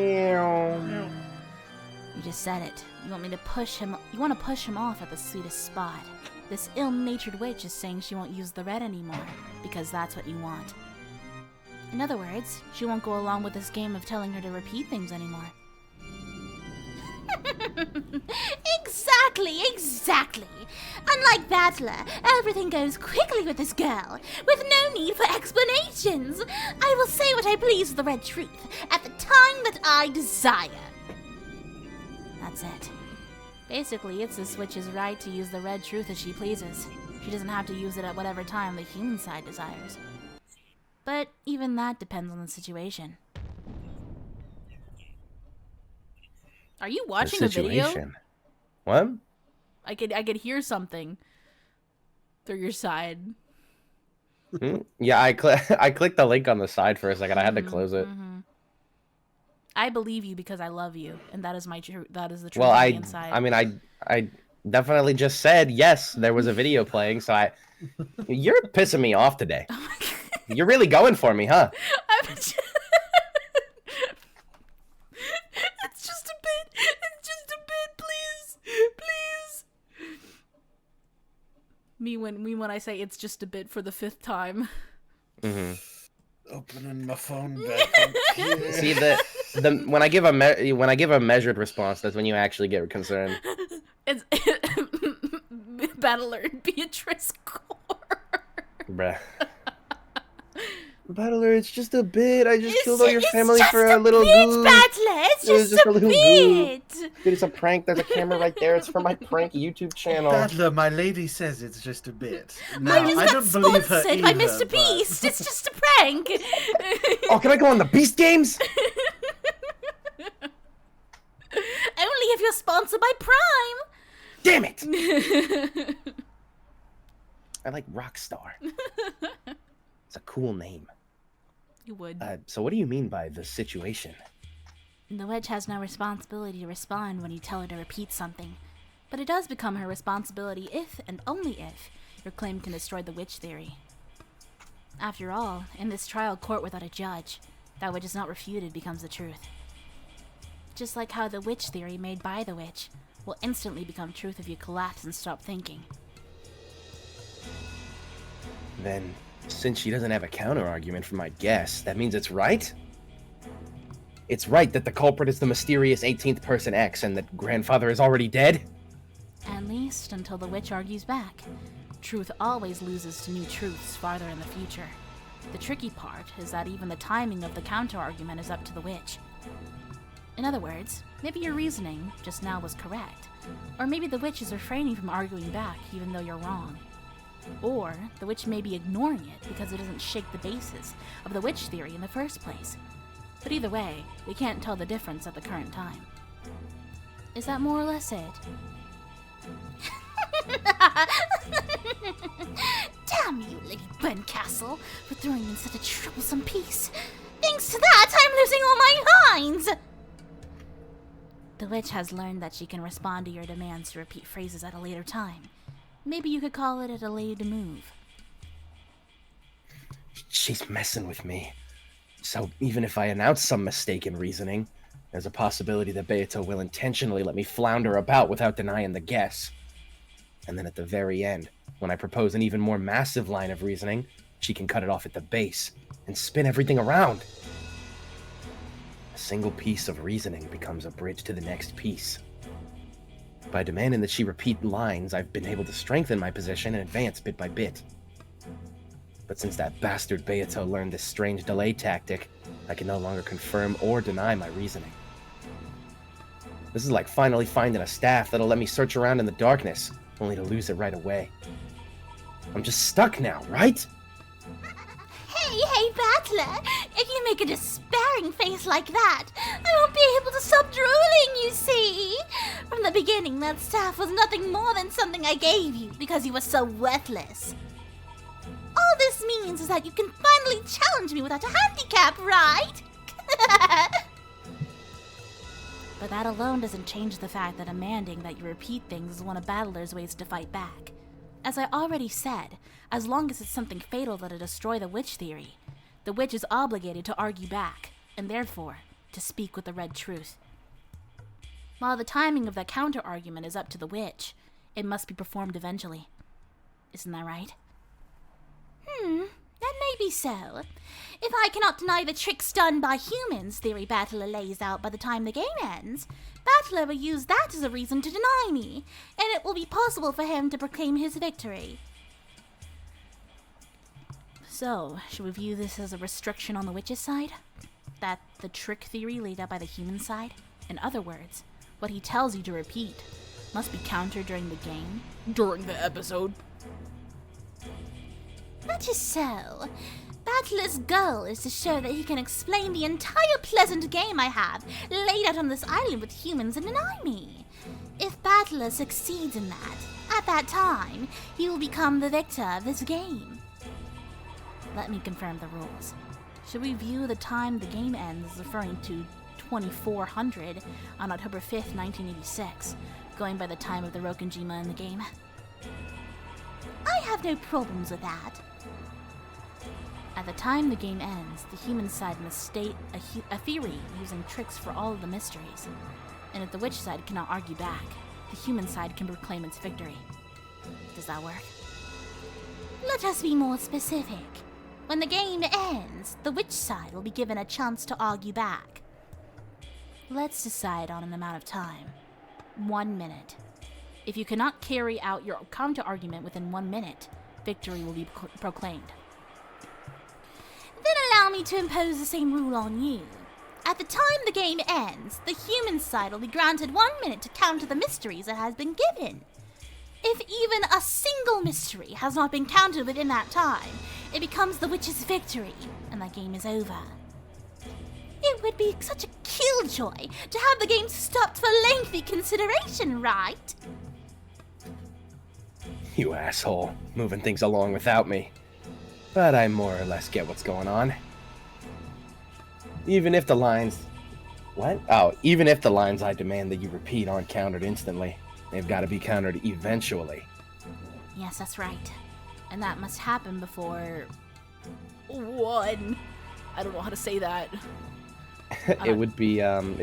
You just said it. You want me to push him. You want to push him off at the sweetest spot. This ill-natured witch is saying she won't use the red anymore, because that's what you want. In other words, she won't go along with this game of telling her to repeat things anymore.
Exactly. Unlike Battler, everything goes quickly with this girl, with no need for explanations. I will say what I please with the red truth, at the time that I desire.
That's it. Basically, it's this witch's right to use the red truth as she pleases. She doesn't have to use it at whatever time the human side desires. But even that depends on the situation. Are you watching a video?
What?
I could hear something through your side.
Yeah, I clicked the link on the side for a second. I had to close it.
I believe you because I love you, and that is my that is the truth
Well,
on the inside.
I mean, I definitely just said yes. There was a video playing, so you're pissing me off today.
Oh my God.
You're really going for me, huh?
It's just a bit. It's just a bit, please. Me when I say it's just a bit for the 5th time.
Opening my phone back.
See when I give a measured response, that's when you actually get concerned.
It's Battle Alert Beatrice Core.
Bruh. Battler, it's just a bit. I just killed all your family for a little goof.
Battler, it's just a
little
bit.
Dude, it's a prank. There's a camera right there. It's for my prank YouTube channel.
Battler, my lady says it's just a bit.
I
Now,
just
I
got
don't believe her
sponsored by
either,
Mr.
but-
Beast. It's just a prank.
Oh, can I go on the Beast Games?
Only if you're sponsored by Prime.
Damn it! I like Rockstar. It's a cool name.
You would.
So what do you mean by the situation?
The witch has no responsibility to respond when you tell her to repeat something, but it does become her responsibility if, and only if, your claim can destroy the witch theory. After all, in this trial court without a judge, that which is not refuted becomes the truth. Just like how the witch theory made by the witch will instantly become truth if you collapse and stop thinking.
Then, since she doesn't have a counter-argument for my guess, that means it's right? It's right that the culprit is the mysterious 18th person X and that grandfather is already dead?
At least until the witch argues back. Truth always loses to new truths farther in the future. The tricky part is that even the timing of the counter-argument is up to the witch. In other words, maybe your reasoning just now was correct, or maybe the witch is refraining from arguing back even though you're wrong. Or the witch may be ignoring it because it doesn't shake the basis of the witch theory in the first place. But either way, we can't tell the difference at the current time. Is that more or less it?
Damn you, Lady Burncastle, for throwing in such a troublesome piece. Thanks to that, I'm losing all my lines.
The witch has learned that she can respond to your demands to repeat phrases at a later time. Maybe you could call it a delayed move.
She's messing with me. So even if I announce some mistaken reasoning, there's a possibility that Beato will intentionally let me flounder about without denying the guess. And then at the very end, when I propose an even more massive line of reasoning, she can cut it off at the base and spin everything around. A single piece of reasoning becomes a bridge to the next piece. By demanding that she repeat lines, I've been able to strengthen my position and advance bit by bit. But since that bastard Beato learned this strange delay tactic, I can no longer confirm or deny my reasoning. This is like finally finding a staff that'll let me search around in the darkness, only to lose it right away. I'm just stuck now, right?
Hey, Battler, if you make a despairing face like that, I won't be able to stop drooling, you see. From the beginning, that staff was nothing more than something I gave you because you were so worthless. All this means is that you can finally challenge me without a handicap, right?
But that alone doesn't change the fact that demanding that you repeat things is one of Battler's ways to fight back. As I already said, as long as it's something fatal that'll destroy the witch theory, the witch is obligated to argue back, and therefore to speak with the red truth. While the timing of the counter-argument is up to the witch, it must be performed eventually. Isn't that right?
That may be so. If I cannot deny the tricks done by humans theory Battler lays out by the time the game ends, Battler will use that as a reason to deny me, and it will be possible for him to proclaim his victory.
So, should we view this as a restriction on the witch's side? That the trick theory laid out by the human side? In other words, what he tells you to repeat must be countered during the game? During the episode?
That is so. Battler's goal is to show that he can explain the entire pleasant game I have laid out on this island with humans and deny me. If Battler succeeds in that, at that time, he will become the victor of this game.
Let me confirm the rules. Should we view the time the game ends as referring to 2400 on October 5th, 1986, going by the time of the Rokenjima in the game?
I have no problems with that.
At the time the game ends, the human side must state a theory using tricks for all of the mysteries, and if the witch side cannot argue back, the human side can proclaim its victory. Does that work?
Let us be more specific. When the game ends, the witch side will be given a chance to argue back.
Let's decide on an amount of time. 1 minute. If you cannot carry out your counter-argument within 1 minute, victory will be proclaimed.
Then allow me to impose the same rule on you. At the time the game ends, the human side will be granted 1 minute to counter the mysteries it has been given. If even a single mystery has not been countered within that time, it becomes the witch's victory, and that game is over. It would be such a killjoy to have the game stopped for lengthy consideration, right?
You asshole, moving things along without me. But I more or less get what's going on. Even if the lines... What? Oh, even if the lines I demand that you repeat aren't countered instantly, they've got to be countered eventually.
Yes, that's right. And that must happen before... 1. I don't know how to say that.
It would be 001.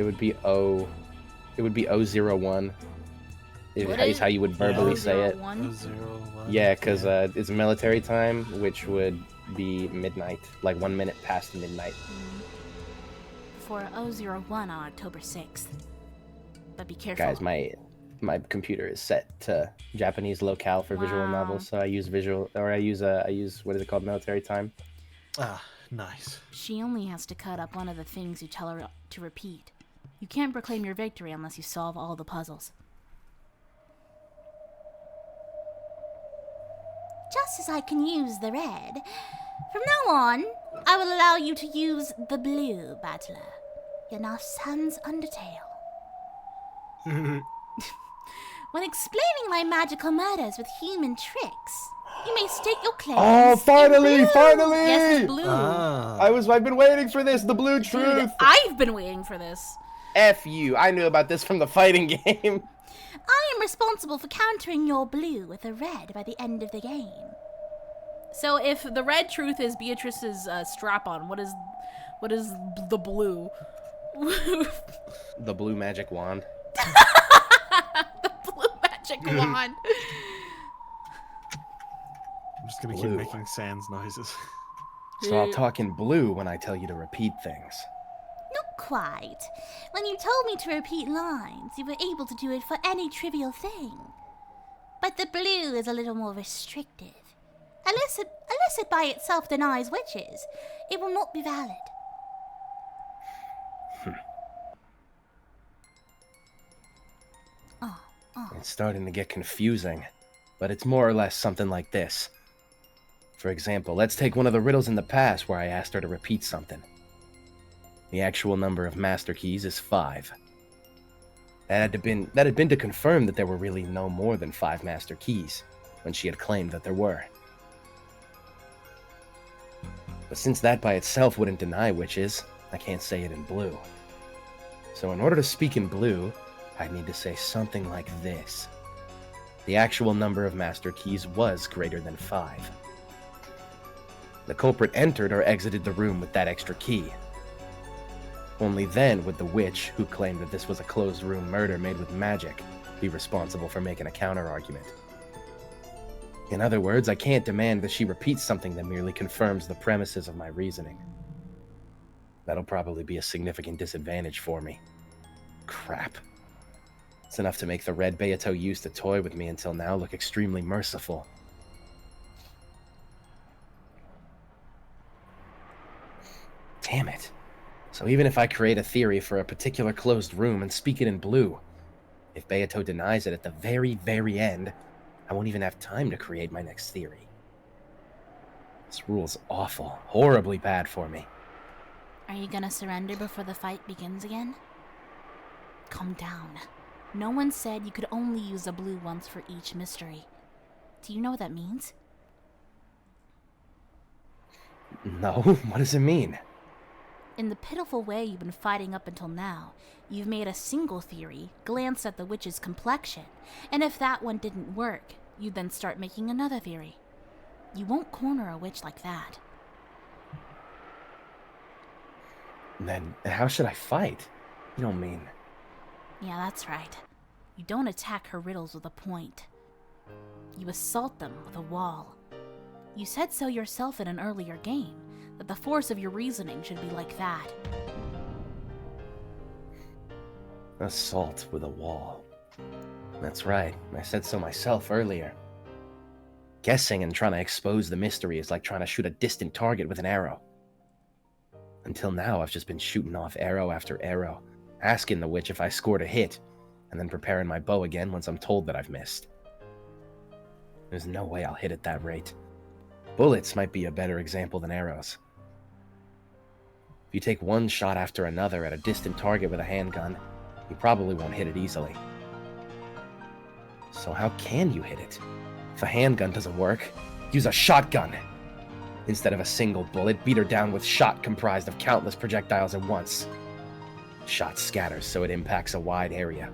Is how you would verbally say it.
001?
001.
Yeah, because it's military time, which would be midnight, like 1 minute past midnight.
For 001 on October 6th. But be careful.
Guys, my computer is set to Japanese locale for visual
Wow.
novels, so I use I use what is it called, military time.
Ah, nice.
She only has to cut up one of the things you tell her to repeat. You can't proclaim your victory unless you solve all the puzzles.
Just as I can use the red, from now on, I will allow you to use the blue, Battler. You're now Sans Undertale. When explaining my magical murders with human tricks, you may state your claims.
Oh,
in
finally!
blue.
Finally!
Yes, it's blue.
Ah.
I've been waiting for this, the blue
Dude,
truth.
I've been waiting for this.
F you! I knew about this from the fighting game.
I am responsible for countering your blue with a red by the end of the game.
So if the red truth is Beatrice's strap-on, what is the blue?
The blue magic wand.
The blue magic wand.
I'm just gonna
Blue.
keep making sans noises.
So I'll talk in blue when I tell you to repeat things.
Not quite. When you told me to repeat lines, you were able to do it for any trivial thing. But the blue is a little more restrictive. Unless it by itself denies witches, it will not be valid.
It's starting to get confusing, but it's more or less something like this. For example, let's take one of the riddles in the past where I asked her to repeat something. The actual number of master keys is 5. That had been to confirm that there were really no more than 5 master keys, when she had claimed that there were. But since that by itself wouldn't deny witches, I can't say it in blue. So in order to speak in blue, I'd need to say something like this. The actual number of master keys was greater than 5. The culprit entered or exited the room with that extra key. Only then would the witch, who claimed that this was a closed-room murder made with magic, be responsible for making a counter-argument. In other words, I can't demand that she repeats something that merely confirms the premises of my reasoning. That'll probably be a significant disadvantage for me. Crap. It's enough to make the red Beato used to toy with me until now look extremely merciful. Damn it. So even if I create a theory for a particular closed room and speak it in blue, if Beato denies it at the very, very end, I won't even have time to create my next theory. This rule's awful, horribly bad for me.
Are you gonna surrender before the fight begins again? Calm down. No one said you could only use a blue once for each mystery. Do you know what that means?
No, what does it mean?
In the pitiful way you've been fighting up until now, you've made a single theory, glanced at the witch's complexion, and if that one didn't work, you then start making another theory. You won't corner a witch like that.
Then how should I fight? You don't mean...
Yeah, that's right. You don't attack her riddles with a point. You assault them with a wall. You said so yourself in an earlier game, that the force of your reasoning should be like that.
Assault with a wall. That's right, I said so myself earlier. Guessing and trying to expose the mystery is like trying to shoot a distant target with an arrow. Until now, I've just been shooting off arrow after arrow, asking the witch if I scored a hit, and then preparing my bow again once I'm told that I've missed. There's no way I'll hit at that rate. Bullets might be a better example than arrows. If you take one shot after another at a distant target with a handgun, you probably won't hit it easily. So how can you hit it? If a handgun doesn't work, use a shotgun. Instead of a single bullet, beat her down with shot comprised of countless projectiles at once. Shot scatters so it impacts a wide area.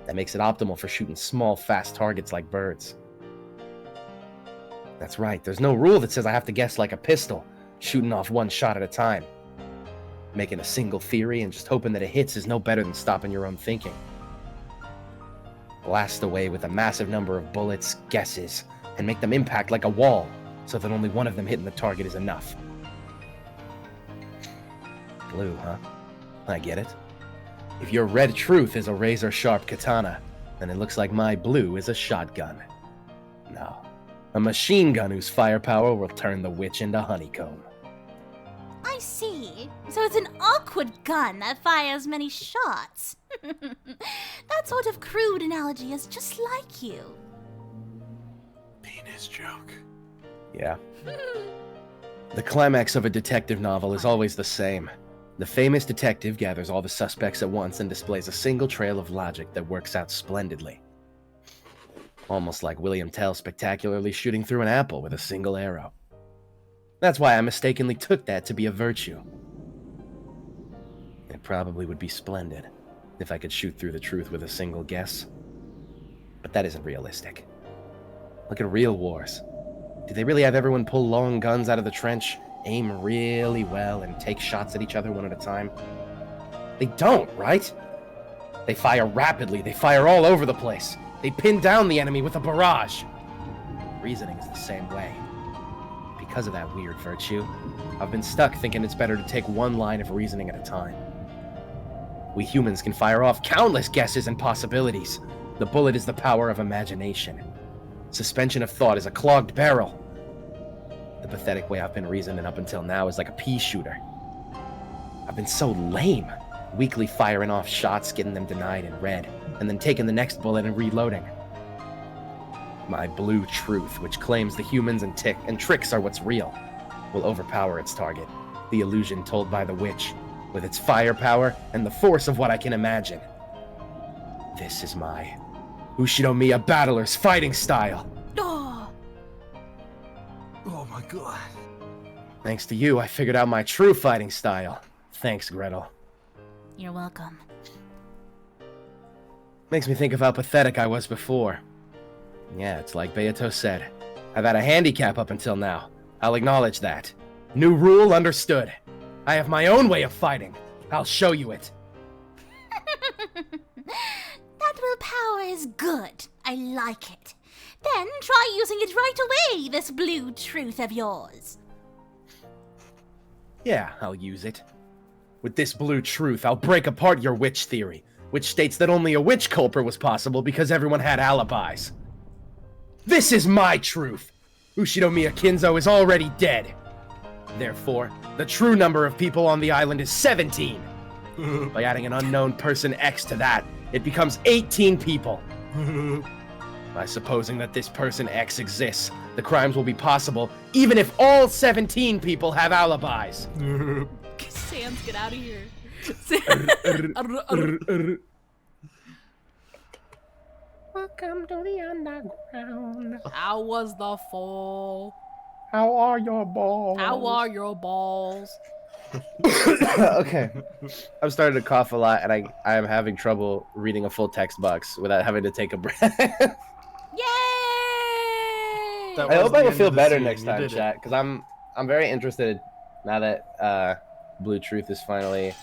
That makes it optimal for shooting small, fast targets like birds. That's right, there's no rule that says I have to guess like a pistol, shooting off one shot at a time. Making a single theory and just hoping that it hits is no better than stopping your own thinking. Blast away with a massive number of bullets, guesses, and make them impact like a wall, so that only one of them hitting the target is enough. Blue, huh? I get it. If your red truth is a razor-sharp katana, then it looks like my blue is a shotgun. No. A machine gun whose firepower will turn the witch into honeycomb.
I see. So it's an awkward gun that fires many shots. That sort of crude analogy is just like you.
Penis joke.
Yeah. The climax of a detective novel is always the same. The famous detective gathers all the suspects at once and displays a single trail of logic that works out splendidly. Almost like William Tell spectacularly shooting through an apple with a single arrow. That's why I mistakenly took that to be a virtue. It probably would be splendid if I could shoot through the truth with a single guess. But that isn't realistic. Look at real wars. Do they really have everyone pull long guns out of the trench, aim really well, and take shots at each other one at a time? They don't, right? They fire rapidly, they fire all over the place. They pin down the enemy with a barrage. Reasoning is the same way. Because of that weird virtue, I've been stuck thinking it's better to take one line of reasoning at a time. We humans can fire off countless guesses and possibilities. The bullet is the power of imagination. Suspension of thought is a clogged barrel. The pathetic way I've been reasoning up until now is like a pea shooter. I've been so lame, weakly firing off shots, getting them denied in red, and then taking the next bullet and reloading. My blue truth, which claims the humans and tricks are what's real, will overpower its target, the illusion told by the witch, with its firepower and the force of what I can imagine. This is my Ushinomiya battler's fighting style.
Oh,
Oh my god.
Thanks to you, I figured out my true fighting style. Thanks, Gretel.
you're welcome.
Makes me think of how pathetic I was before. Yeah, it's like Beato said. I've had a handicap up until now. I'll acknowledge that. New rule understood. I have my own way of fighting. I'll show you it.
That willpower is good. I like it. Then try using it right away, this blue truth of yours.
Yeah, I'll use it. With this blue truth, I'll break apart your witch theory, which states that only a witch culprit was possible because everyone had alibis. This is my truth. Ushinomiya Kinzo is already dead. Therefore, the true number of people on the island is 17. By adding an unknown person X to that, it becomes 18 people. By supposing that this person X exists, the crimes will be possible even if all 17 people have alibis.
Sans, get out of here.
Welcome to the underground.
How was the fall?
How are your balls?
How are your balls?
Okay. I'm starting to cough a lot, and I am having trouble reading a full text box without having to take a breath.
Yay!
That
I
was
hope
the
I will
end
feel
of the
better
scene.
next
You
time,
did it.
chat, because I'm very interested now that Blue Truth is finally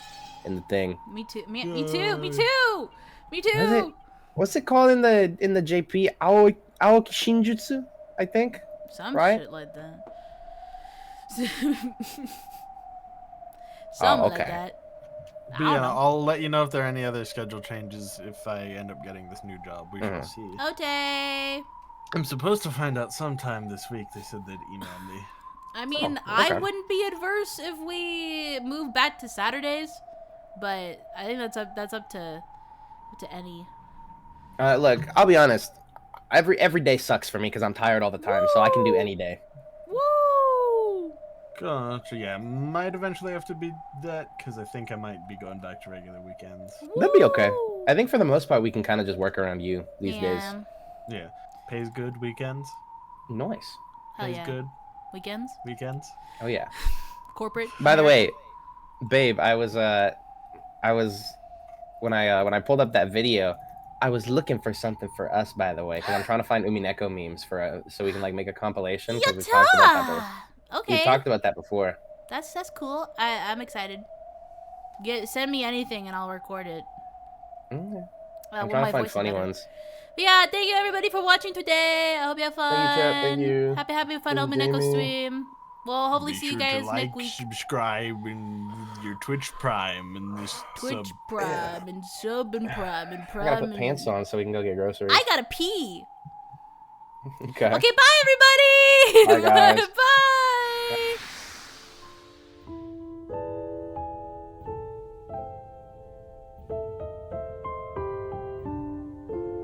in the thing.
Me too. Me too. Me too. Me
What is it?
too.
What's it called in the JP? Aoki Shinjutsu, I think.
Some
Right?
shit like that. Something like
okay.
that. I
But
don't
yeah,
know.
I'll let you know if there are any other schedule changes if I end up getting this new job. We shall see.
Okay.
I'm supposed to find out sometime this week. They said they'd email me.
I mean,
Oh, okay.
I wouldn't be adverse if we move back to Saturdays, but I think that's up to any.
Look, I'll be honest. Every day sucks for me because I'm tired all the time, so I can do any day.
Woo!
Gotcha. Yeah, might eventually have to be that because I think I might be going back to regular weekends.
That'd be okay.
Woo!
I think for the most part we can kind of just work around you these days.
Yeah.
Yeah, pays good weekends.
Nice.
Hell
Pays
yeah.
good
Weekends?
weekends.
Oh yeah.
Corporate?
By the way, babe, I was when I pulled up that video, I was looking for something for us. By the way, because I'm trying to find UMINEKO memes for so we can like make a compilation. 'Cause we've talked about that.
Yatta!
Okay.
We've talked about that before.
That's cool. I'm excited. Send me anything and I'll record it.
Mm,
with
I'm trying
my
to find
voice
funny
better.
ones.
But yeah, thank you everybody for watching today. I hope you have fun.
Thank you, chat. Thank you.
Happy fun
Thank you,
UMINEKO
Jamie.
stream. We'll hopefully
Be
see you
sure
guys
to like,
next week.
subscribe, and your Twitch Prime and this
Twitch
sub.
Prime and sub and Prime and
I
Prime.
gotta put
and-
pants on so we can go get groceries.
I gotta pee.
Okay.
Okay, bye everybody.
Bye, guys.